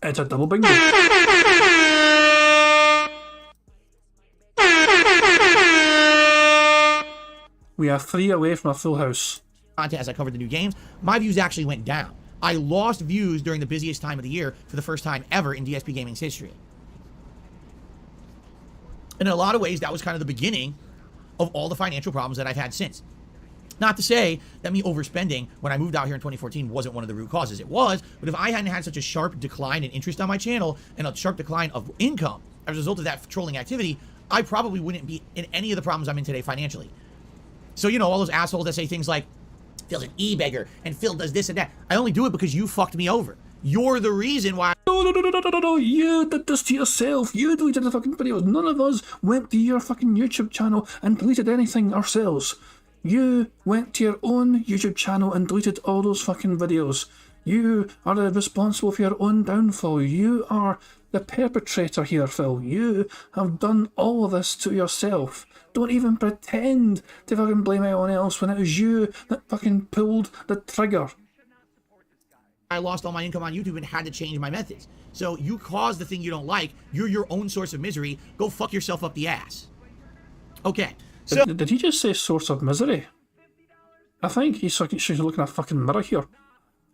It's a double bingo. We are 3 away from a full house. As I covered the new games, my views actually went down. I lost views during the busiest time of the year for the first time ever in DSP Gaming's history. And in a lot of ways, that was kind of the beginning of all the financial problems that I've had since. Not to say that me overspending when I moved out here in 2014 wasn't one of the root causes. It was, but if I hadn't had such a sharp decline in interest on my channel and a sharp decline of income as a result of that trolling activity, I probably wouldn't be in any of the problems I'm in today financially. So, you know, all those assholes that say things like, Phil's an e-beggar, and Phil does this and that. I only do it because you fucked me over. You're the reason why. No, you did this to yourself. You deleted the fucking videos. None of us went to your fucking YouTube channel and deleted anything ourselves. You went to your own YouTube channel and deleted all those fucking videos. You are responsible for your own downfall. You are the perpetrator here, Phil. You have done all of this to yourself. Don't even pretend to fucking blame anyone else when it was you that fucking pulled the trigger. I lost all my income on YouTube and had to change my methods. So you caused the thing you don't like. You're your own source of misery. Go fuck yourself up the ass. Okay. So did he just say source of misery? I think he's looking at a fucking mirror here.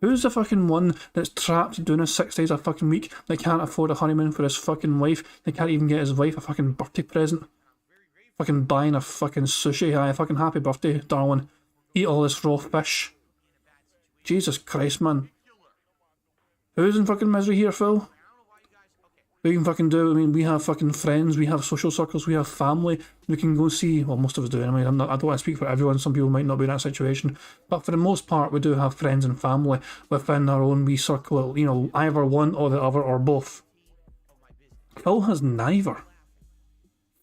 Who's the fucking one that's trapped doing his 6 days a fucking week, that can't afford a honeymoon for his fucking wife, that can't even get his wife a fucking birthday present? Fucking buying a fucking sushi. Aye, fucking happy birthday, darling. Eat all this raw fish. Jesus Christ, man. Who's in fucking misery here, Phil? We can fucking do, I mean, we have fucking friends, we have social circles, we have family. We can go see, well, most of us do. I mean, I don't want to speak for everyone. Some people might not be in that situation. But for the most part, we do have friends and family within our own wee circle. You know, either one or the other or both. Phil has neither.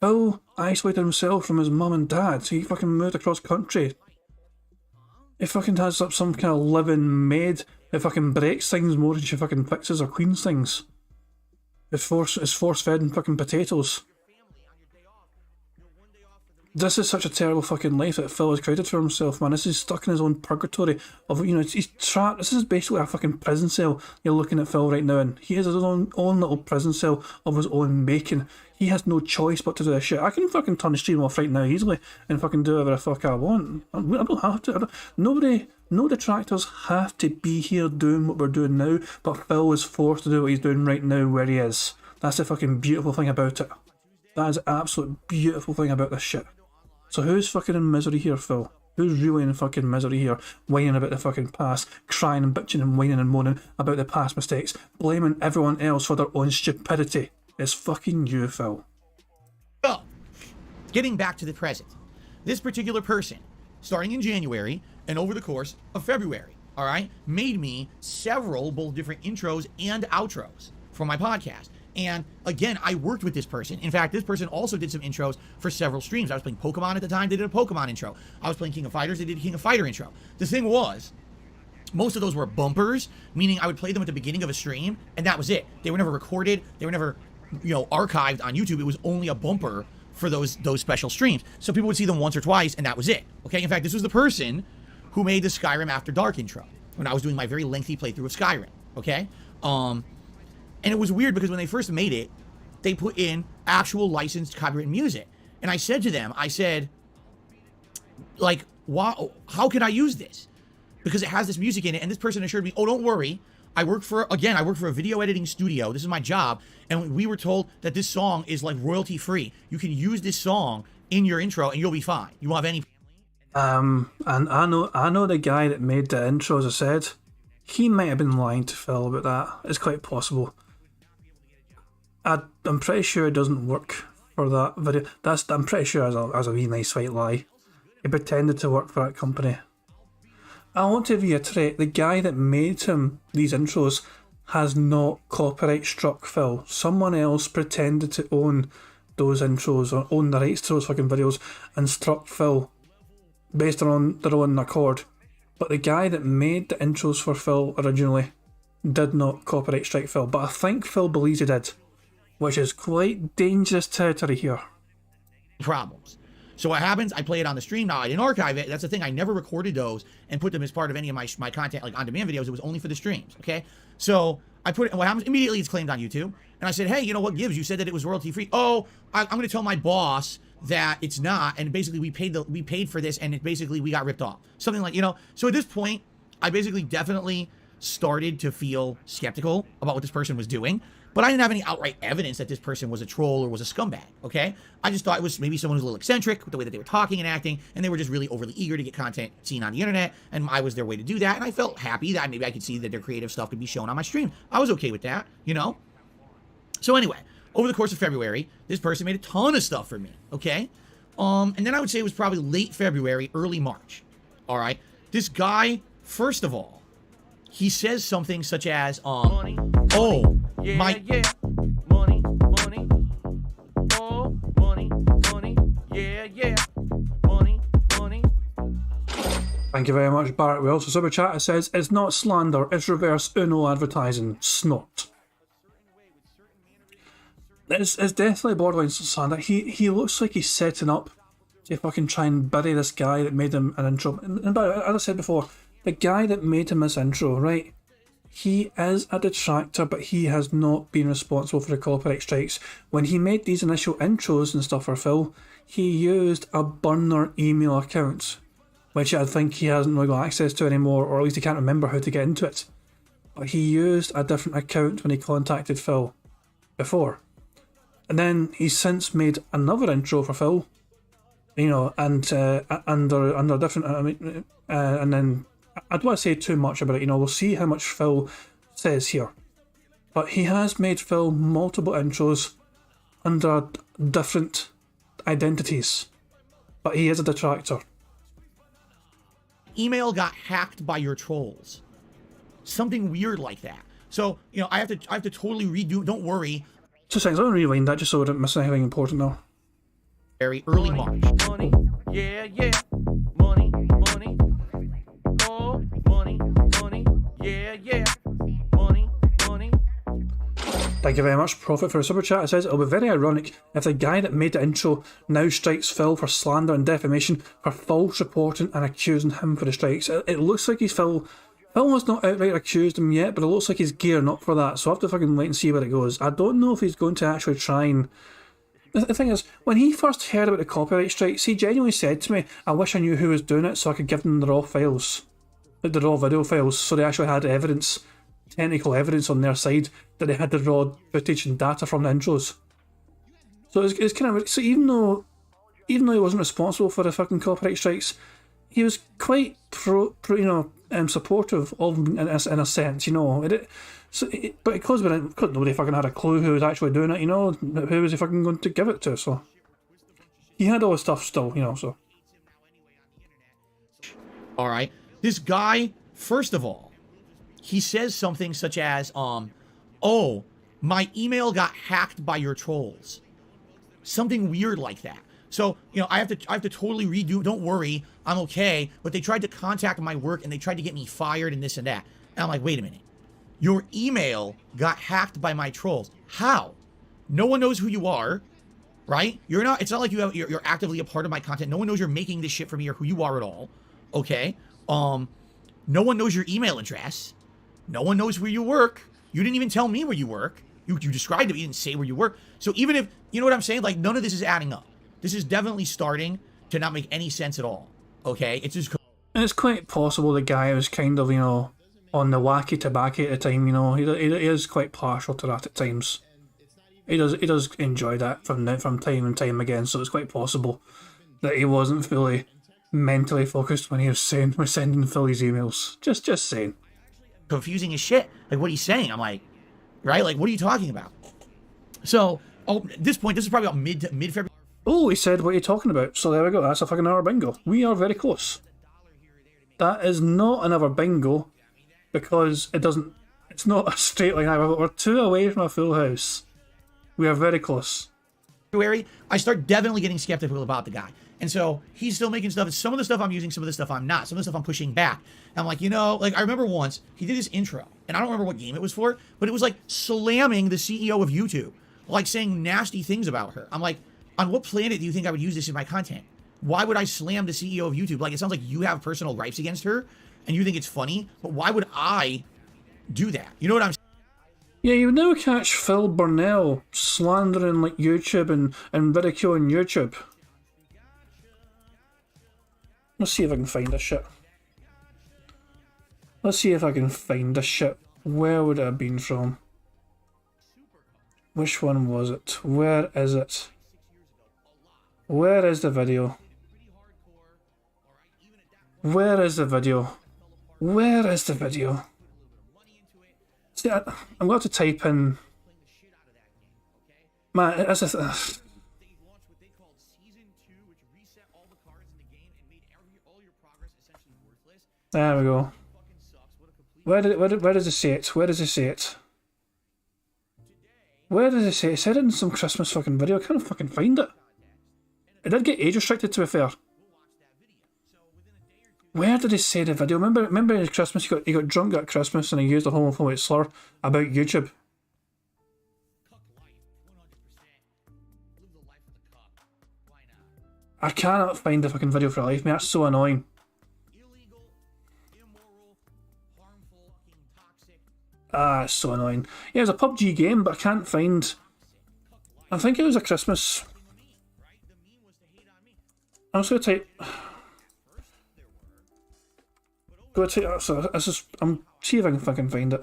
Phil isolated himself from his mum and dad, so he fucking moved across country. He fucking has some kind of living maid that fucking breaks things more than she fucking fixes or cleans things. Is force-fed in fucking potatoes. This is such a terrible fucking life that Phil has created for himself, man. This is stuck in his own purgatory of, you know, he's trapped. This is basically a fucking prison cell you're looking at Phil right now, and he has his own little prison cell of his own making. He has no choice but to do this shit. I can fucking turn the stream off right now easily and fucking do whatever the fuck I want. I don't have to. No detractors have to be here doing what we're doing now, but Phil is forced to do what he's doing right now where he is. That's the fucking beautiful thing about it. That is the absolute beautiful thing about this shit. So who's fucking in misery here, Phil? Who's really in fucking misery here, whining about the fucking past, crying and bitching and whining and moaning about the past mistakes, blaming everyone else for their own stupidity? It's fucking you, Phil. So, getting back to the present. This particular person, starting in January and over the course of February, alright, made me several both different intros and outros for my podcast. And again, I worked with this person. In fact, this person also did some intros for several streams. I was playing Pokemon at the time, they did a Pokemon intro. I was playing King of Fighters, they did a King of Fighter intro. The thing was, most of those were bumpers, meaning I would play them at the beginning of a stream, and that was it. They were never recorded, they were never, you know, archived on YouTube. It was only a bumper for those special streams. So people would see them once or twice, and that was it. Okay, in fact, this was the person who made the Skyrim After Dark intro when I was doing my very lengthy playthrough of Skyrim. Okay? And it was weird because when they first made it, they put in actual licensed copyrighted music. And I said to them, I said, like, wow, how can I use this? Because it has this music in it. And this person assured me, oh, don't worry. I work for a video editing studio. This is my job. And we were told that this song is like royalty free. You can use this song in your intro and you'll be fine. You won't have any. And I know the guy that made the intro, as I said, he might have been lying to Phil about that. It's quite possible. I'm pretty sure it doesn't work for that video. I'm pretty sure as a wee nice white lie. He pretended to work for that company. I want to reiterate, the guy that made him these intros has not copyright struck Phil. Someone else pretended to own those intros or own the rights to those fucking videos and struck Phil based on their own accord. But the guy that made the intros for Phil originally did not copyright strike Phil. But I think Phil believes he did, which is quite dangerous territory here. Problems. So what happens, I play it on the stream. Now, I didn't archive it. That's the thing. I never recorded those and put them as part of any of my content, like on-demand videos. It was only for the streams, okay? So I put it, and what happens, immediately it's claimed on YouTube. And I said, hey, you know what gives? You said that it was royalty-free. Oh, I'm going to tell my boss that it's not, and basically we paid for this, and it basically we got ripped off. Something like, you know. So at this point, I basically definitely started to feel skeptical about what this person was doing. But I didn't have any outright evidence that this person was a troll or was a scumbag, okay? I just thought it was maybe someone who's a little eccentric with the way that they were talking and acting, and they were just really overly eager to get content seen on the internet, and I was their way to do that, and I felt happy that maybe I could see that their creative stuff could be shown on my stream. I was okay with that, you know? So anyway, over the course of February, this person made a ton of stuff for me, okay? And then I would say it was probably late February, early March, all right? This guy, first of all, he says something such as, money, oh, yeah, my... yeah, money, money, oh, money, money, yeah, yeah, money, money. Thank you very much, Barrett Wells. So Super Chat, it says, it's not slander, it's reverse Uno advertising. Snot. It's definitely borderline slander. He looks like he's setting up to fucking try and bury this guy that made him an intro. And by the way, as I said before, the guy that made him this intro, right? He is a detractor, but he has not been responsible for the copyright strikes. When he made these initial intros and stuff for Phil, he used a burner email account, which I think he hasn't really got access to anymore, or at least he can't remember how to get into it. But he used a different account when he contacted Phil before. And then he's since made another intro for Phil, you know, and under different, and then I don't want to say too much about it, you know, we'll see how much Phil says here. But he has made Phil multiple intros under different identities. But he is a detractor. Email got hacked by your trolls. Something weird like that. So, you know, I have to totally redo, don't worry. 2 seconds, I'm going to rewind that just so I don't miss anything important now. Very early March. Money, yeah, yeah, money, money, oh, money, money, yeah, yeah, money, money. Thank you very much, Prophet, for a super chat. It says, it'll be very ironic if the guy that made the intro now strikes Phil for slander and defamation for false reporting and accusing him for the strikes. It looks like Phil has not outright accused him yet, but it looks like he's gearing up for that, so I'll have to fucking wait and see where it goes. I don't know if he's going to actually try and... The thing is, when he first heard about the copyright strikes, he genuinely said to me, I wish I knew who was doing it so I could give them the raw files. The raw video files, so they actually had evidence, technical evidence on their side, that they had the raw footage and data from the intros. So it's kind of... So even though he wasn't responsible for the fucking copyright strikes, he was quite supportive of them in a sense, you know. But because nobody fucking had a clue who was actually doing it, you know, who was he fucking going to give it to? So he had all his stuff still, you know. So all right, this guy, first of all, he says something such as, "Oh, my email got hacked by your trolls." Something weird like that. So, you know, I have to totally redo. Don't worry, I'm okay. But they tried to contact my work and they tried to get me fired and this and that. And I'm like, wait a minute. Your email got hacked by my trolls. How? No one knows who you are, right? You're not. It's not like you're actively a part of my content. No one knows you're making this shit for me or who you are at all. Okay. No one knows your email address. No one knows where you work. You didn't even tell me where you work. You described it. You didn't say where you work. So even if you know what I'm saying, like none of this is adding up. This is definitely starting to not make any sense at all. Okay, it's just. And it's quite possible the guy was kind of, you know, on the wacky tobacco at the time, you know. He is quite partial to that at times. He does enjoy that from time and time again, so it's quite possible that he wasn't fully mentally focused when he was sending Philly's emails. Just saying. Confusing as shit. Like, what he's saying, I'm like, right? Like, what are you talking about? So, at this point, this is probably about mid-February. Oh, he said, what are you talking about? So there we go, that's a fucking hour bingo. We are very close. That is not another bingo, because it's not a straight line either, but we're 2 away from a full house. We are very close. I start definitely getting skeptical about the guy. And so he's still making stuff. Some of the stuff I'm using, some of the stuff I'm not. Some of the stuff I'm pushing back. And I'm like, you know, like I remember once he did this intro, and I don't remember what game it was for, but it was like slamming the CEO of YouTube, like saying nasty things about her. I'm like, on what planet do you think I would use this in my content? Why would I slam the CEO of YouTube? Like, it sounds like you have personal gripes against her, and you think it's funny, but why would I do that? You know what I'm saying? Yeah, you would never catch Phil Burnell slandering like YouTube and ridiculing YouTube. Let's see if I can find this shit. Let's see if I can find this shit. Where would it have been from? Which one was it? Where is it? Where is the video? Where is the video? Where is the video? See, I'm going to type in... Man, it's just... There we go. Where does it say it? Where does it say it? Where does it say it? It said it in some Christmas fucking video. I can't fucking find it. It did get age restricted, to be fair. Where did he say the video? Remember at Christmas he got drunk at Christmas and he used a homophobic slur about YouTube. I cannot find the fucking video for life, mate. That's so annoying. Ah, it's so annoying. Yeah, it was a PUBG game, but I can't find... I think it was a Christmas... I'm just going to type... I'm see if I can fucking find it.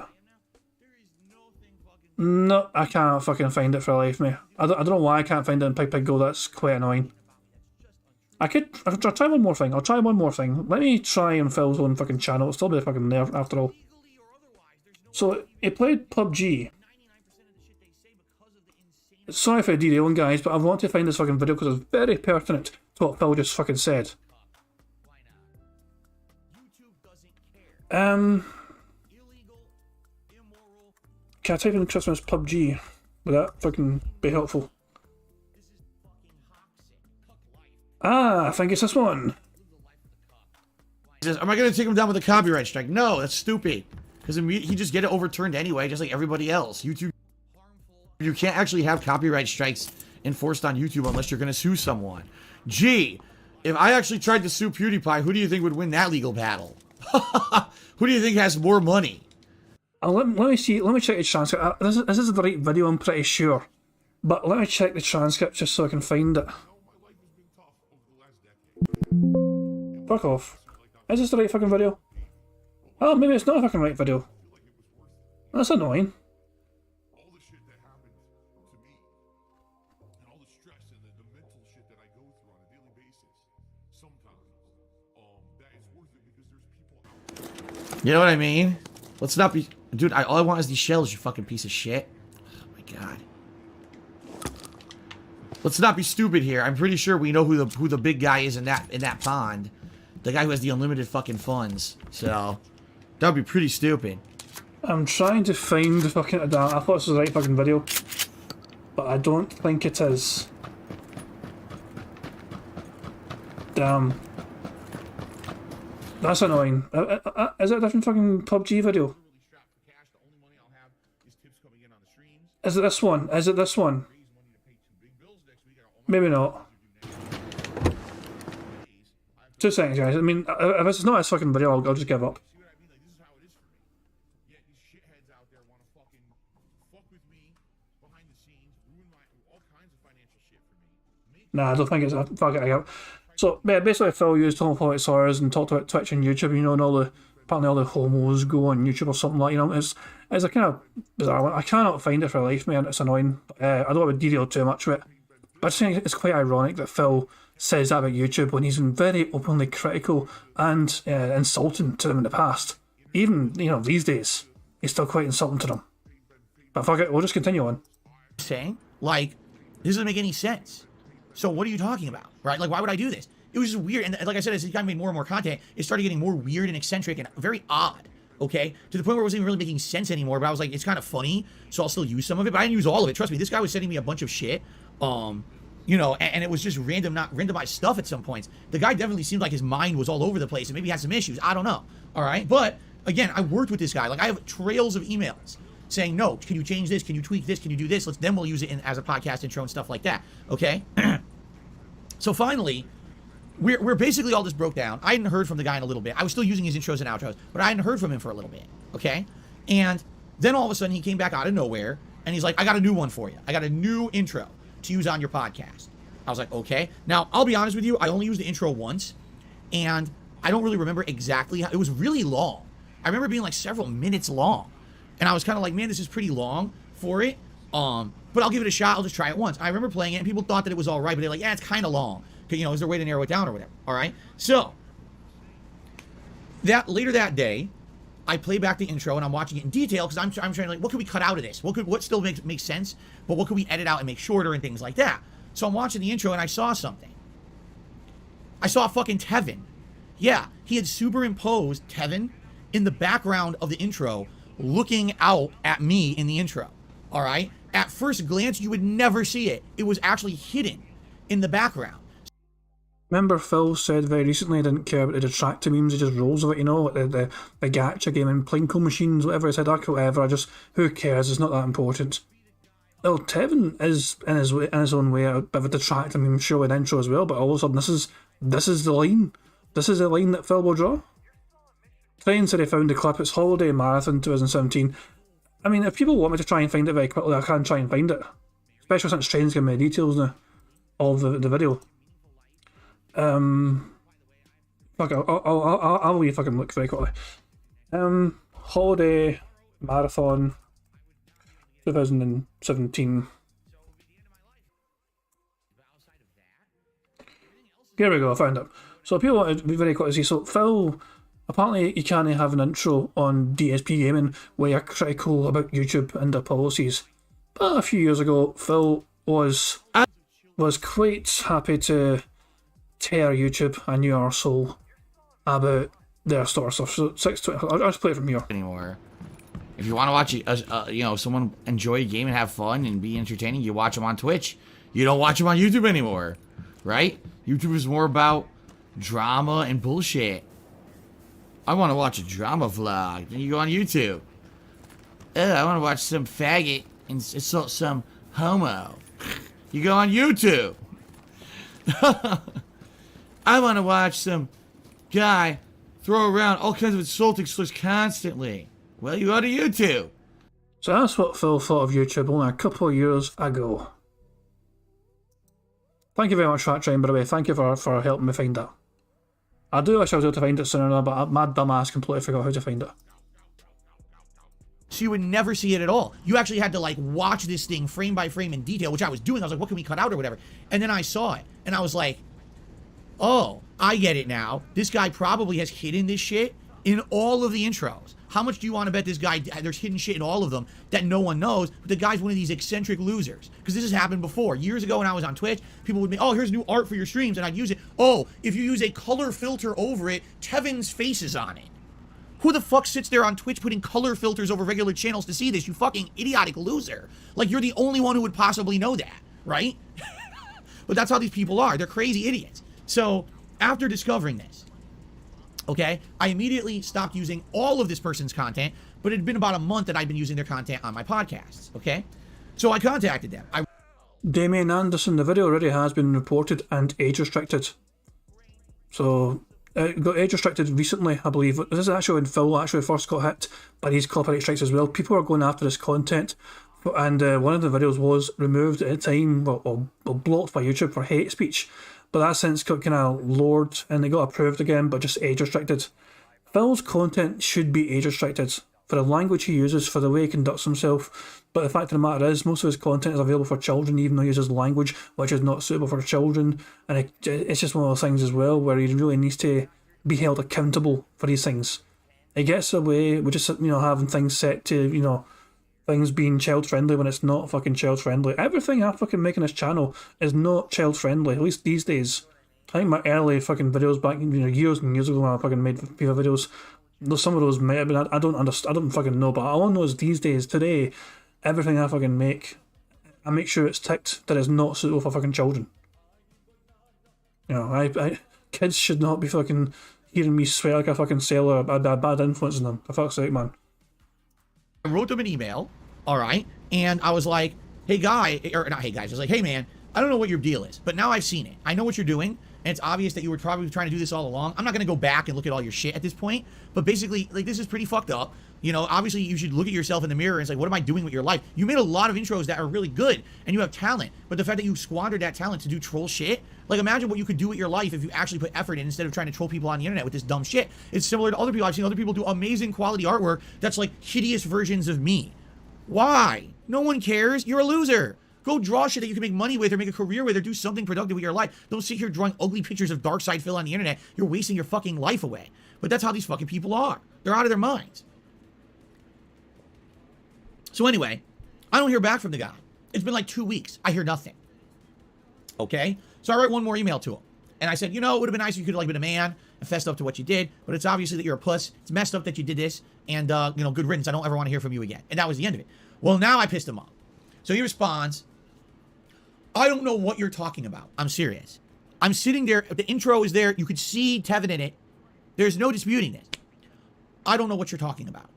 No, I can't fucking find it for life, mate. I don't know why I can't find it in Pig Go. That's quite annoying. I'll try one more thing. I'll try one more thing. Let me try on Phil's own fucking channel. It'll still be fucking there after all. So, he played PUBG. Sorry for derailing, guys, but I want to find this fucking video because it's very pertinent to what Phil just fucking said. Can I type in Christmas PUBG? Would that fucking be helpful? Ah, I think it's this one. He says, am I going to take him down with a copyright strike? No, that's stupid. Because he just get it overturned anyway, just like everybody else. YouTube, you can't actually have copyright strikes enforced on YouTube unless you're going to sue someone. Gee, if I actually tried to sue PewDiePie, who do you think would win that legal battle? Who do you think has more money? Let me see. Let me check the transcript. This is the right video, I'm pretty sure. But let me check the transcript just so I can find it. Fuck off. Is this the right fucking video? Oh, maybe it's not a fucking right video. That's annoying. You know what I mean? Let's not be... Dude, all I want is these shells, you fucking piece of shit. Oh my god. Let's not be stupid here. I'm pretty sure we know who the big guy is in that pond. The guy who has the unlimited fucking funds. So, that would be pretty stupid. I'm trying to find the fucking... I thought this was the right fucking video. But I don't think it is. Damn. That's annoying. Is it a different fucking PUBG video? Is it this one? Is it this one? Maybe not. 2 seconds, guys. I mean, if it's not this fucking video, I'll just give up. Nah, I don't think it's a... Fuck it, I got... So, yeah, basically Phil used homophobic slurs and talked about Twitch and YouTube, you know, and all the apparently all the homos go on YouTube or something like, you know, it's a kind of bizarre one. I cannot find it for life, man. It's annoying. I don't want to derail too much of it. But I just think it's quite ironic that Phil says that about YouTube when he's been very openly critical and insulting to them in the past. Even, you know, these days, he's still quite insulting to them. But fuck it, we'll just continue on. Saying, like, this doesn't make any sense. So what are you talking about, right? Like, why would I do this? It was just weird. And like I said, as he made more and more content, it started getting more weird and eccentric and very odd, okay? To the point where it wasn't even really making sense anymore, but I was like, it's kind of funny, so I'll still use some of it, but I didn't use all of it. Trust me, this guy was sending me a bunch of shit, you know, and it was just random, not randomized stuff at some points. The guy definitely seemed like his mind was all over the place and maybe had some issues. I don't know, all right? But, again, I worked with this guy. Like, I have trails of emails saying, no, can you change this? Can you tweak this? Can you do this? Then we'll use it as a podcast intro and stuff like that, okay? So finally, we're basically all this broke down. I hadn't heard from the guy in a little bit. I was still using his intros and outros, but I hadn't heard from him for a little bit, okay? And then all of a sudden he came back out of nowhere and he's like, I got a new one for you. I got a new intro to use on your podcast. I was like, okay. Now, I'll be honest with you. I only used the intro once and I don't really remember exactly how. It was really long. I remember being like several minutes long. And I was kind of like, man, this is pretty long for it. But I'll give it a shot. I'll just try it once. I remember playing it and people thought that it was all right, but they're like, yeah, it's kind of long. You know, is there a way to narrow it down or whatever? All right. So later that day, I play back the intro and I'm watching it in detail because I'm trying to like, what could we cut out of this? What still makes sense? But what could we edit out and make shorter and things like that? So I'm watching the intro and I saw something. I saw fucking Tevin. Yeah, he had superimposed Tevin in the background of the intro, looking out at me in the intro. All right. At first glance, you would never see it. It was actually hidden in the background. Remember Phil said very recently he didn't care about the detractor memes, he just rolls with it, you know, like the gacha game and Plinko machines, whatever. He said, whatever, who cares, it's not that important. Well, Tevin is in his own way a bit of a detractor meme show and intro as well, but all of a sudden this is the line. This is the line that Phil will draw. Train said he found the clip, it's Holiday Marathon 2017. I mean, if people want me to try and find it very quickly, I can try and find it. Especially since Train's giving me the details now of the video. Fuck, I'll leave if I can look very quickly. Holiday Marathon 2017. Here we go, I found it. So people want to be very quick to see. So Phil, apparently you can't have an intro on DSP Gaming where you're critical about YouTube and their policies. But a few years ago, Phil was quite happy to tear YouTube a new arsehole about their store stuff. So 620. I'll just play it from here. Anymore. If you want to watch, you know, someone enjoy a game and have fun and be entertaining, you watch them on Twitch. You don't watch them on YouTube anymore, right? YouTube is more about drama and bullshit. I want to watch a drama vlog. Then you go on YouTube. I want to watch some faggot and insult some homo. You go on YouTube. I want to watch some guy throw around all kinds of insulting slurs constantly. Well, you go to YouTube. So that's what Phil thought of YouTube only a couple of years ago. Thank you very much for that, Train, by the way. Thank you for helping me find that. I do wish I was able to find it sooner, but my dumb ass completely forgot how to find it. So you would never see it at all. You actually had to like watch this thing frame by frame in detail, which I was doing. I was like, what can we cut out or whatever? And then I saw it and I was like, oh, I get it now. This guy probably has hidden this shit in all of the intros. How much do you want to bet this guy, there's hidden shit in all of them that no one knows, but the guy's one of these eccentric losers. Because this has happened before. Years ago when I was on Twitch, people would be, oh, here's new art for your streams, and I'd use it. Oh, if you use a color filter over it, Tevin's face is on it. Who the fuck sits there on Twitch putting color filters over regular channels to see this, you fucking idiotic loser? Like, you're the only one who would possibly know that, right? But that's how these people are. They're crazy idiots. So, after discovering this, okay, I immediately stopped using all of this person's content, but it had been about a month that I'd been using their content on my podcasts, okay? So I contacted them. Damien Anderson, the video already has been reported and age restricted. So, it got age restricted recently, I believe. This is actually when Phil actually first got hit by these copyright strikes as well. People are going after this content, and one of the videos was removed at the time, or blocked by YouTube for hate speech. But that since got kind of lowered and they got approved again, but just age restricted. Phil's content should be age restricted for the language he uses, for the way he conducts himself. But the fact of the matter is, most of his content is available for children, even though he uses language which is not suitable for children. And it's just one of those things as well where he really needs to be held accountable for these things. He gets away with just, having things set to, things being child friendly when it's not fucking child friendly. Everything I fucking make on this channel is not child friendly, at least these days. I think my early fucking videos back, years and years ago when I fucking made FIFA videos, some of those might have been, I don't understand, I don't fucking know, but all I know is these days, today, everything I fucking make, I make sure it's ticked that it's not suitable for fucking children. Kids should not be fucking hearing me swear like a fucking sailor, a bad influence on them. For fuck's sake, man. I wrote them an email, all right, and I was like, hey guy, or not hey guys, I was like, hey man, I don't know what your deal is, but now I've seen it. I know what you're doing, and it's obvious that you were probably trying to do this all along. I'm not going to go back and look at all your shit at this point, but basically, like, this is pretty fucked up. Obviously you should look at yourself in the mirror and say, what am I doing with your life? You made a lot of intros that are really good, and you have talent, but the fact that you squandered that talent to do troll shit, like, imagine what you could do with your life if you actually put effort in instead of trying to troll people on the internet with this dumb shit. It's similar to other people. I've seen other people do amazing quality artwork that's like hideous versions of me. Why? No one cares. You're a loser. Go draw shit that you can make money with or make a career with or do something productive with your life. Don't sit here drawing ugly pictures of Darkside Phil on the internet. You're wasting your fucking life away. But that's how these fucking people are. They're out of their minds. So anyway, I don't hear back from the guy. It's been like 2 weeks. I hear nothing. Okay? So I write one more email to him. And I said, it would have been nice if you could have been a man and fessed up to what you did, but it's obviously that you're a puss. It's messed up that you did this, and, good riddance. I don't ever want to hear from you again. And that was the end of it. Well, now I pissed him off. So he responds, I don't know what you're talking about. I'm serious. I'm sitting there. The intro is there. You could see Tevin in it. There's no disputing this. I don't know what you're talking about.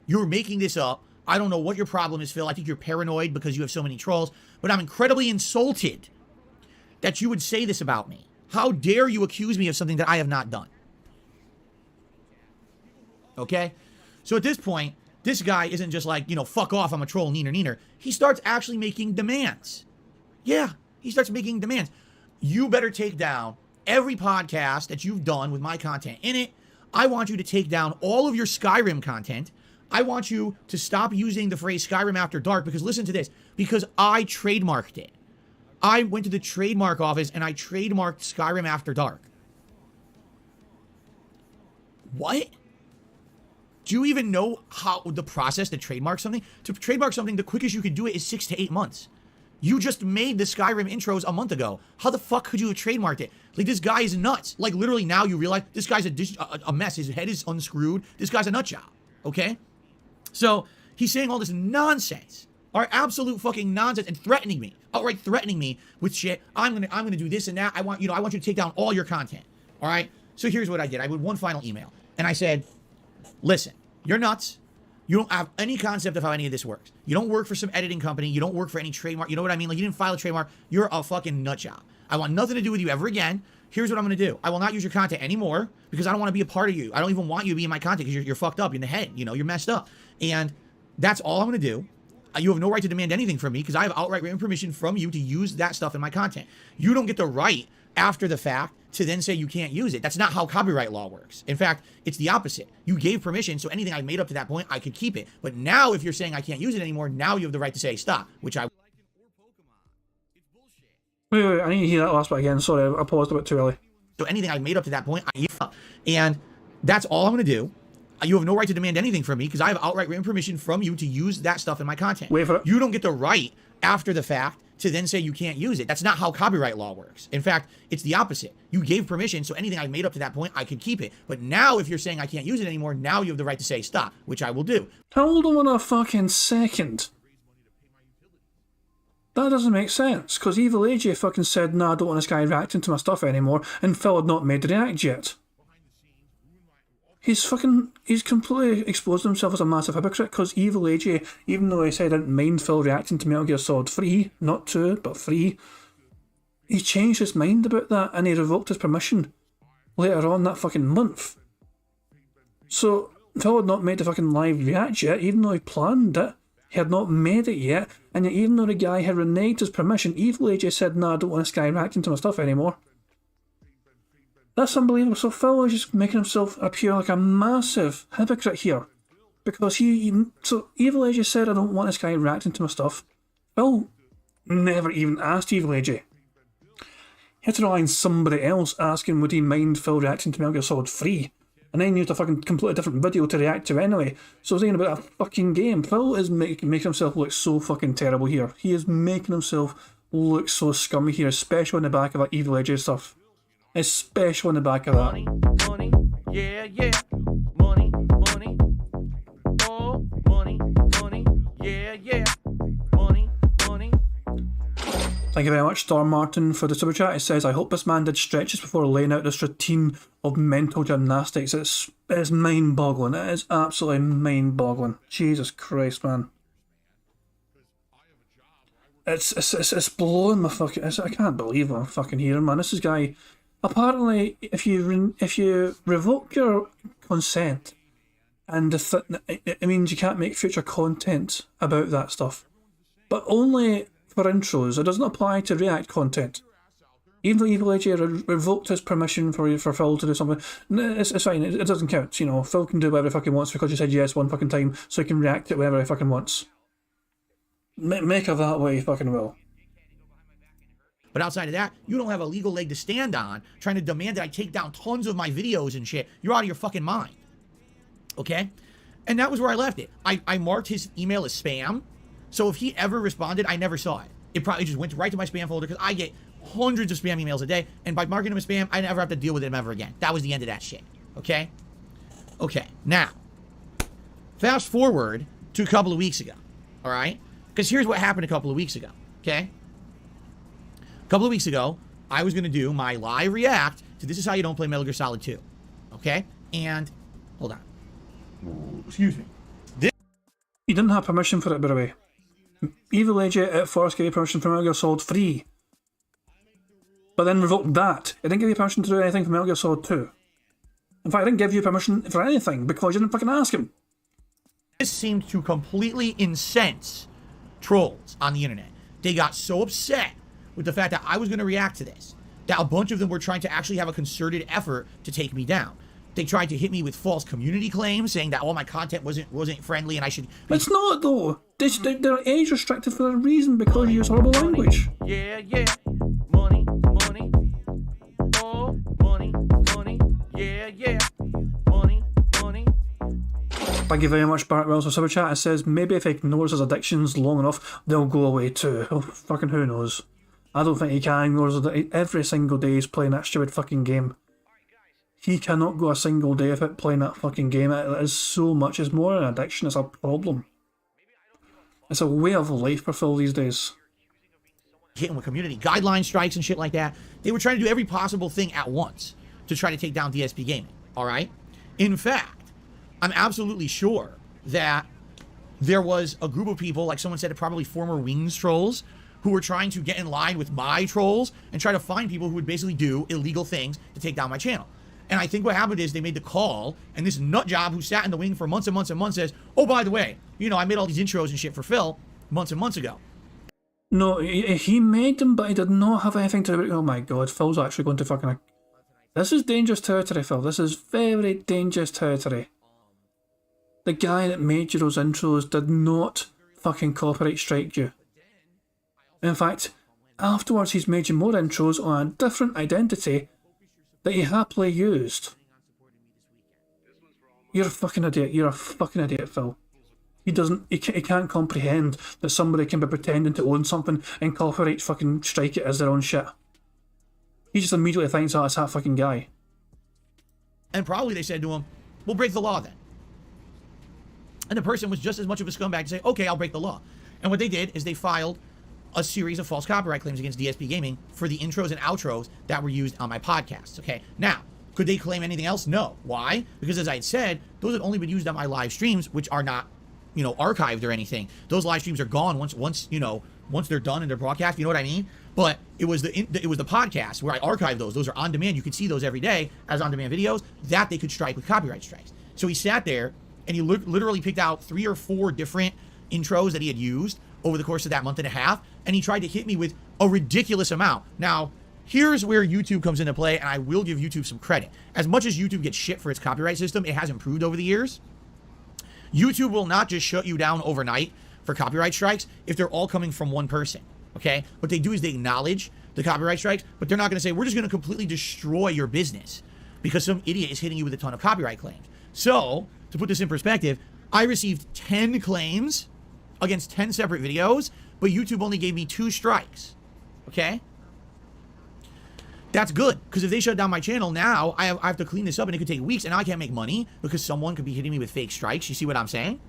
You're making this up. I don't know what your problem is, Phil. I think you're paranoid because you have so many trolls, but I'm incredibly insulted that you would say this about me. How dare you accuse me of something that I have not done? Okay? So at this point, this guy isn't just like, fuck off, I'm a troll, neener. He starts actually making demands. Yeah, he starts making demands. You better take down every podcast that you've done with my content in it. I want you to take down all of your Skyrim content. I want you to stop using the phrase Skyrim After Dark because listen to this, because I trademarked it. I went to the trademark office and I trademarked Skyrim After Dark. What? Do you even know how the process to trademark something? To trademark something, the quickest you could do it is 6 to 8 months. You just made the Skyrim intros a month ago. How the fuck could you have trademarked it? Like, this guy is nuts. Like, literally now you realize this guy's a mess. His head is unscrewed. This guy's a nut job. Okay? So he's saying all this nonsense, or absolute fucking nonsense, and threatening me, outright threatening me with shit. I'm gonna do this and that. I want you to take down all your content. All right. So here's what I did. I did one final email, and I said, listen, you're nuts. You don't have any concept of how any of this works. You don't work for some editing company. You don't work for any trademark. You know what I mean? Like, you didn't file a trademark. You're a fucking nut job. I want nothing to do with you ever again. Here's what I'm going to do. I will not use your content anymore because I don't want to be a part of you. I don't even want you to be in my content because you're fucked up in the head. You're messed up. And that's all I'm going to do. You have no right to demand anything from me because I have outright written permission from you to use that stuff in my content. You don't get the right after the fact to then say you can't use it. That's not how copyright law works. In fact, it's the opposite. You gave permission, so anything I made up to that point, I could keep it. But now if you're saying I can't use it anymore, now you have the right to say stop, which I... Wait, I need to hear that last bit again. Sorry, I paused a bit too early. So anything I made up to that point, and that's all I'm going to do. You have no right to demand anything from me because I have outright written permission from you to use that stuff in my content. Wait for it. You don't get the right after the fact to then say you can't use it. That's not how copyright law works. In fact, it's the opposite. You gave permission, so anything I made up to that point, I could keep it. But now if you're saying I can't use it anymore, now you have the right to say stop, which I will do. Hold on a fucking second. That doesn't make sense, because Evil AJ fucking said, nah, I don't want this guy reacting to my stuff anymore, and Phil had not made the react yet. He's completely exposed himself as a massive hypocrite, because Evil AJ, even though he said I didn't mind Phil reacting to Metal Gear Solid 3, not 2, but 3, he changed his mind about that, and he revoked his permission later on that fucking month. So, Phil had not made the fucking live react yet, even though he planned it. He had not made it yet, and yet even though the guy had reneged his permission, Evil AJ said, nah, I don't want this guy reacting to my stuff anymore. That's unbelievable. So Phil is just making himself appear like a massive hypocrite here. Because so Evil AJ said, I don't want this guy reacting to my stuff. Phil never even asked Evil AJ. He had to rely on somebody else asking would he mind Phil reacting to Metal Gear Solid 3. And then used a fucking completely different video to react to anyway. So it's about a fucking game. Phil is making himself look so fucking terrible here. He is making himself look so scummy here, especially on the back of that Evil AJ stuff. Especially on the back of that. Money, yeah, yeah. Money, money. Oh, money, money, yeah, yeah. Money, money. Thank you very much, Storm Martin, for the super chat. It says, I hope this man did stretches before laying out this routine of mental gymnastics. It's mind-boggling. It is absolutely mind-boggling. Jesus Christ, man. It's blowing my fucking... I can't believe what I'm fucking hearing, man. This is guy... Apparently, if you revoke your consent, and it means you can't make future content about that stuff. But only for intros. It doesn't apply to React content. Even though Evil AJ revoked his permission for Phil to do something, it's fine. It doesn't count. You know, Phil can do whatever he fucking wants because you said yes one fucking time, so he can react to whatever he fucking wants. Make of that what he fucking will. But outside of that, you don't have a legal leg to stand on trying to demand that I take down tons of my videos and shit. You're out of your fucking mind. Okay? And that was where I left it. I marked his email as spam. So if he ever responded, I never saw it. It probably just went right to my spam folder because I get hundreds of spam emails a day. And by marking him as spam, I never have to deal with him ever again. That was the end of that shit. Okay? Okay. Now, fast forward to a couple of weeks ago. All right? Because here's what happened a couple of weeks ago. Okay? A couple of weeks ago, I was going to do my live react to This Is How You Don't Play Metal Gear Solid 2. Okay? And, hold on. Excuse me. You didn't have permission for it, by the way. Evil AJ at first gave you permission for Metal Gear Solid 3. But then revoked that. It didn't give you permission to do anything for Metal Gear Solid 2. In fact, I didn't give you permission for anything because you didn't fucking ask him. This seemed to completely incense trolls on the internet. They got so upset with the fact that I was going to react to this that a bunch of them were trying to actually have a concerted effort to take me down. They tried to hit me with false community claims, saying that all my content wasn't friendly and I should... It's not, though. They're age restricted for a reason because you use horrible language. Yeah, yeah. Money, money. Oh, money, money. Yeah, yeah. Money, money. Thank you very much, Bart Wells, for super chat. It says, maybe if he ignores his addictions long enough, they'll go away too. Oh, fucking who knows. I don't think he can ignore his addictions. Every single day he's playing that stupid fucking game. He cannot go a single day without playing that fucking game. It is so much. It's more an addiction. It's a problem. It's a way of life for Phil these days. Hitting with community guideline strikes and shit like that. They were trying to do every possible thing at once to try to take down DSP Gaming. Alright? In fact, I'm absolutely sure that there was a group of people, like someone said, probably former Wings trolls, who were trying to get in line with my trolls and try to find people who would basically do illegal things to take down my channel. And I think what happened is they made the call, and this nut job who sat in the wing for months and months and months says, oh, by the way, you know, I made all these intros and shit for Phil months and months ago. No, he made them, but he did not have anything to do with it. Oh my god, Phil's actually going to fucking... This is dangerous territory, Phil. This is very dangerous territory. The guy that made you those intros did not fucking copyright strike you. In fact, afterwards he's made you more intros on a different identity that he happily used. You're a fucking idiot. You're a fucking idiot, Phil. He can't comprehend that somebody can be pretending to own something and copyright fucking strike it as their own shit. He just immediately thinks, oh, it's that fucking guy. And probably they said to him, we'll break the law then. And the person was just as much of a scumbag to say, okay, I'll break the law. And what they did is they filed a series of false copyright claims against DSP Gaming for the intros and outros that were used on my podcasts, okay? Now, could they claim anything else? No. Why? Because as I had said, those had only been used on my live streams, which are not, you know, archived or anything. Those live streams are gone once they're done and they're broadcast, you know what I mean? But it was the podcast where I archived those. Those are on demand. You can see those every day as on-demand videos that they could strike with copyright strikes. So he sat there and he literally picked out 3 or 4 different intros that he had used over the course of that month and a half, and he tried to hit me with a ridiculous amount. Now, here's where YouTube comes into play, and I will give YouTube some credit. As much as YouTube gets shit for its copyright system, it has improved over the years. YouTube will not just shut you down overnight for copyright strikes if they're all coming from one person, okay? What they do is they acknowledge the copyright strikes, but they're not going to say, we're just going to completely destroy your business because some idiot is hitting you with a ton of copyright claims. So, to put this in perspective, I received 10 claims against 10 separate videos, but YouTube only gave me 2 strikes, okay? That's good, because if they shut down my channel, now I have to clean this up, and it could take weeks, and I can't make money because someone could be hitting me with fake strikes. You see what I'm saying?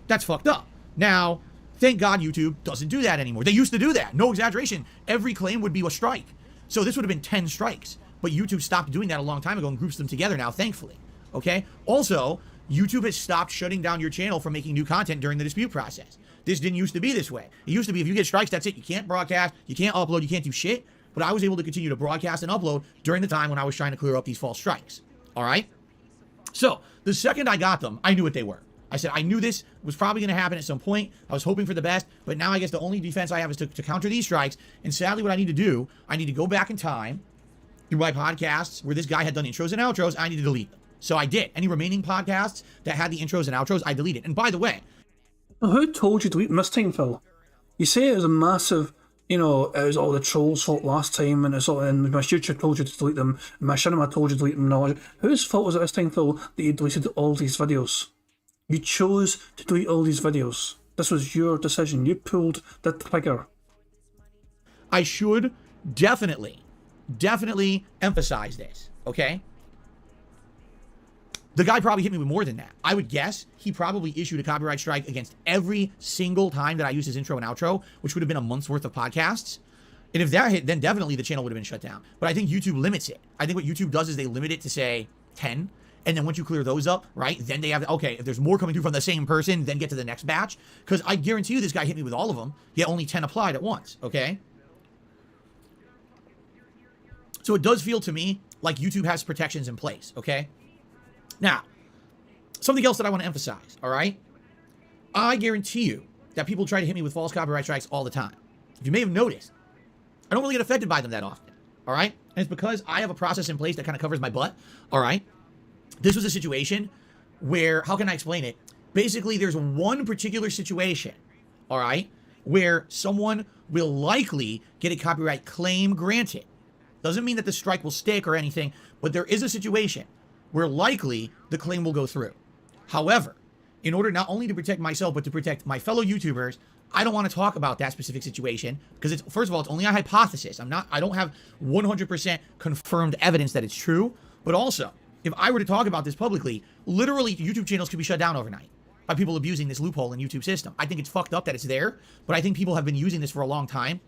That's fucked up. Now, thank God YouTube doesn't do that anymore. They used to do that. No exaggeration. Every claim would be a strike. So this would have been 10 strikes. But YouTube stopped doing that a long time ago and groups them together now, thankfully. Okay? Also, YouTube has stopped shutting down your channel from making new content during the dispute process. This didn't used to be this way. It used to be if you get strikes, that's it. You can't broadcast, you can't upload, you can't do shit. But I was able to continue to broadcast and upload during the time when I was trying to clear up these false strikes. All right? So, the second I got them, I knew what they were. I said, I knew this was probably going to happen at some point. I was hoping for the best, but now I guess the only defense I have is to counter these strikes. And sadly, what I need to do, I need to go back in time through my podcasts where this guy had done intros and outros. I need to delete them. So I did. Any remaining podcasts that had the intros and outros, I deleted. And by the way, well, who told you to delete them this time, Phil? You say it was a massive, you know, it was all the trolls' fault last time, and it's all, and my YouTube told you to delete them, and my cinema told you to delete them. No, whose fault was it this time, Phil, that you deleted all these videos? You chose to delete all these videos. This was your decision. You pulled the trigger. I should definitely emphasize this, okay? The guy probably hit me with more than that. I would guess he probably issued a copyright strike against every single time that I used his intro and outro, which would have been a month's worth of podcasts. And if that hit, then definitely the channel would have been shut down. But I think YouTube limits it. I think what YouTube does is they limit it to, say, 10. And then once you clear those up, right, then they have, okay, if there's more coming through from the same person, then get to the next batch. Because I guarantee you this guy hit me with all of them, yet only 10 applied at once, okay? So it does feel to me like YouTube has protections in place, okay? Now, something else that I want to emphasize, all right? I guarantee you that people try to hit me with false copyright strikes all the time. If you may have noticed, I don't really get affected by them that often, all right? And it's because I have a process in place that kind of covers my butt, all right? This was a situation where, how can I explain it? Basically, there's one particular situation, all right, where someone will likely get a copyright claim granted. Doesn't mean that the strike will stick or anything, but there is a situation where likely the claim will go through. However, in order not only to protect myself, but to protect my fellow YouTubers, I don't want to talk about that specific situation because it's, first of all, it's only a hypothesis. I don't have 100% confirmed evidence that it's true, but also, if I were to talk about this publicly, literally YouTube channels could be shut down overnight by people abusing this loophole in YouTube system. I think it's fucked up that it's there, but I think people have been using this for a long time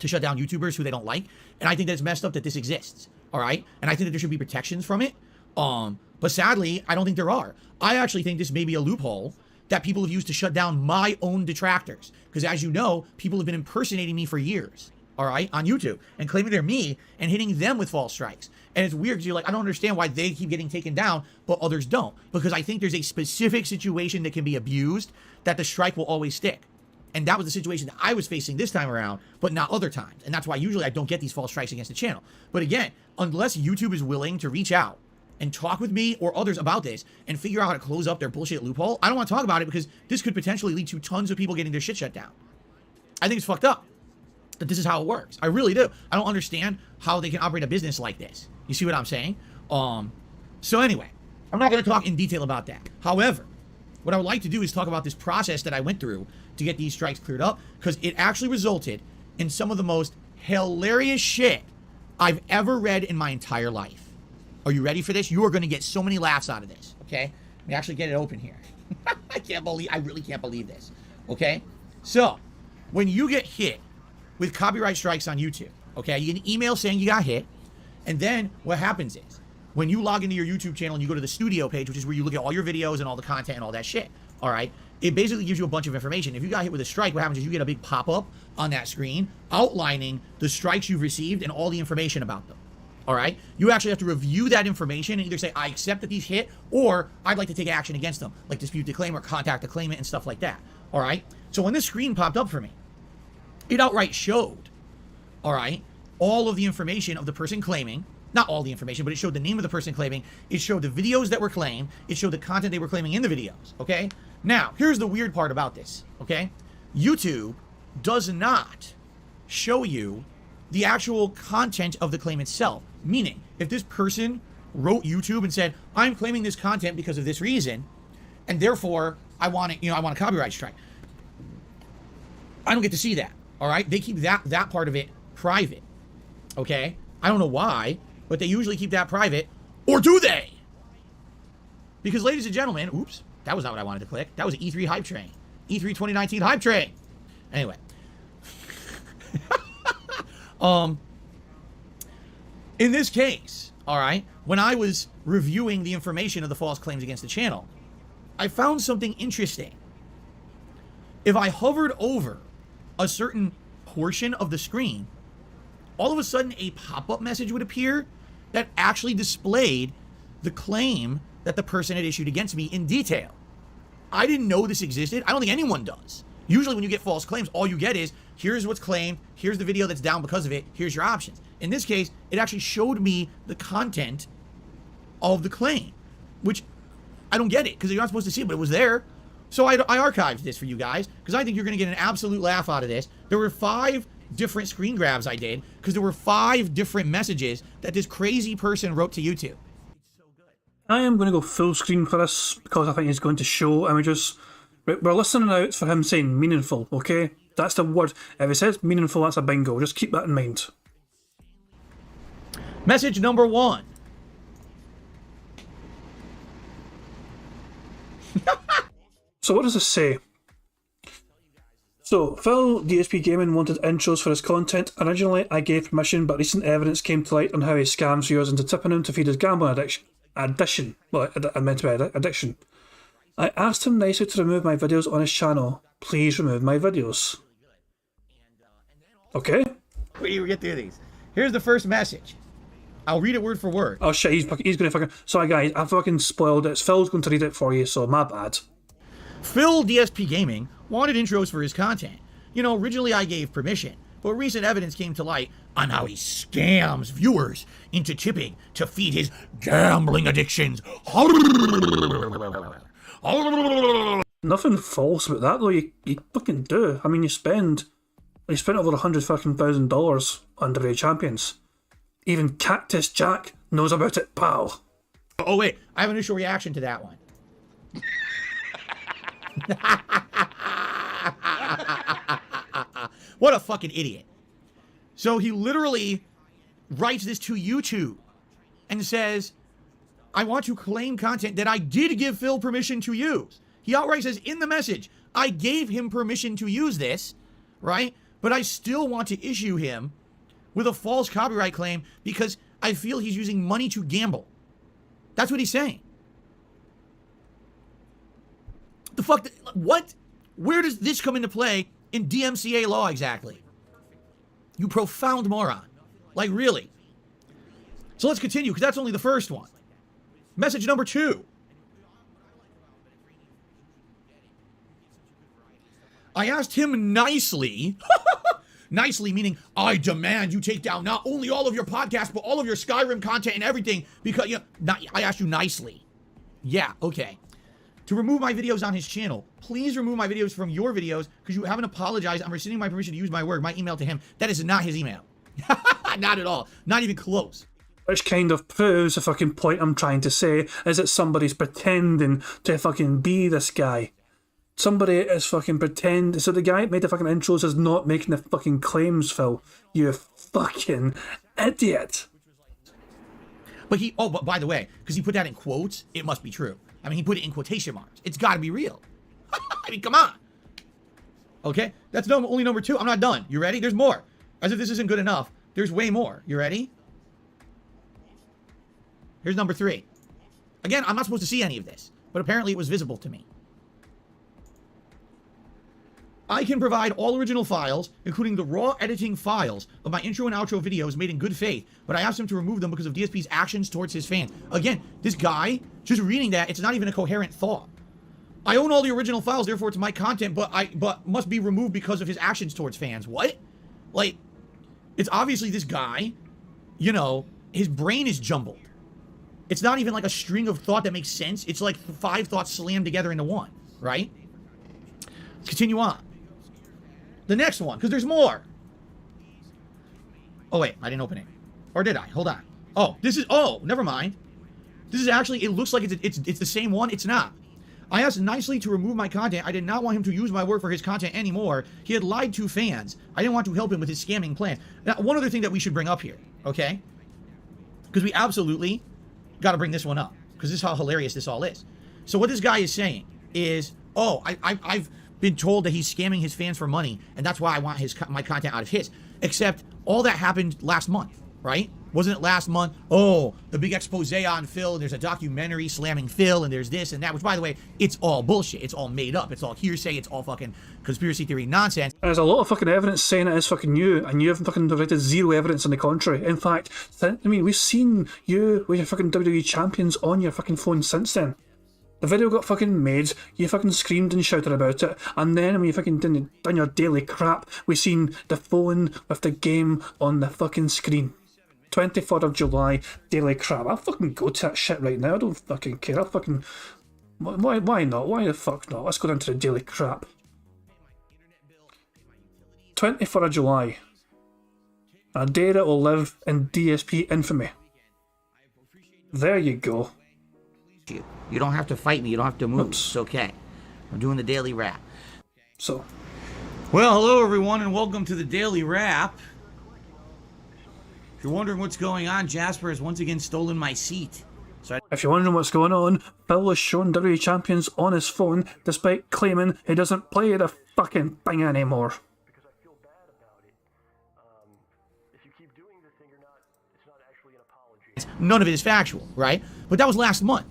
to shut down YouTubers who they don't like, and I think that it's messed up that this exists, all right? And I think that there should be protections from it, but sadly, I don't think there are. I actually think this may be a loophole that people have used to shut down my own detractors, because as you know, people have been impersonating me for years, all right, on YouTube, and claiming they're me and hitting them with false strikes. And it's weird because you're like, I don't understand why they keep getting taken down, but others don't. Because I think there's a specific situation that can be abused that the strike will always stick. And that was the situation that I was facing this time around, but not other times. And that's why usually I don't get these false strikes against the channel. But again, unless YouTube is willing to reach out and talk with me or others about this and figure out how to close up their bullshit loophole, I don't want to talk about it because this could potentially lead to tons of people getting their shit shut down. I think it's fucked up that this is how it works. I really do. I don't understand how they can operate a business like this. You see what I'm saying? So anyway, I'm not going to talk in detail about that. However, what I would like to do is talk about this process that I went through to get these strikes cleared up, because it actually resulted in some of the most hilarious shit I've ever read in my entire life. Are you ready for this? You are going to get so many laughs out of this, okay? Let me actually get it open here. I really can't believe this, okay? So, when you get hit with copyright strikes on YouTube, okay, you get an email saying you got hit, and then what happens is, when you log into your YouTube channel and you go to the studio page, which is where you look at all your videos and all the content and all that shit, all right, it basically gives you a bunch of information. If you got hit with a strike, what happens is you get a big pop-up on that screen outlining the strikes you've received and all the information about them, all right? You actually have to review that information and either say, I accept that these hit, or I'd like to take action against them, like dispute the claim or contact the claimant and stuff like that, all right? So when this screen popped up for me, it outright showed, all right, all of the information of the person claiming. Not all the information, but it showed the name of the person claiming. It showed the videos that were claimed. It showed the content they were claiming in the videos, okay? Now, here's the weird part about this, okay? YouTube does not show you the actual content of the claim itself. Meaning, if this person wrote YouTube and said, I'm claiming this content because of this reason, and therefore I want it, I want a copyright strike. I don't get to see that, all right? They keep that part of it private, okay? I don't know why, but they usually keep that private, or do they? Because, ladies and gentlemen, oops, that was not what I wanted to click. That was an E3 hype train. E3 2019 hype train. Anyway. In this case, all right, when I was reviewing the information of the false claims against the channel, I found something interesting. If I hovered over a certain portion of the screen, all of a sudden a pop-up message would appear that actually displayed the claim that the person had issued against me in detail. I didn't know this existed. I don't think anyone does. Usually when you get false claims, all you get is, here's what's claimed, here's the video that's down because of it, here's your options. In this case, it actually showed me the content of the claim, which I don't get it, because you're not supposed to see it, but it was there. So I archived this for you guys, because I think you're going to get an absolute laugh out of this. There were 5 different screen grabs I did, because there were 5 different messages that this crazy person wrote to YouTube. I am going to go full screen for this, because I think he's going to show images. We're listening out for him saying meaningful, okay? That's the word. If he says meaningful, that's a bingo. Just keep that in mind. Message number 1. So what does this say? So, Phil, DSP Gaming, wanted intros for his content. Originally, I gave permission, but recent evidence came to light on how he scams viewers into tipping him to feed his gambling addiction. I meant to be addiction. I asked him nicely to remove my videos on his channel. Please remove my videos. Okay. We get through these. Here's the first message. I'll read it word for word. Oh shit, he's going to fucking... Sorry guys, I fucking spoiled it. Phil's going to read it for you, so my bad. Phil, DSP Gaming, wanted intros for his content. Originally I gave permission, but recent evidence came to light on how he scams viewers into tipping to feed his gambling addictions. Nothing false about that though. You fucking do. I mean, you spent over $100,000 on WWE Champions. Even Cactus Jack knows about it, pal. Oh wait, I have an initial reaction to that one. What a fucking idiot. So he literally writes this to YouTube and says, I want to claim content that I did give Phil permission to use. He outright says in the message, I gave him permission to use this, right? But I still want to issue him with a false copyright claim because I feel he's using money to gamble. That's what he's saying. The fuck? What? Where does this come into play in DMCA law exactly? You profound moron. Like, really? So let's continue, because that's only the first one. Message number 2. I asked him nicely, nicely meaning I demand you take down not only all of your podcasts, but all of your Skyrim content and everything, because, I asked you nicely. Yeah, okay. To remove my videos on his channel. Please remove my videos from your videos because you haven't apologized. I'm rescinding my permission to use my email to him. That is not his email. Not at all. Not even close. Which kind of proves the fucking point I'm trying to say is that somebody's pretending to fucking be this guy. Somebody is fucking pretend. So the guy that made the fucking intros is not making the fucking claims, Phil. You fucking idiot. But but by the way, because he put that in quotes, it must be true. I mean, he put it in quotation marks. It's got to be real. I mean, come on. Okay, that's only number 2. I'm not done. You ready? There's more. As if this isn't good enough. There's way more. You ready? Here's number 3. Again, I'm not supposed to see any of this, but apparently it was visible to me. I can provide all original files, including the raw editing files of my intro and outro videos made in good faith, but I asked him to remove them because of DSP's actions towards his fans. Again, this guy, just reading that, it's not even a coherent thought. I own all the original files, therefore it's my content, but must be removed because of his actions towards fans. What? Like, It's obviously this guy, you know, his brain is jumbled. It's not even like a string of thought that makes sense. It's like 5 thoughts slammed together into one, right? Let's continue on. The next one, because there's more. Oh, wait, I didn't open it. Or did I? Hold on. Oh, this is, oh, never mind. This is actually, it looks like it's the same one. It's not. I asked nicely to remove my content. I did not want him to use my work for his content anymore. He had lied to fans. I didn't want to help him with his scamming plan. Now, one other thing that we should bring up here, okay? Because we absolutely got to bring this one up. Because this is how hilarious this all is. So what this guy is saying is, oh, I've been told that he's scamming his fans for money, and that's why I want my content out of his. Except all that happened last month, right? Wasn't it last month? Oh, the big expose on Phil, and there's a documentary slamming Phil, and there's this and that, which, by the way, it's all bullshit. It's all made up. It's all hearsay. It's all fucking conspiracy theory nonsense. There's a lot of fucking evidence saying it is fucking you, and you have fucking provided zero evidence on the contrary. In fact, I mean, we've seen you with your fucking WWE champions on your fucking phone since then. The video got fucking made, you fucking screamed and shouted about it, and then when you fucking done your daily crap, we seen the phone with the game on the fucking screen. 24th of July, daily crap. I'll fucking go to that shit right now, I don't fucking care, I'll fucking... Why not? Why the fuck not? Let's go down to the daily crap. 24th of July. A day that will live in DSP infamy. There you go. You don't have to fight me. You don't have to move. Oops. It's okay. I'm doing the daily wrap. So. Well, hello everyone, and welcome to the daily wrap. If you're wondering what's going on, Jasper has once again stolen my seat. So if you're wondering what's going on, Phil has shown WWE champions on his phone, despite claiming he doesn't play the fucking thing anymore. None of it is factual, right? But that was last month.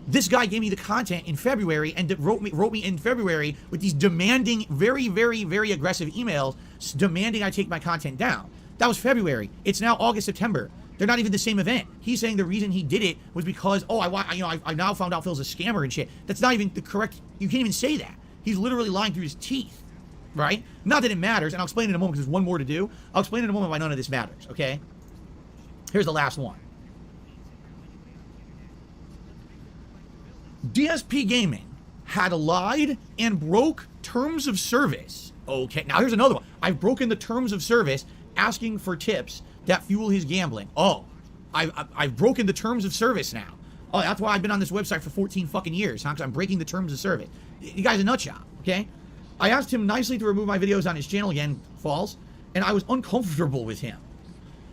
This guy gave me the content in February and wrote me in February with these demanding, very, very, very aggressive emails demanding I take my content down. That was February. It's now August, September. They're not even the same event. He's saying the reason he did it was because, oh, I now found out Phil's a scammer and shit. That's not even the correct. You can't even say that. He's literally lying through his teeth, right? Not that it matters, and I'll explain in a moment because there's one more to do. I'll explain in a moment why none of this matters. Okay. Here's the last one. DSP Gaming had lied and broke terms of service. Okay, now here's another one. I've broken the terms of service asking for tips that fuel his gambling. Oh, I've broken the terms of service now. Oh, that's why I've been on this website for 14 fucking years, huh? Because I'm breaking the terms of service. You guy's a nutshot, okay? I asked him nicely to remove my videos on his channel again, false, and I was uncomfortable with him.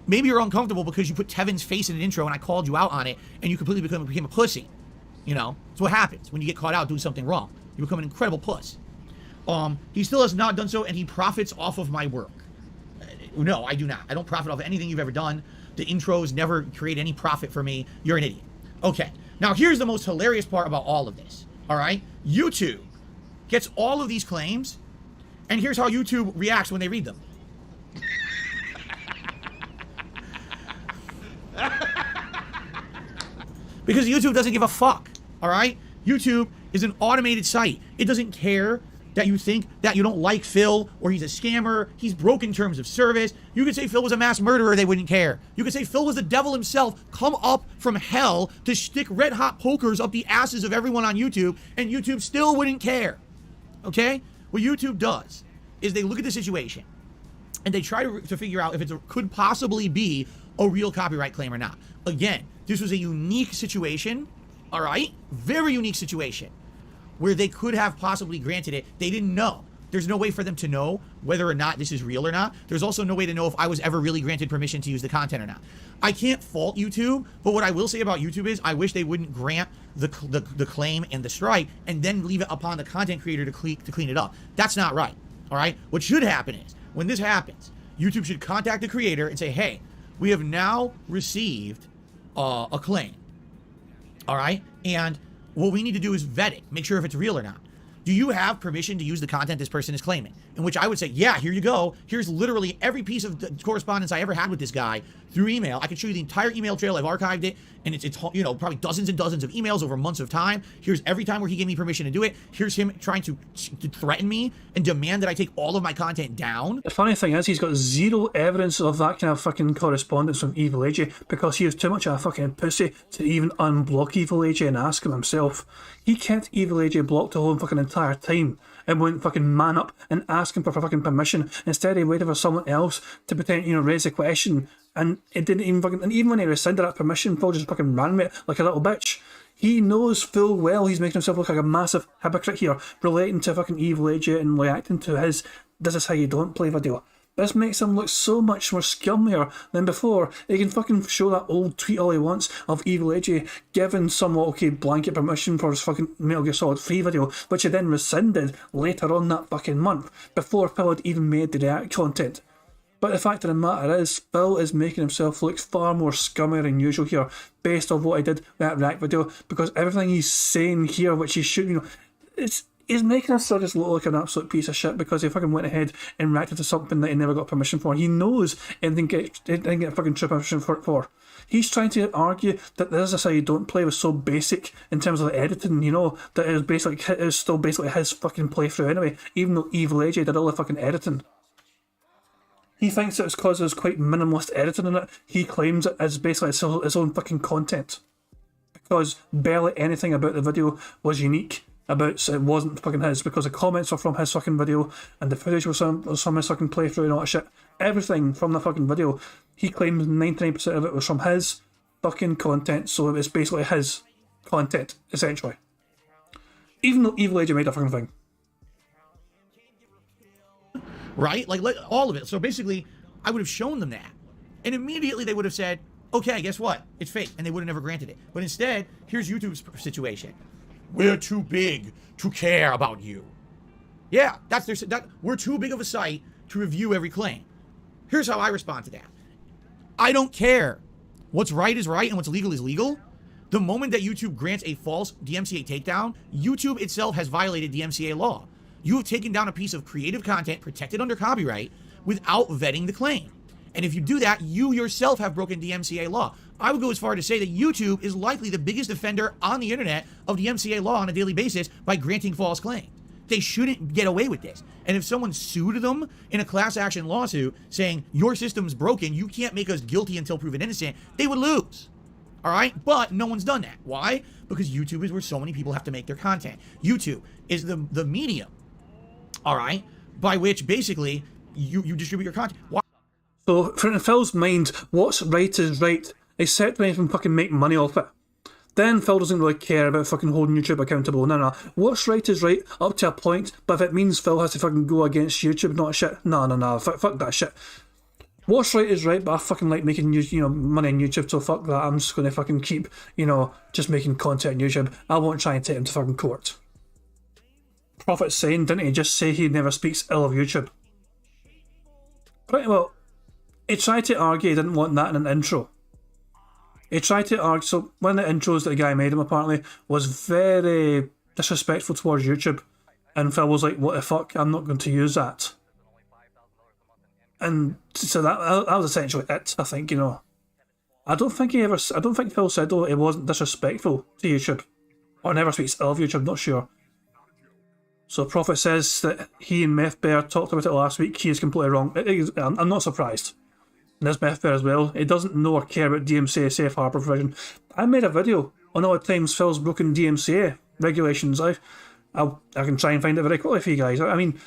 Maybe you're uncomfortable because you put Tevin's face in an intro and I called you out on it and you completely became a pussy. You know, it's what happens when you get caught out doing something wrong. You become an incredible puss. He still has not done so, and he profits off of my work. No, I do not. I don't profit off anything you've ever done. The intros never create any profit for me. You're an idiot. Okay, now here's the most hilarious part about all of this. All right, YouTube gets all of these claims, and here's how YouTube reacts when they read them. Because YouTube doesn't give a fuck, all right? YouTube is an automated site. It doesn't care that you think that you don't like Phil or he's a scammer. He's broken terms of service. You could say Phil was a mass murderer. They wouldn't care. You could say Phil was the devil himself come up from hell to stick red hot pokers up the asses of everyone on YouTube, and YouTube still wouldn't care, okay? What YouTube does is they look at the situation and they try to figure out if it could possibly be a real copyright claim or not. Again, this was a unique situation, all right? Very unique situation where they could have possibly granted it. They didn't know. There's no way for them to know whether or not this is real or not. There's also no way to know if I was ever really granted permission to use the content or not. I can't fault YouTube, but what I will say about YouTube is I wish they wouldn't grant the claim and the strike and then leave it upon the content creator to clean it up. That's not right, all right? What should happen is, when this happens, YouTube should contact the creator and say, hey, we have now received a claim, all right? And what we need to do is vet it, make sure if it's real or not. do you have permission to use the content this person is claiming? In which I would say, yeah, here you go. Here's literally every piece of correspondence I ever had with this guy through email. I can show you the entire email trail. I've archived it, and it's you know, probably dozens and dozens of emails over months of time. Here's every time where he gave me permission to do it. Here's him trying to threaten me and demand that I take all of my content down. The funny thing is, he's got zero evidence of that kind of fucking correspondence from Evil AJ because he was too much of a fucking pussy to even unblock Evil AJ and ask him himself. He kept Evil AJ blocked the whole fucking entire time and wouldn't fucking man up and ask him for fucking permission. Instead, he waited for someone else to pretend, you know, raise a question, and it didn't even fucking. And even when he rescinded that permission, Phil just fucking ran with it like a little bitch. He knows full well he's making himself look like a massive hypocrite here, relating to fucking Evil AJ and reacting to his "this is how you don't play" video. This makes him look so much more scummier than before. He can fucking show that old tweet all he wants of Evil AJ giving somewhat okay blanket permission for his fucking Metal Gear Solid 3 video, which he then rescinded later on that fucking month, before Phil had even made the React content. But the fact of the matter is, Phil is making himself look far more scummier than usual here, based on what he did with that React video, because everything he's saying here, which he should, you know, he's making himself just look like an absolute piece of shit because he fucking went ahead and reacted to something that he never got permission for. He knows he didn't get fucking true permission for. He's trying to argue that this is how you don't play was so basic in terms of the editing, you know, that it was still basically his fucking playthrough anyway, even though Evil AJ did all the fucking editing. He thinks it's because there's quite minimalist editing in it. He claims it as basically his own fucking content, because barely anything about the video was unique. About it wasn't fucking his, because the comments were from his fucking video and the footage was from his fucking playthrough and all that shit. Everything from the fucking video, he claims 99% of it was from his fucking content, so it was basically his content, essentially. Even though Evil AJ made a fucking thing. Right? Like all of it. So basically, I would have shown them that. And immediately they would have said, okay, guess what? It's fake. And they would have never granted it. But instead, here's YouTube's situation. We're too big to care about you. Yeah, we're too big of a site to review every claim. Here's how I respond to that. I don't care. What's right is right and what's legal is legal. The moment that YouTube grants a false DMCA takedown, YouTube itself has violated DMCA law. You have taken down a piece of creative content protected under copyright without vetting the claim. And if you do that, you yourself have broken DMCA law. I would go as far to say that YouTube is likely the biggest offender on the internet of DMCA law on a daily basis by granting false claims. They shouldn't get away with this. And if someone sued them in a class action lawsuit saying, your system's broken, you can't make us guilty until proven innocent, they would lose. All right? But no one's done that. Why? Because YouTube is where so many people have to make their content. YouTube is the medium, all right, by which basically you distribute your content. Why? So, in Phil's mind, what's right is right, except when he can fucking make money off it. Then Phil doesn't really care about fucking holding YouTube accountable. No. What's right is right up to a point, but if it means Phil has to fucking go against YouTube, not shit. No. Fuck that shit. What's right is right, but I fucking like making money on YouTube, so fuck that. I'm just gonna fucking keep, just making content on YouTube. I won't try and take him to fucking court. Prophet's saying, didn't he just say he never speaks ill of YouTube? Pretty well. He tried to argue he didn't want that in an intro. He tried to argue, so one of the intros that the guy made him apparently was very disrespectful towards YouTube, and Phil was like, what the fuck, I'm not going to use that. And so that was essentially it, I think, I don't think Phil said though it wasn't disrespectful to YouTube, or never speaks ill of YouTube, not sure. So Prophet says that he and Meth Bear talked about it last week. He is completely wrong. I'm not surprised. And there's Meth Bear as well. He doesn't know or care about DMCA safe harbour provision. I made a video on all the times Phil's broken DMCA regulations. I can try and find it very quickly for you guys. I mean,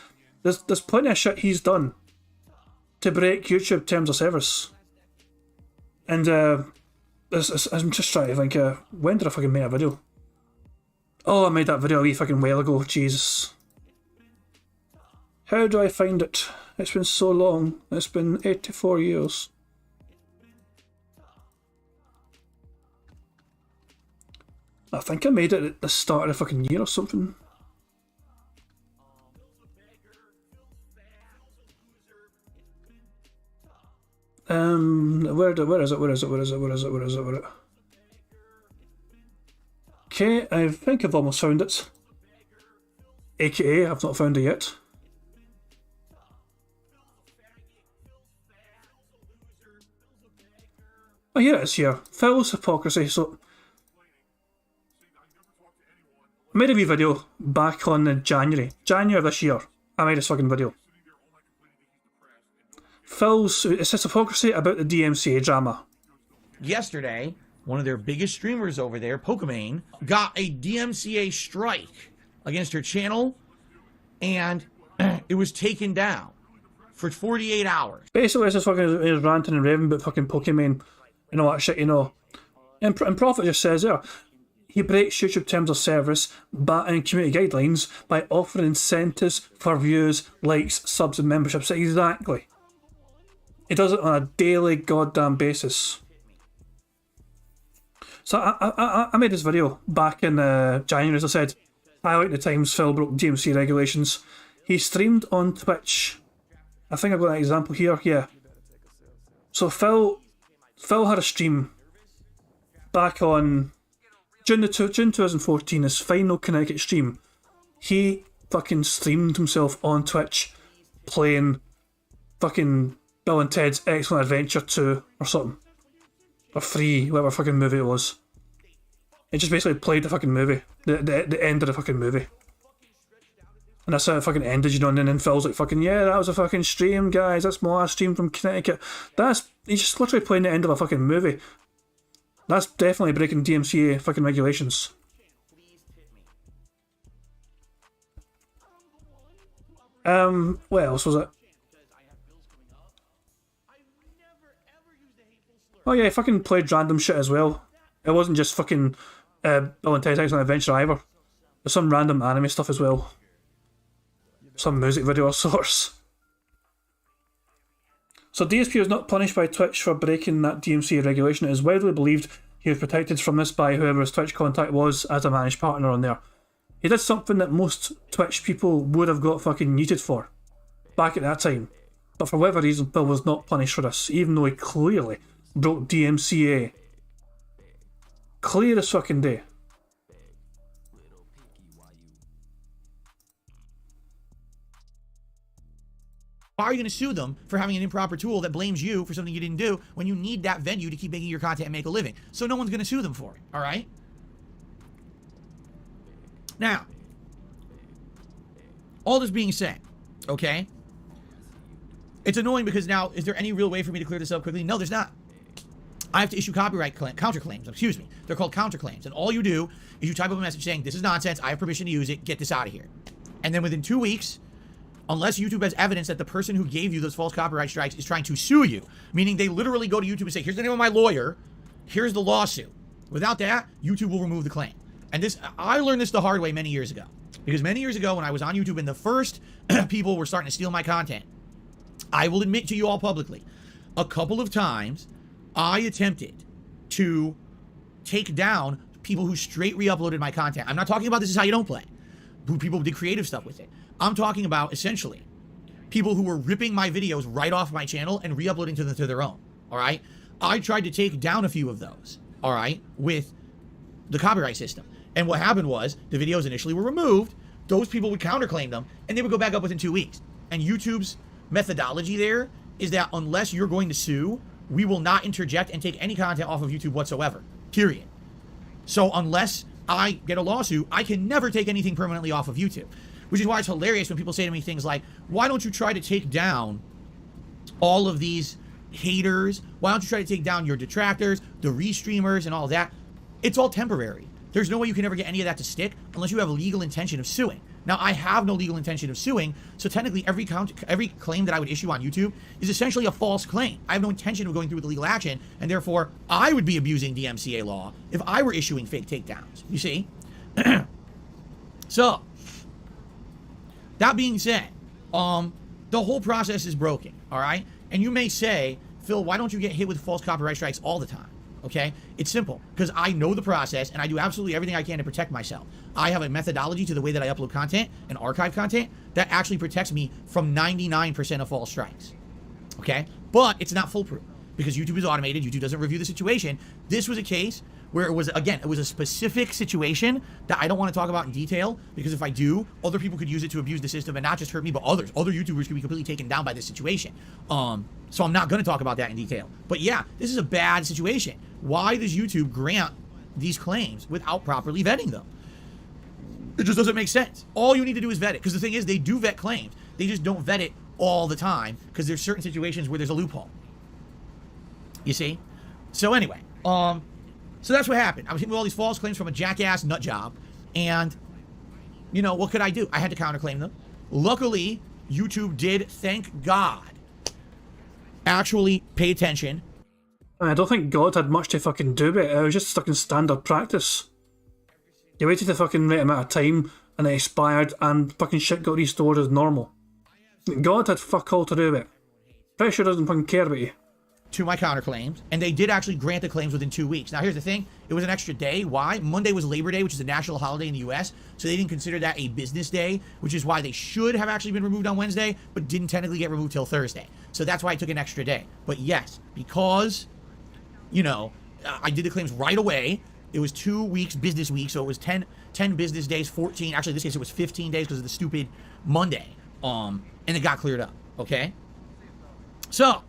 there's plenty of shit he's done to break YouTube terms of service. And I'm just trying to think, when did I fucking make a video? Oh, I made that video a wee fucking while ago, Jesus. How do I find it? It's been so long. It's been 84 years. I think I made it at the start of the fucking year or something. Where is it? Okay, I think I've almost found it. aka I've not found it yet. Oh, here it is here. Phil's Hypocrisy. So, I made a wee video back on January of this year. I made this fucking video. It says Hypocrisy about the DMCA drama. Yesterday, one of their biggest streamers over there, Pokemon, got a DMCA strike against her channel, and it was taken down for 48 hours. Basically, it's just fucking ranting and raving about fucking Pokemon and all that shit, you know. And Prophet just says there, he breaks YouTube terms of service and community guidelines by offering incentives for views, likes, subs, and memberships. Exactly. He does it on a daily goddamn basis. So I made this video back in January, as I said, highlighting the times Phil broke DMC regulations. He streamed on Twitch. I think I've got an example here, yeah. So Phil had a stream back on June 2014, his final Connecticut stream. He fucking streamed himself on Twitch playing fucking Bill and Ted's Excellent Adventure 2 or something. Or 3, whatever fucking movie it was. It just basically played the fucking movie. The end of the fucking movie. And that's how it fucking ended, you know, and then Phil's like fucking, yeah, that was a fucking stream, guys, that's my last stream from Connecticut. He's just literally playing the end of a fucking movie. That's definitely breaking DMCA fucking regulations. What else was it? Oh yeah, he fucking played random shit as well. It wasn't just fucking Bill and Ted's Excellent Adventure either. There's some random anime stuff as well. Some music video of sorts. So DSP was not punished by Twitch for breaking that DMCA regulation. It is widely believed he was protected from this by whoever his Twitch contact was as a managed partner on there. He did something that most Twitch people would have got fucking muted for back at that time. But for whatever reason, Bill was not punished for this, even though he clearly broke DMCA. Clear as fucking day. Why are you going to sue them for having an improper tool that blames you for something you didn't do when you need that venue to keep making your content and make a living? So no one's going to sue them for it, all right? Now, all this being said, okay? It's annoying because now, is there any real way for me to clear this up quickly? No, there's not. I have to issue copyright counterclaims, excuse me. They're called counterclaims. And all you do is you type up a message saying, this is nonsense, I have permission to use it, get this out of here. And then within 2 weeks, unless YouTube has evidence that the person who gave you those false copyright strikes is trying to sue you, meaning they literally go to YouTube and say, here's the name of my lawyer, here's the lawsuit. Without that, YouTube will remove the claim. And this, I learned this the hard way many years ago. Because many years ago when I was on YouTube and the first people were starting to steal my content, I will admit to you all publicly, a couple of times I attempted to take down people who straight re-uploaded my content. I'm not talking about this is how you don't play. People who did creative stuff with it. I'm talking about, essentially, people who were ripping my videos right off my channel and re-uploading to their own, all right? I tried to take down a few of those, all right, with the copyright system. And what happened was, the videos initially were removed, those people would counterclaim them, and they would go back up within 2 weeks. And YouTube's methodology there is that unless you're going to sue, we will not interject and take any content off of YouTube whatsoever, period. So unless I get a lawsuit, I can never take anything permanently off of YouTube. Which is why it's hilarious when people say to me things like, why don't you try to take down all of these haters? Why don't you try to take down your detractors, the restreamers, and all that? It's all temporary. There's no way you can ever get any of that to stick unless you have a legal intention of suing. Now, I have no legal intention of suing, so technically every claim that I would issue on YouTube is essentially a false claim. I have no intention of going through with legal action, and therefore I would be abusing DMCA law if I were issuing fake takedowns. You see? So, that being said, the whole process is broken, all right? And you may say, Phil, why don't you get hit with false copyright strikes all the time? Okay? It's simple, because I know the process and I do absolutely everything I can to protect myself. I have a methodology to the way that I upload content and archive content that actually protects me from 99% of false strikes. Okay? But it's not foolproof because YouTube is automated. YouTube doesn't review the situation. This was a case where it was, again, it was a specific situation that I don't want to talk about in detail, because if I do, other people could use it to abuse the system, and not just hurt me, but others. Other YouTubers could be completely taken down by this situation. So I'm not going to talk about that in detail. But yeah, this is a bad situation. Why does YouTube grant these claims without properly vetting them? It just doesn't make sense. All you need to do is vet it, because the thing is, they do vet claims. They just don't vet it all the time, because there's certain situations where there's a loophole. You see? So anyway, so that's what happened. I was hitting with all these false claims from a jackass nut job, and, you know, what could I do? I had to counterclaim them. Luckily, YouTube did, thank God, actually pay attention. I don't think God had much to fucking do with it. It was just fucking standard practice. You waited the fucking right amount of time, and it expired, and fucking shit got restored as normal. God had fuck all to do with it. Pretty sure doesn't fucking care about you. To my counterclaims, and they did actually grant the claims within 2 weeks. Now, here's the thing. It was an extra day. Why? Monday was Labor Day, which is a national holiday in the U.S., so they didn't consider that a business day, which is why they should have actually been removed on Wednesday, but didn't technically get removed till Thursday. So that's why I took an extra day. But yes, because, you know, I did the claims right away. It was 2 weeks, business week, so it was 10 business days, 14. Actually, in this case, it was 15 days because of the stupid Monday. And it got cleared up, okay? So,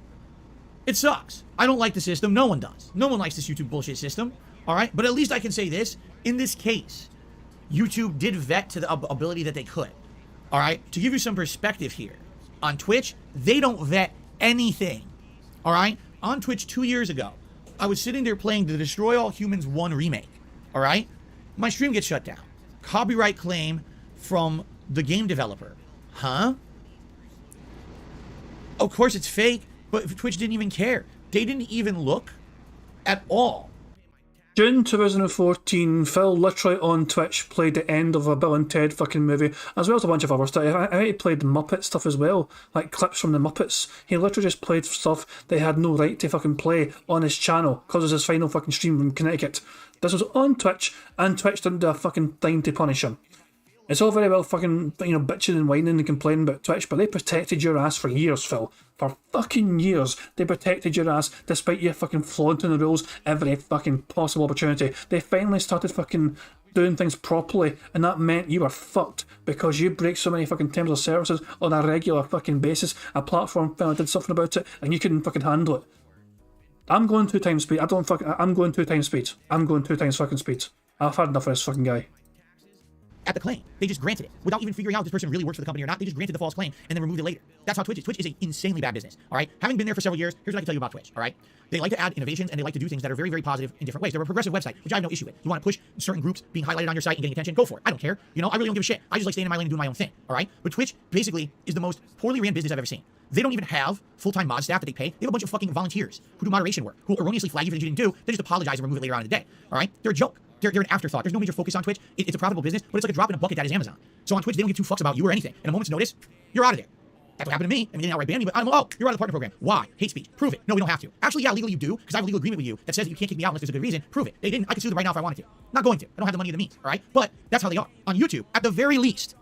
it sucks. I don't like the system. No one does. No one likes this YouTube bullshit system. All right? But at least I can say this. In this case, YouTube did vet to the ability that they could. All right? To give you some perspective here, on Twitch, they don't vet anything. All right? On Twitch 2 years ago, I was sitting there playing the Destroy All Humans 1 remake. All right? My stream gets shut down. Copyright claim from the game developer. Huh? Of course it's fake. But Twitch didn't even care. They didn't even look at all. June 2014, Phil literally on Twitch played the end of a Bill and Ted fucking movie, as well as a bunch of other stuff. I he played the Muppet stuff as well, like clips from the Muppets. He literally just played stuff they had no right to fucking play on his channel, because it was his final fucking stream from Connecticut. This was on Twitch, and Twitch didn't do a fucking thing to punish him. It's all very well fucking, you know, bitching and whining and complaining about Twitch, but they protected your ass for years, Phil. For fucking years, they protected your ass despite you fucking flaunting the rules every fucking possible opportunity. They finally started fucking doing things properly, and that meant you were fucked because you break so many fucking terms of services on a regular fucking basis. A platform finally did something about it, and you couldn't fucking handle it. I'm going 2 times speed. I'm going 2 times speed. I'm going 2 times fucking speed. I've had enough of this fucking guy. At the claim. They just granted it. Without even figuring out if this person really works for the company or not, they just granted the false claim and then removed it later. That's how Twitch is. Twitch is an insanely bad business, all right? Having been there for several years, here's what I can tell you about Twitch, all right? They like to add innovations, and they like to do things that are very, very positive in different ways. They're a progressive website, which I have no issue with. You want to push certain groups being highlighted on your site and getting attention? Go for it. I don't care. You know, I really don't give a shit. I just like staying in my lane and doing my own thing, all right? But Twitch, basically, is the most poorly ran business I've ever seen. They don't even have full-time mod staff that they pay. They have a bunch of fucking volunteers who do moderation work, who erroneously flag you for things you didn't do, they just apologize and remove it later on in the day, all right? They're a joke. They're an afterthought. There's no major focus on Twitch. It's a profitable business, but it's like a drop in a bucket that is Amazon. So on Twitch, they don't give 2 fucks about you or anything. In a moment's notice, you're out of there. That's what happened to me. I mean, they didn't outright ban me, but you're out of the partner program. Why? Hate speech. Prove it. No, we don't have to. Actually, yeah, legally you do, because I have a legal agreement with you that says that you can't kick me out unless there's a good reason. Prove it. They didn't. I can sue them right now if I wanted to. Not going to. I don't have the money or the means, all right? But that's how they are. On YouTube, at the very least,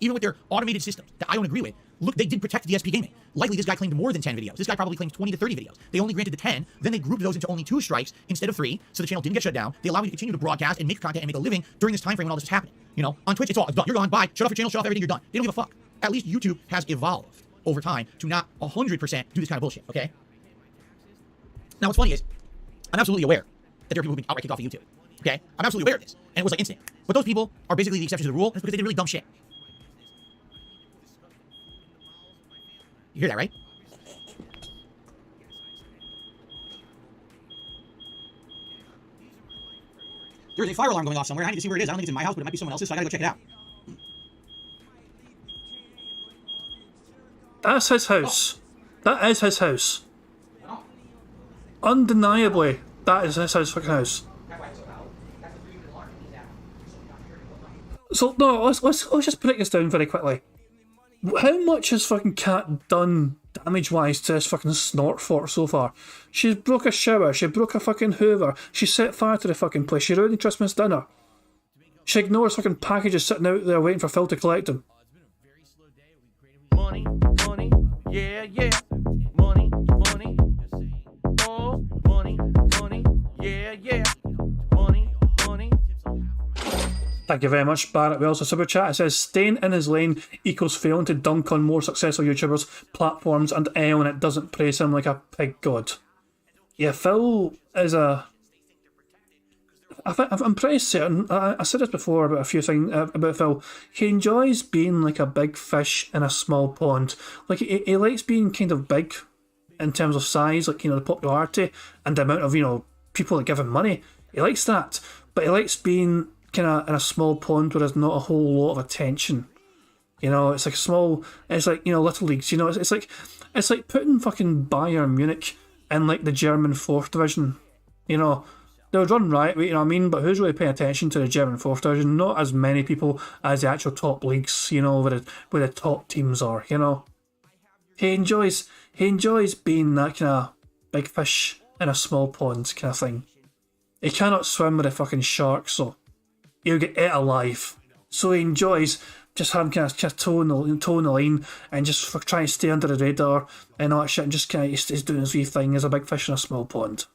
even with their automated systems that I don't agree with, look, they did protect DSP gaming. Likely, this guy claimed more than 10 videos. This guy probably claimed 20 to 30 videos. They only granted the 10, then they grouped those into only 2 strikes instead of 3, so the channel didn't get shut down. They allowed me to continue to broadcast and make content and make a living during this time frame when all this was happening. You know, on Twitch, it's done. You're gone. Bye. Shut off your channel. Shut off everything. You're done. They don't give a fuck. At least YouTube has evolved over time to not 100% do this kind of bullshit, okay? Now, what's funny is, I'm absolutely aware that there are people who've been outright kicked off of YouTube, okay? I'm absolutely aware of this, and it was like instant. But those people are basically the exception to the rule, and it's because they did really dumb shit. You hear that, right? There's a fire alarm going off somewhere. I need to see where it is. I don't think it's in my house, but it might be someone else's, so I gotta go check it out. That's his house. That is his house. Undeniably, that is his fucking house. So no, let's just break this down very quickly. How much has fucking Cat done damage-wise to this fucking snort fort so far? She broke a shower, she broke a fucking hoover, she set fire to the fucking place, she ruined Christmas dinner. She ignores fucking packages sitting out there waiting for Phil to collect them. Money, money, yeah, yeah. Money, money, oh, money, money, yeah, yeah. Money. Thank you very much, Barrett Wells. A super chat. It says, staying in his lane equals failing to dunk on more successful YouTubers, platforms, and when it doesn't praise him like a pig god. Yeah, Phil is a... I'm pretty certain, I said this before about a few things about Phil. He enjoys being like a big fish in a small pond. Like, he likes being kind of big in terms of size, like, you know, the popularity and the amount of, you know, people that give him money. He likes that, but he likes being kind of in a small pond where there's not a whole lot of attention. You know, it's like small, it's like, you know, little leagues, you know, it's like putting fucking Bayern Munich in like the German 4th division. You know, they would run right, you know what I mean, but who's really paying attention to the German 4th division? Not as many people as the actual top leagues, you know, where the top teams are, you know. He enjoys being that kind of big fish in a small pond kind of thing. He cannot swim with the fucking sharks, so he'll get ate alive. So he enjoys just having kind of toe in the line and just for trying to stay under the radar and all that shit, and just kind of he's doing his wee thing as a big fish in a small pond.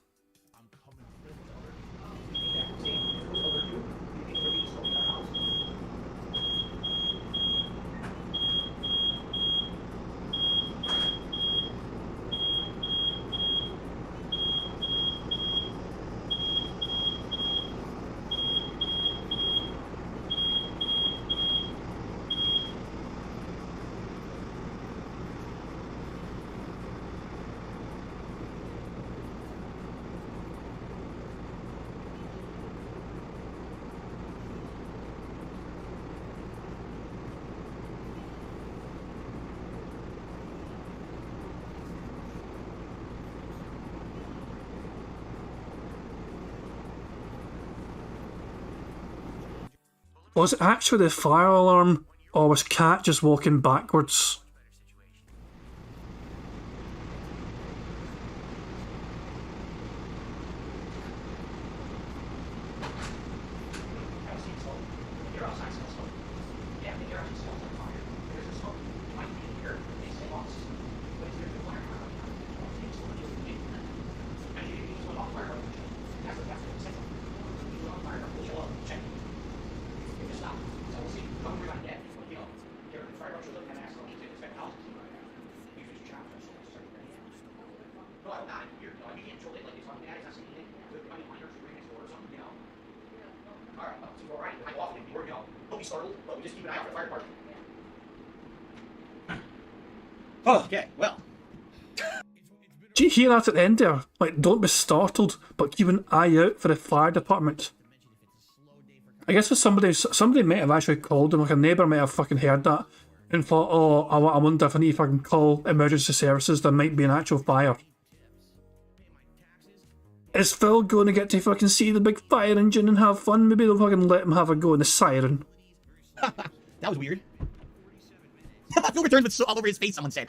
Was it actually the fire alarm, or was Cat just walking backwards? Oh, okay, well. Do you hear that at the end there? Like, don't be startled, but keep an eye out for the fire department. I guess for somebody might have actually called him, like a neighbour might have fucking heard that and thought, oh, I wonder if I need to fucking call emergency services, there might be an actual fire. Is Phil going to get to fucking see the big fire engine and have fun? Maybe they'll fucking let him have a go in the siren. That was weird. Phil returns with all over his face, someone said.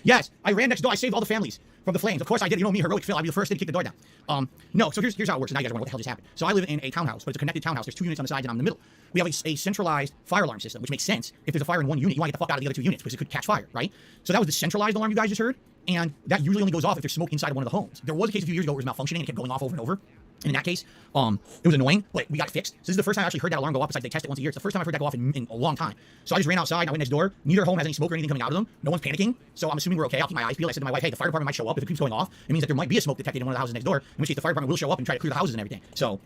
Yes, I ran next door. I saved all the families from the flames. Of course I did. You know me, heroic Phil. I'd be the first to kick the door down. No, so here's how it works. Now you guys wonder what the hell just happened. So I live in a townhouse, but it's a connected townhouse. There's 2 units on the sides and I'm in the middle. We have a centralized fire alarm system, which makes sense. If there's a fire in one unit, you want to get the fuck out of the other 2 units because it could catch fire, right? So that was the centralized alarm you guys just heard. And that usually only goes off if there's smoke inside of one of the homes. There was a case a few years ago where it was malfunctioning and it kept going off over and over. And in that case, it was annoying, but we got it fixed. So this is the first time I actually heard that alarm go off, besides they test it once a year. It's the first time I've heard that go off in a long time. So I just ran outside, I went next door. Neither home has any smoke or anything coming out of them. No one's panicking. So I'm assuming we're okay. I'll keep my eyes peeled. I said to my wife, hey, the fire department might show up. If it keeps going off, it means that there might be a smoke detected in one of the houses next door, in which case the fire department will show up and try to clear the houses and everything. So,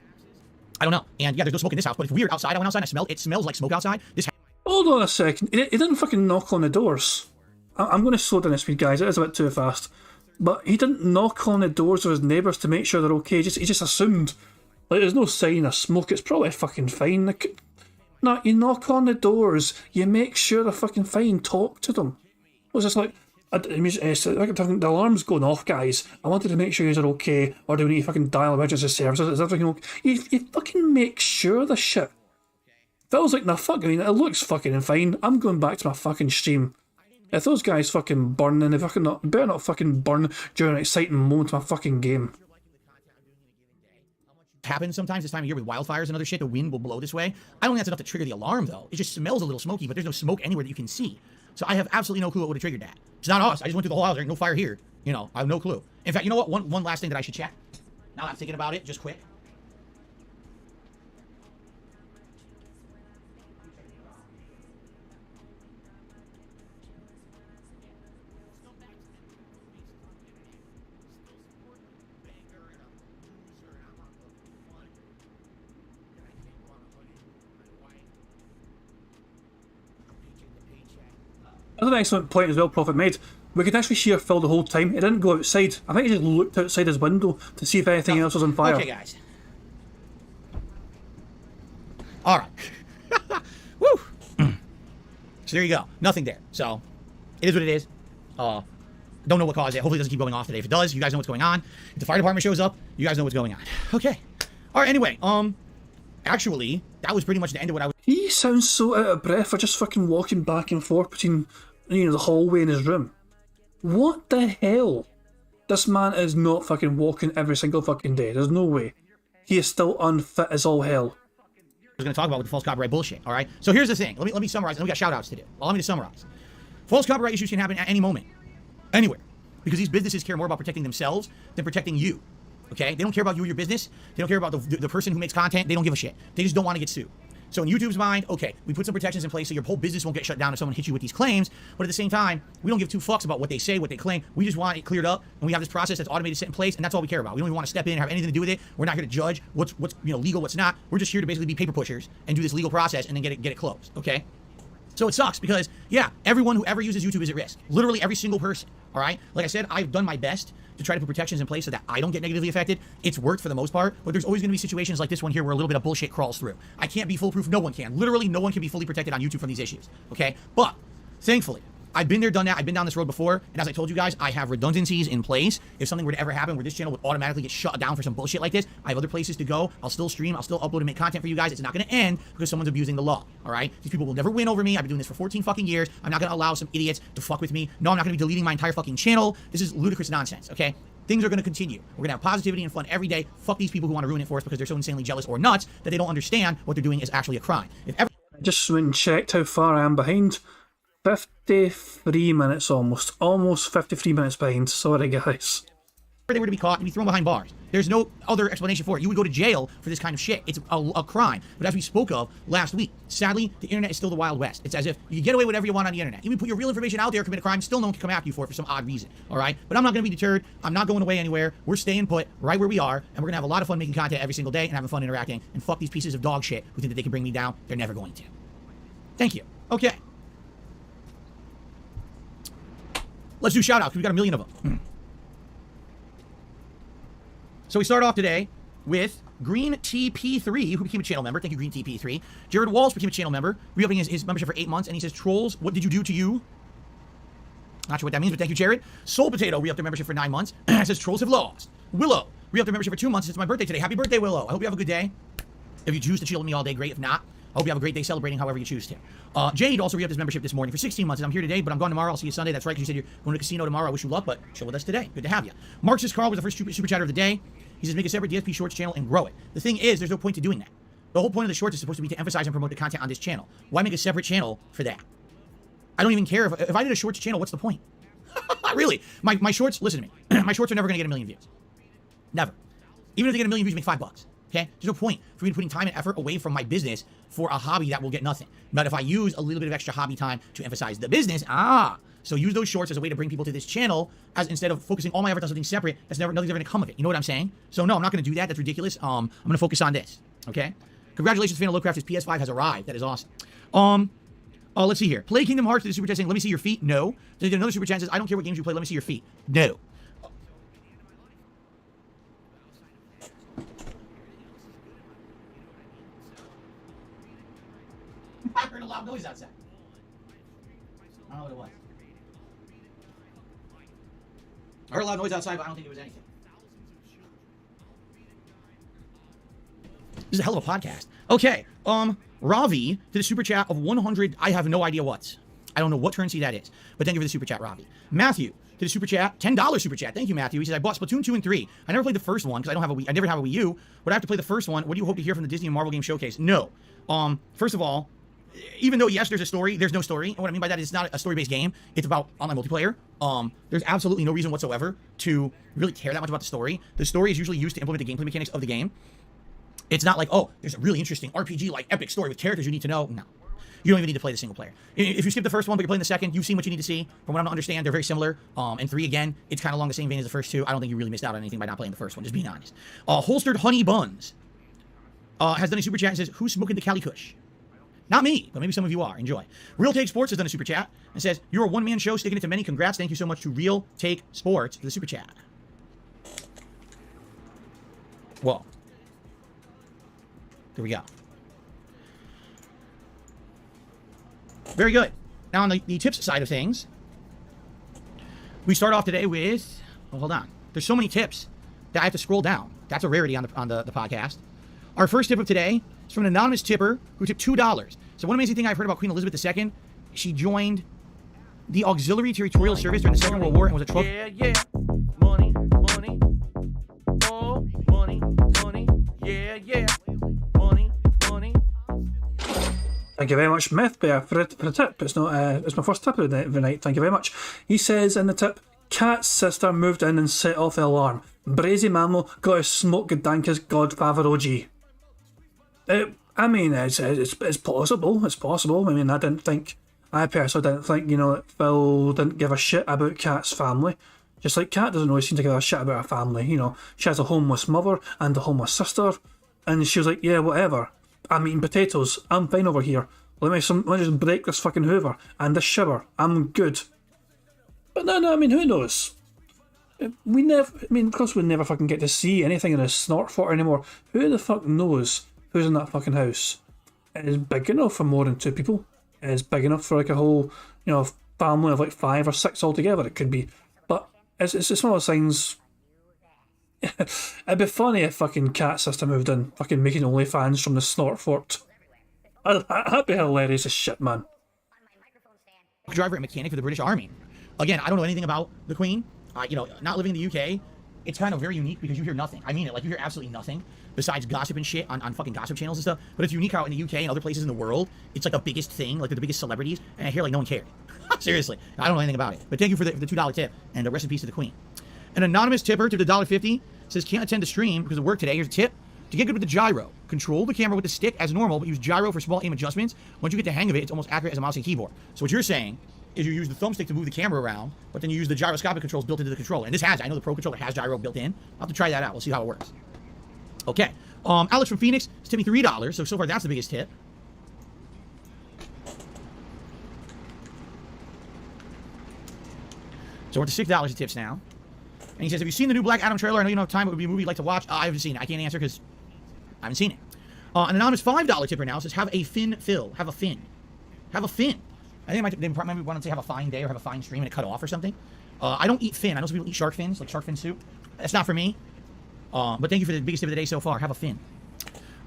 I don't know. And yeah, there's no smoke in this house, but it's weird. Outside, I went outside and it smells like smoke outside. Hold on a second. He didn't fucking knock on the doors. I'm going to slow down this speed, guys. It is a bit too fast. But he didn't knock on the doors of his neighbours to make sure they're okay. He just assumed. Like, there's no sign of smoke. It's probably fucking fine. No, you knock on the doors. You make sure they're fucking fine. Talk to them. It was just like, the alarm's going off, guys. I wanted to make sure you are okay. Or do we need to fucking dial emergency services? Is everything okay? You fucking make sure the shit. Phil's like, nah, fuck, I mean, it looks fucking fine. I'm going back to my fucking stream. If those guys fucking burn, then they better not fucking burn during an exciting moment of my fucking game. Happens sometimes this time of year with wildfires and other shit. The wind will blow this way. I don't think that's enough to trigger the alarm, though. It just smells a little smoky, but there's no smoke anywhere that you can see. So I have absolutely no clue what would have triggered that. It's not us. I just went through the whole house. There's no fire here. You know, I have no clue. In fact, you know what? One last thing that I should check. Now that I'm thinking about it, just quick. That's an excellent point as well, Prophet made. We could actually see Phil the whole time. He didn't go outside. I think he just looked outside his window to see if anything else was on fire. Okay, guys. All right. Woo! So there you go. Nothing there. So it is what it is. Don't know what caused it. Hopefully it doesn't keep going off today. If it does, you guys know what's going on. If the fire department shows up, you guys know what's going on. Okay. All right, anyway, actually, that was pretty much the end of what I was... He sounds so out of breath for just fucking walking back and forth between, the hallway and his room. What the hell? This man is not fucking walking every single fucking day. There's no way. He is still unfit as all hell. I was going to talk about with the false copyright bullshit, all right? So here's the thing. Let me summarize, and we got shout-outs to do. Well, let me just summarize. False copyright issues can happen at any moment. Anywhere. Because these businesses care more about protecting themselves than protecting you. Okay? They don't care about you or your business. They don't care about the person who makes content. They don't give a shit. They just don't want to get sued. So in YouTube's mind, okay, we put some protections in place so your whole business won't get shut down if someone hits you with these claims, but at the same time, we don't give two fucks about what they say, what they claim. We just want it cleared up, and we have this process that's automated, set in place, and that's all we care about. We don't even want to step in and have anything to do with it. We're not here to judge what's legal, what's not. We're just here to basically be paper pushers and do this legal process and then get it closed, okay? So it sucks because, yeah, everyone who ever uses YouTube is at risk. Literally every single person, all right? Like I said, I've done my best to try to put protections in place so that I don't get negatively affected. It's worked for the most part, but there's always going to be situations like this one here where a little bit of bullshit crawls through. I can't be foolproof. No one can. Literally, no one can be fully protected on YouTube from these issues, okay? But thankfully, I've been there, done that. I've been down this road before, and as I told you guys, I have redundancies in place. If something were to ever happen where this channel would automatically get shut down for some bullshit like this, I have other places to go. I'll still stream. I'll still upload and make content for you guys. It's not going to end because someone's abusing the law, all right? These people will never win over me. I've been doing this for 14 fucking years. I'm not going to allow some idiots to fuck with me. No, I'm not going to be deleting my entire fucking channel. This is ludicrous nonsense, okay? Things are going to continue. We're going to have positivity and fun every day. Fuck these people who want to ruin it for us because they're so insanely jealous or nuts that they don't understand what they're doing is actually a crime. If ever Just went and checked how far I am behind. 53 minutes almost 53 minutes behind. Sorry guys. they were to be caught and be thrown behind bars. There's no other explanation for it. You would go to jail for this kind of shit. It's a crime. But as we spoke of last week, sadly, the internet is still the Wild West. It's as if you get away with whatever you want on the internet. You can put your real information out there, commit a crime, still no one can come after you for some odd reason. All right? But I'm not going to be deterred. I'm not going away anywhere. We're staying put right where we are, and we're going to have a lot of fun making content every single day and having fun interacting. And fuck these pieces of dog shit who think that they can bring me down. They're never going to. Thank you. Okay. Let's do shout outs. We've got a million of them. So we start off today with Green TP3, who became a channel member. Thank you, Green TP3. Jared Walsh became a channel member, re-upping his membership for 8 months, and he says, Trolls, what did you do to you? Not sure what that means, but thank you, Jared. Soul Potato re-upped their membership for 9 months. It says, Trolls have lost. Willow re-upped their membership for 2 months. It's my birthday today. Happy birthday, Willow. I hope you have a good day. If you choose to chill with me all day, great. If not, I hope you have a great day celebrating however you choose to. Jade also re-upped his membership this morning for 16 months. And I'm here today, but I'm gone tomorrow. I'll see you Sunday. That's right, because you said you're going to the casino tomorrow. I wish you luck, but chill with us today. Good to have you. Marxist Carl was the first super chatter of the day. He says, make a separate DSP Shorts channel and grow it. The thing is, there's no point to doing that. The whole point of the Shorts is supposed to be to emphasize and promote the content on this channel. Why make a separate channel for that? I don't even care. If I did a Shorts channel, what's the point? Really? My Shorts, listen to me. My Shorts are never going to get 1 million views. Never. Even if they get 1 million views, you make $5. Okay? There's no point for me putting time and effort away from my business for a hobby that will get nothing. But if I use a little bit of extra hobby time to emphasize the business, so use those shorts as a way to bring people to this channel, as instead of focusing all my effort on something separate, nothing's ever going to come of it. You know what I'm saying? So no, I'm not going to do that. That's ridiculous. I'm going to focus on this. Okay? Congratulations, fan of Lovecraft. His PS5 has arrived. That is awesome. Let's see here. Play Kingdom Hearts to the super chat saying, let me see your feet. No. They did another super chat says, I don't care what games you play. Let me see your feet. No. I heard a loud noise outside. I don't know what it was. I heard a loud noise outside, but I don't think it was anything. This is a hell of a podcast. Okay, Ravi did a super chat of 100. I have no idea what. I don't know what currency that is, but thank you for the super chat, Ravi. Matthew did a super chat, $10 super chat. Thank you, Matthew. He says, I bought Splatoon 2 and 3. I never played the first one because I never have a Wii U, but I have to play the first one. What do you hope to hear from the Disney and Marvel Game Showcase? No. First of all, even though, yes, there's a story, there's no story. And what I mean by that is it's not a story-based game. It's about online multiplayer. There's absolutely no reason whatsoever to really care that much about the story. The story is usually used to implement the gameplay mechanics of the game. It's not like, oh, there's a really interesting RPG-like epic story with characters you need to know. No. You don't even need to play the single player. If you skip the first one, but you're playing the second, you've seen what you need to see. From what I understand, they're very similar. And 3, again, it's kind of along the same vein as the first 2. I don't think you really missed out on anything by not playing the first one, just being honest. Holstered Honey Buns has done a super chat and says, who's smoking the Cali Kush? Not me, but maybe some of you are. Enjoy. Real Take Sports has done a super chat and says, "You're a one-man show, sticking it to many. Congrats. Thank you so much to Real Take Sports for the super chat." Whoa. There we go. Very good. Now on the tips side of things, we start off today with, well, hold on. There's so many tips that I have to scroll down. That's a rarity on the podcast. Our first tip of today is from an anonymous tipper who tipped $2. So one amazing thing I've heard about Queen Elizabeth II, she joined the Auxiliary Territorial Service during the Second World War and was a troop. Yeah. Money, money. Oh, money, money. Yeah. Money, money. Thank you very much, Mythbear, for the tip. It's my first tip of the night. Thank you very much. He says in the tip, Cat's sister moved in and set off the alarm. Brazy Mammal got a smoke Gdanka's Godfather OG. I mean, it's possible. It's possible. I mean, I personally didn't think, that Phil didn't give a shit about Cat's family. Just like Cat doesn't really seem to give a shit about her family. She has a homeless mother and a homeless sister, and she was like, yeah, whatever. I'm eating potatoes. I'm fine over here. Let me just break this fucking Hoover and this shiver. I'm good. But no, I mean, who knows? Of course we never fucking get to see anything in a snort fort anymore. Who the fuck knows who's in that fucking house? It is big enough for more than 2 people. It is big enough for like a whole, family of like 5 or 6 altogether. It could be. But it's just one of those things. It'd be funny if fucking Cat Sister moved in, fucking making OnlyFans from the snort fort. That'd be hilarious as shit, man. Driver and mechanic for the British Army. Again, I don't know anything about the Queen. Not living in the UK, it's kind of very unique because you hear nothing. I mean it, like you hear absolutely nothing besides gossip and shit on fucking gossip channels and stuff. But it's unique how in the UK and other places in the world, it's like the biggest thing, like they're the biggest celebrities, and I hear like no one cared. Seriously, I don't know anything about it. But thank you for the $2 tip, and the rest in peace to the Queen. An anonymous tipper to the $1.50 says, can't attend the stream because of work today. Here's a tip. To get good with the gyro, control the camera with the stick as normal, but use gyro for small aim adjustments. Once you get the hang of it, it's almost accurate as a mouse and keyboard. So what you're saying is you use the thumbstick to move the camera around, but then you use the gyroscopic controls built into the controller. And I know the Pro Controller has gyro built in. I'll have to try that out. We'll see how it works. Okay. Alex from Phoenix is tipping $3. So far, that's the biggest tip. So we're to $6 in tips now. And he says, have you seen the new Black Adam trailer? I know you don't have time, but it would be a movie you'd like to watch. I haven't seen it. I can't answer because I haven't seen it. An anonymous $5 tipper now says, have a fin, Phil. Have a fin. Have a fin. I think they probably want to say have a fine day or have a fine stream and it cut off or something. I don't eat fin. I know some people eat shark fins, like shark fin soup. That's not for me. But thank you for the biggest tip of the day so far. Have a fin.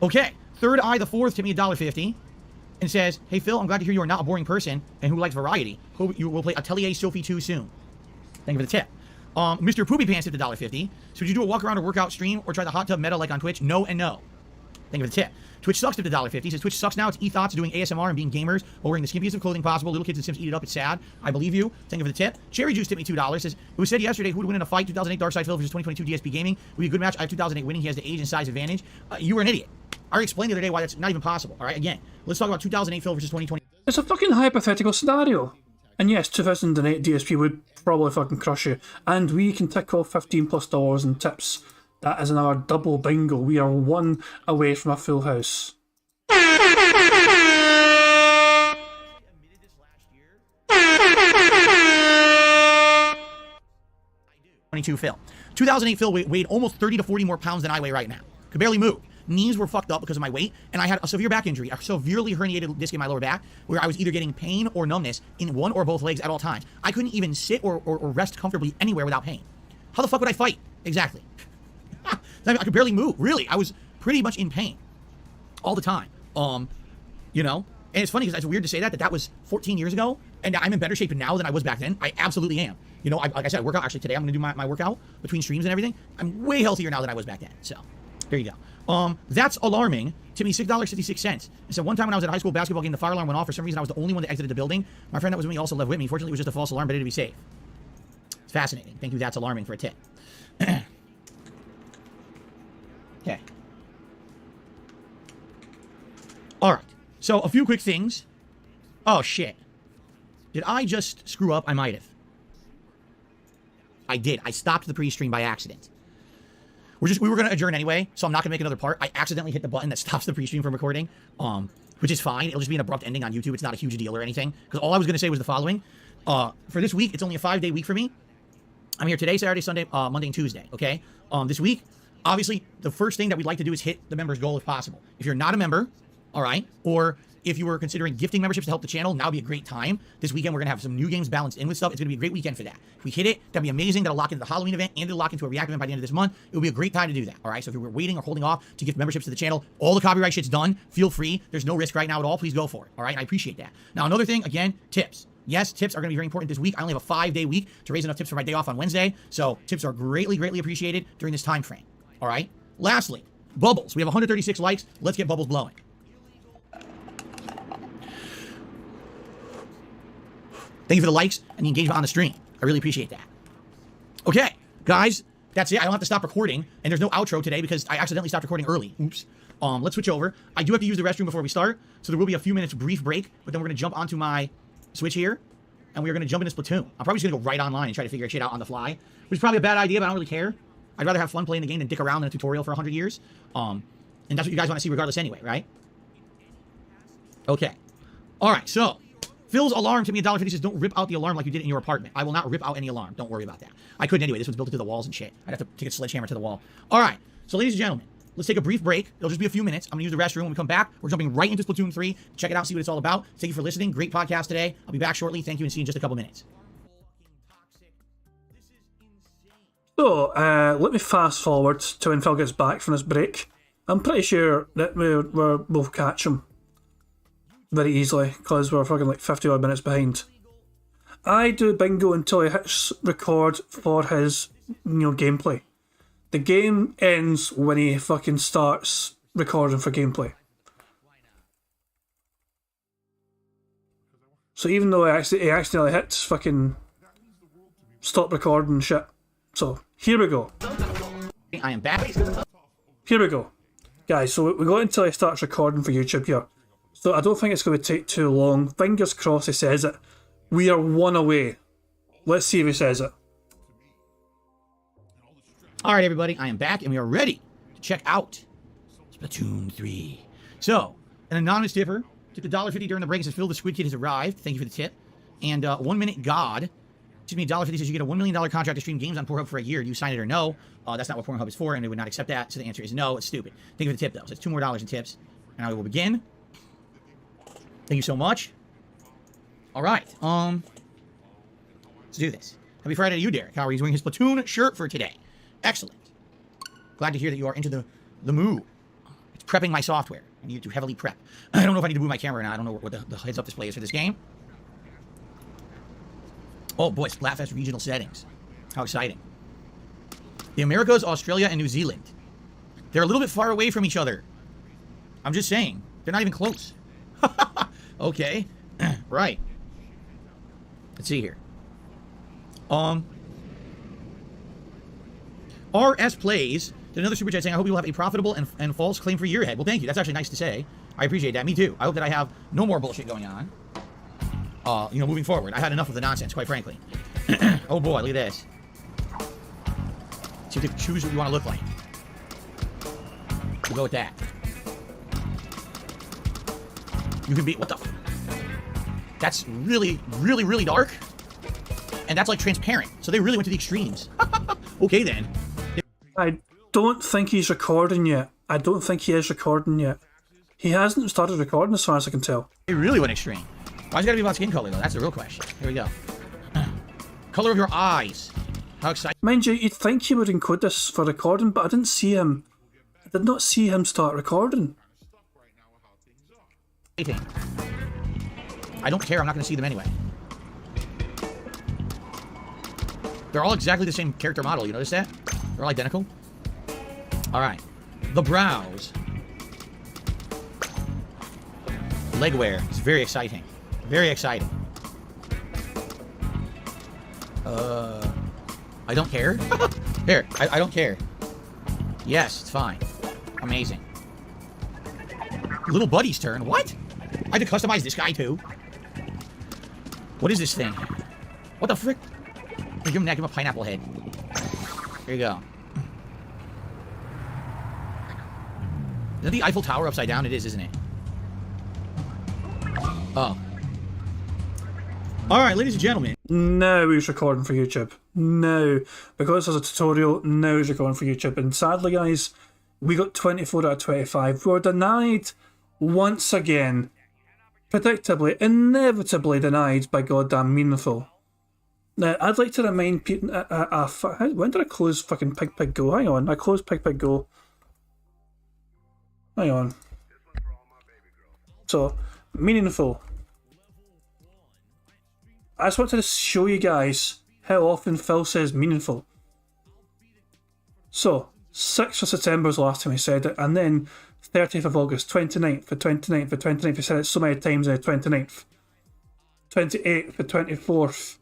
Okay. Third Eye the Fourth tipped me $1.50 and says, hey, Phil, I'm glad to hear you are not a boring person and who likes variety. Hope you will play Atelier Sophie 2 soon. Thank you for the tip. Mr. Poopy Pants tipped $1.50. So would you do a walk around or workout stream or try the hot tub meta like on Twitch? No and no. Thank you for the tip. Twitch Sucks tipped $1.50. Says Twitch sucks now. It's e-thoughts doing ASMR and being gamers while wearing the skimpiest of clothing possible. Little kids and Sims eat it up. It's sad. I believe you. Thank you for the tip. Cherry Juice tipped me $2. Says, it was said yesterday who would win in a fight, 2008 Darkside Phil versus 2022 DSP Gaming. Would be a good match. I have 2008 winning. He has the age and size advantage. You were an idiot. I already explained the other day why that's not even possible. All right, again, let's talk about 2008 Phil versus 2020. It's a fucking hypothetical scenario. And yes, 2008 DSP would probably fucking crush you. And we can tick off $15+ in tips. That is another double bingo. We are 1 away from a full house. 22 Phil. 2008 Phil weighed almost 30 to 40 more pounds than I weigh right now. Could barely move. Knees were fucked up because of my weight, and I had a severe back injury, a severely herniated disc in my lower back, where I was either getting pain or numbness in one or both legs at all times. I couldn't even sit or rest comfortably anywhere without pain. How the fuck would I fight? Exactly. I could barely move. Really, I was pretty much in pain all the time. And it's funny because it's weird to say that was 14 years ago, and I'm in better shape now than I was back then. I absolutely am. Like I said, I work out. Actually, today I'm going to do my workout between streams and everything. I'm way healthier now than I was back then. So, there you go. That's alarming. To me, $6.56. And so one time when I was at a high school basketball game, the fire alarm went off. For some reason, I was the only one that exited the building. My friend that was with me also left with me. Fortunately, it was just a false alarm, but to be safe. It's fascinating. Thank you. That's alarming for a tip. Okay. All right. So a few quick things. Oh, shit. Did I just screw up? I might have. I did. I stopped the pre-stream by accident. We were going to adjourn anyway, so I'm not going to make another part. I accidentally hit the button that stops the pre-stream from recording. which is fine. It'll just be an abrupt ending on YouTube. It's not a huge deal or anything. Because all I was going to say was the following. For this week, it's only a 5-day week for me. I'm here today, Saturday, Sunday, Monday, and Tuesday, okay? This week, obviously, the first thing that we'd like to do is hit the members' goal if possible. If you're not a member, all right, or if you were considering gifting memberships to help the channel, now would be a great time. This weekend, we're going to have some new games balanced in with stuff. It's going to be a great weekend for that. If we hit it, that'd be amazing. That'll lock into the Halloween event and it'll lock into a React event by the end of this month. It will be a great time to do that, all right? So if you're waiting or holding off to gift memberships to the channel, all the copyright shit's done. Feel free. There's no risk right now at all. Please go for it, all right? And I appreciate that. Now, another thing, again, tips. Yes, tips are going to be very important this week. I only have a 5-day week to raise enough tips for my day off on Wednesday. So tips are greatly, greatly appreciated during this time frame, all right? Lastly, bubbles. We have 136 likes. Let's get bubbles blowing. Thank you for the likes and the engagement on the stream. I really appreciate that. Okay, guys, that's it. I don't have to stop recording, and there's no outro today because I accidentally stopped recording early. Oops. Let's switch over. I do have to use the restroom before we start, so there will be a few minutes brief break, but then we're going to jump onto my Switch here, and we're going to jump into Splatoon. I'm probably just going to go right online and try to figure shit out on the fly, which is probably a bad idea, but I don't really care. I'd rather have fun playing the game than dick around in a tutorial for 100 years. And that's what you guys want to see regardless anyway, right? Okay. All right, so Phil's alarm to me $1.50 says, don't rip out the alarm like you did in your apartment. I will not rip out any alarm. Don't worry about that. I couldn't anyway. This one's built into the walls and shit. I'd have to take a sledgehammer to the wall. All right. So, ladies and gentlemen, let's take a brief break. It'll just be a few minutes. I'm going to use the restroom. When we come back, we're jumping right into Splatoon 3. Check it out, see what it's all about. Thank you for listening. Great podcast today. I'll be back shortly. Thank you, and see you in just a couple minutes. So, let me fast forward to when Phil gets back from his break. I'm pretty sure that we'll catch him very easily, because we're fucking like 50 odd minutes behind. I do bingo until he hits record for his gameplay. The game ends when he fucking starts recording for gameplay. So even though he accidentally hits fucking stop recording shit. So here we go. I am back. Here we go. Guys, so we go until he starts recording for YouTube here. So I don't think it's going to take too long. Fingers crossed he says it. We are one away. Let's see if he says it. All right, everybody. I am back, and we are ready to check out Splatoon 3. So, an anonymous tipper took $1.50 during the break and says, Phil, the Squid Kid has arrived. Thank you for the tip. And 1 Minute God, excuse me, $1.50 says you get a $1 million contract to stream games on Pornhub for a year. Do you sign it or no? That's not what Pornhub is for, and they would not accept that. So the answer is no. It's stupid. Thank you for the tip, though. So it's $2 more in tips. And I will begin. Thank you so much. All right. Let's do this. Happy Friday to you, Derek. How are you? He's wearing his Splatoon shirt for today. Excellent. Glad to hear that you are into the mood. It's prepping my software. I need to heavily prep. I don't know if I need to move my camera or not. I don't know what the heads-up display is for this game. Oh, boy. Splatfest regional settings. How exciting. The Americas, Australia, and New Zealand. They're a little bit far away from each other. I'm just saying. They're not even close. Okay. Right. Let's see here. RS Plays did another super chat saying, I hope you will have a profitable and false claim for year ahead. Well, thank you. That's actually nice to say. I appreciate that. Me too. I hope that I have no more bullshit going on. Moving forward. I had enough of the nonsense, quite frankly. Oh boy, look at this. So you have to choose what you want to look like. We'll go with that. You can be, what the? That's really, really, really dark. And that's like transparent. So they really went to the extremes. Okay then. I don't think he's recording yet. I don't think he is recording yet. He hasn't started recording as far as I can tell. They really went extreme. Why's it gotta be about skin color though? That's the real question. Here we go. Color of your eyes. How exciting. Mind you, you'd think he would include this for recording, but I didn't see him. I did not see him start recording. I don't care, I'm not gonna see them anyway. They're all exactly the same character model, you notice that? They're all identical. Alright. The brows. Leg wear. It's very exciting. Very exciting. I don't care. Here, I don't care. Yes, it's fine. Amazing. Little buddy's turn. What? I had to customize this guy too. What is this thing? What the frick? Give him that. Give him a pineapple head. Here you go. Is that the Eiffel Tower upside down? It is, isn't it? Oh. Alright, ladies and gentlemen. Now he's recording for YouTube. Now. Because there's a tutorial, now he's recording for YouTube. And sadly, guys, we got 24 out of 25. We were denied once again. Predictably, inevitably denied by goddamn Meaningful. Now, I'd like to remind people... when did I close fucking Pig Go? Hang on, I closed Pig Go. Hang on. So, Meaningful. I just wanted to show you guys how often Phil says meaningful. So, 6th of September was the last time he said it, and then 30th of August, 29th, the 29th, the 29th, he said it so many times on the 29th. 28th, the 24th.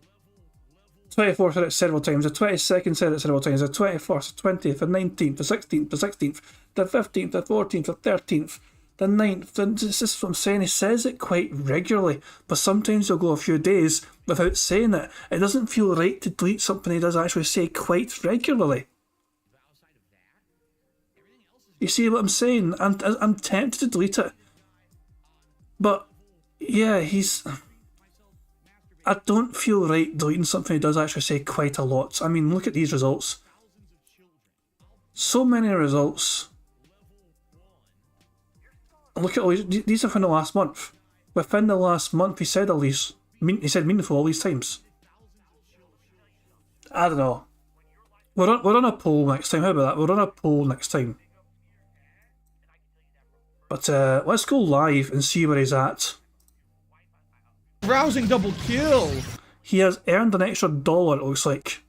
24th said it several times, the 22nd said it several times, the 21st, the 20th, the 19th, the 16th, the 16th, the 15th, the 14th, the 13th, the 9th, this is what I'm saying, he says it quite regularly, but sometimes he'll go a few days without saying it. It doesn't feel right to delete something he does actually say quite regularly. You see what I'm saying? I'm tempted to delete it. But, yeah, I don't feel right deleting something he does actually say quite a lot. I mean, look at these results. So many results. Look at all these are from the last month. Within the last month, he said all these. He said meaningful all these times. I don't know. We're on a poll next time. How about that? We're on a poll next time. But let's go live and see where he's at. Rousing double kill. He has earned an extra $1. It looks like.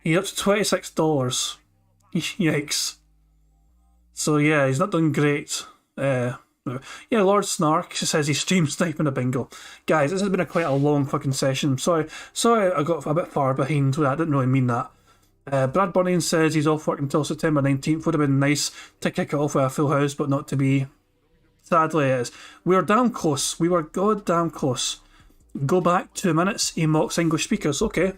He's up to $26. Yikes. So yeah, he's not done great. Yeah, Lord Snark says he streams sniping a bingo. Guys, this has been quite a long fucking session. Sorry I got a bit far behind with that. I didn't really mean that. Brad Burning says he's off work until September 19th. Would have been nice to kick it off with a full house, but not to be. Sadly it is. We were damn close. We were goddamn close. Go back 2 minutes. He mocks English speakers. Okay.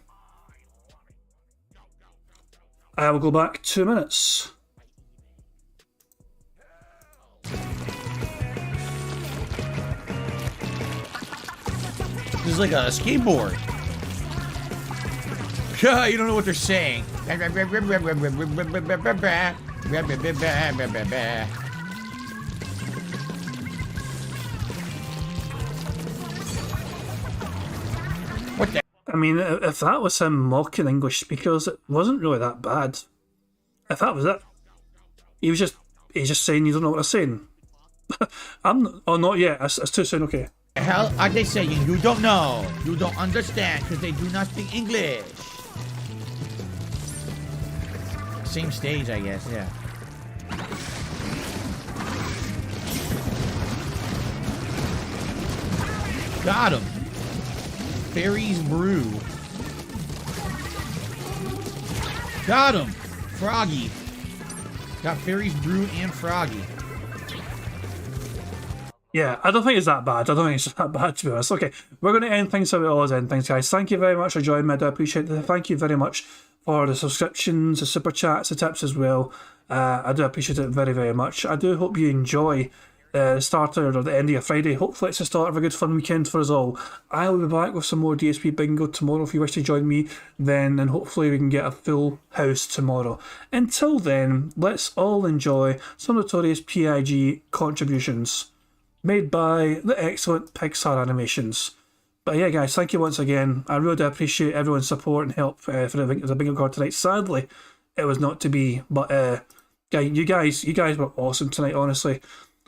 I will go back 2 minutes. This is like a skateboard. You don't know what they're saying. What the? I mean, if that was him mocking English speakers, it wasn't really that bad. If that was it, he's just saying you don't know what I'm saying. Not yet. It's too soon. Okay. The hell are they saying? You don't know. You don't understand because they do not speak English. Same stage, I guess. Yeah. Got him. Fairy's Brew. Got him. Froggy. Got Fairy's Brew and Froggy. Yeah, I don't think it's that bad. I don't think it's that bad, to be honest. Okay, we're going to end things how we always end things, guys. Thank you very much for joining me. I do appreciate it. Thank you very much for the subscriptions, the super chats, the tips as well. I do appreciate it very, very much. I do hope you enjoy the starter or the end of your Friday. Hopefully it's the start of a good fun weekend for us all. I will be back with some more DSP Bingo tomorrow if you wish to join me then, and hopefully we can get a full house tomorrow. Until then, let's all enjoy some notorious PIG contributions made by the excellent Pixar animations. But yeah, guys, thank you once again. I really do appreciate everyone's support and help for the bingo card tonight. Sadly, it was not to be, but you guys were awesome tonight, honestly.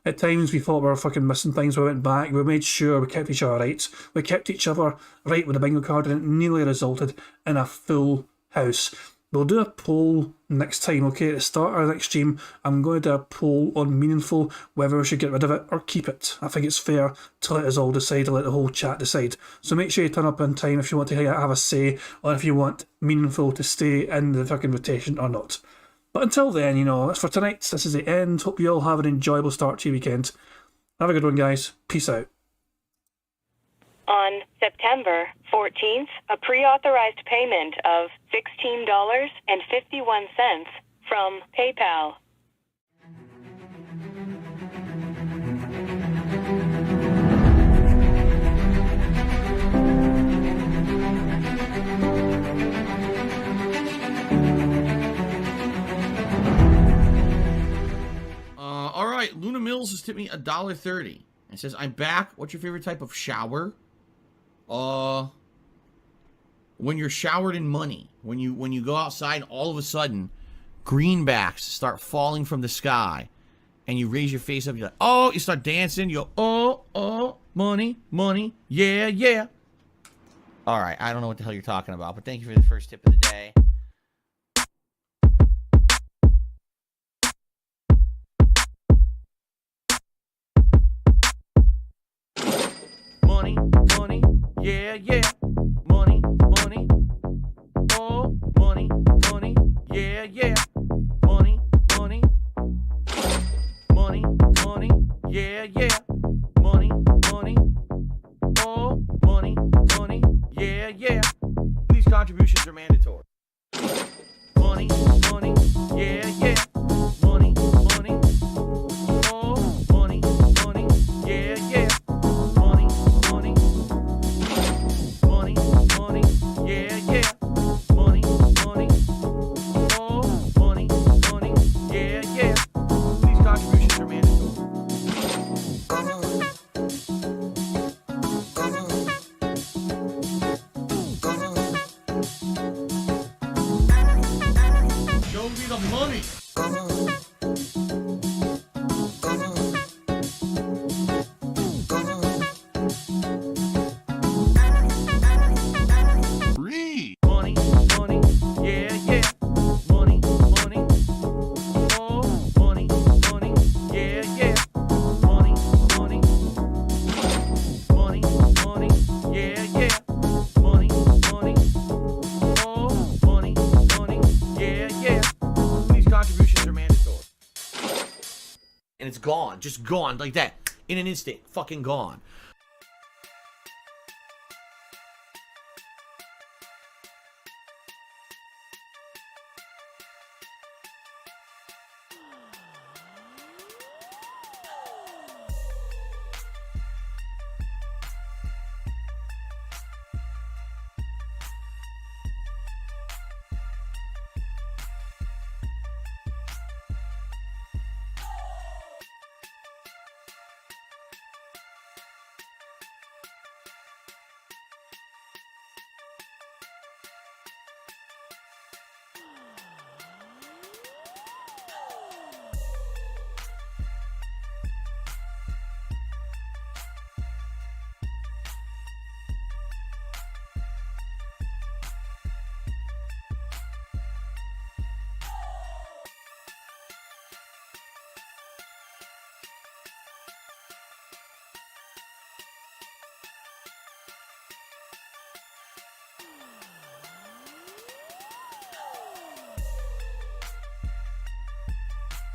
At times we thought we were fucking missing things. We went back, we made sure we kept each other right. We kept each other right with the bingo card, and it nearly resulted in a full house. We'll do a poll next time, okay? At the start of our next stream, I'm going to do a poll on Meaningful, whether we should get rid of it or keep it. I think it's fair to let us all decide, to let the whole chat decide. So make sure you turn up on time if you want to have a say, or if you want Meaningful to stay in the fucking rotation or not. But until then, that's for tonight. This is the end. Hope you all have an enjoyable start to your weekend. Have a good one, guys. Peace out. On September 14th, a pre-authorized payment of $16.51 from PayPal. right, Luna Mills has tipped me $1.30. It says, I'm back. What's your favorite type of shower? When you're showered in money. When you go outside, all of a sudden, greenbacks start falling from the sky. And you raise your face up, you're like, oh, you start dancing, you go, oh, money, money, yeah, yeah. All right, I don't know what the hell you're talking about, but thank you for the first tip of the day. Money, money, yeah, yeah. Money, money, oh, money, money, yeah, yeah. Money, money. Money, money, yeah, yeah. Money, money, oh, money, money, yeah, yeah. These contributions are mandatory. Money, money, yeah, yeah. Money, money, oh, money, money, yeah, yeah. Money, money, money, money, yeah, yeah. Money, money, oh, money, money, yeah, yeah. These contributions are mandatory. Show me the money. Free. Money, money, yeah, yeah. Money, money, oh, money, money, yeah, yeah. Money, money, money, money, yeah, yeah. Money, money, oh, money, money, yeah, yeah. These contributions are mandatory. And it's gone, just gone like that. In an instant, fucking gone.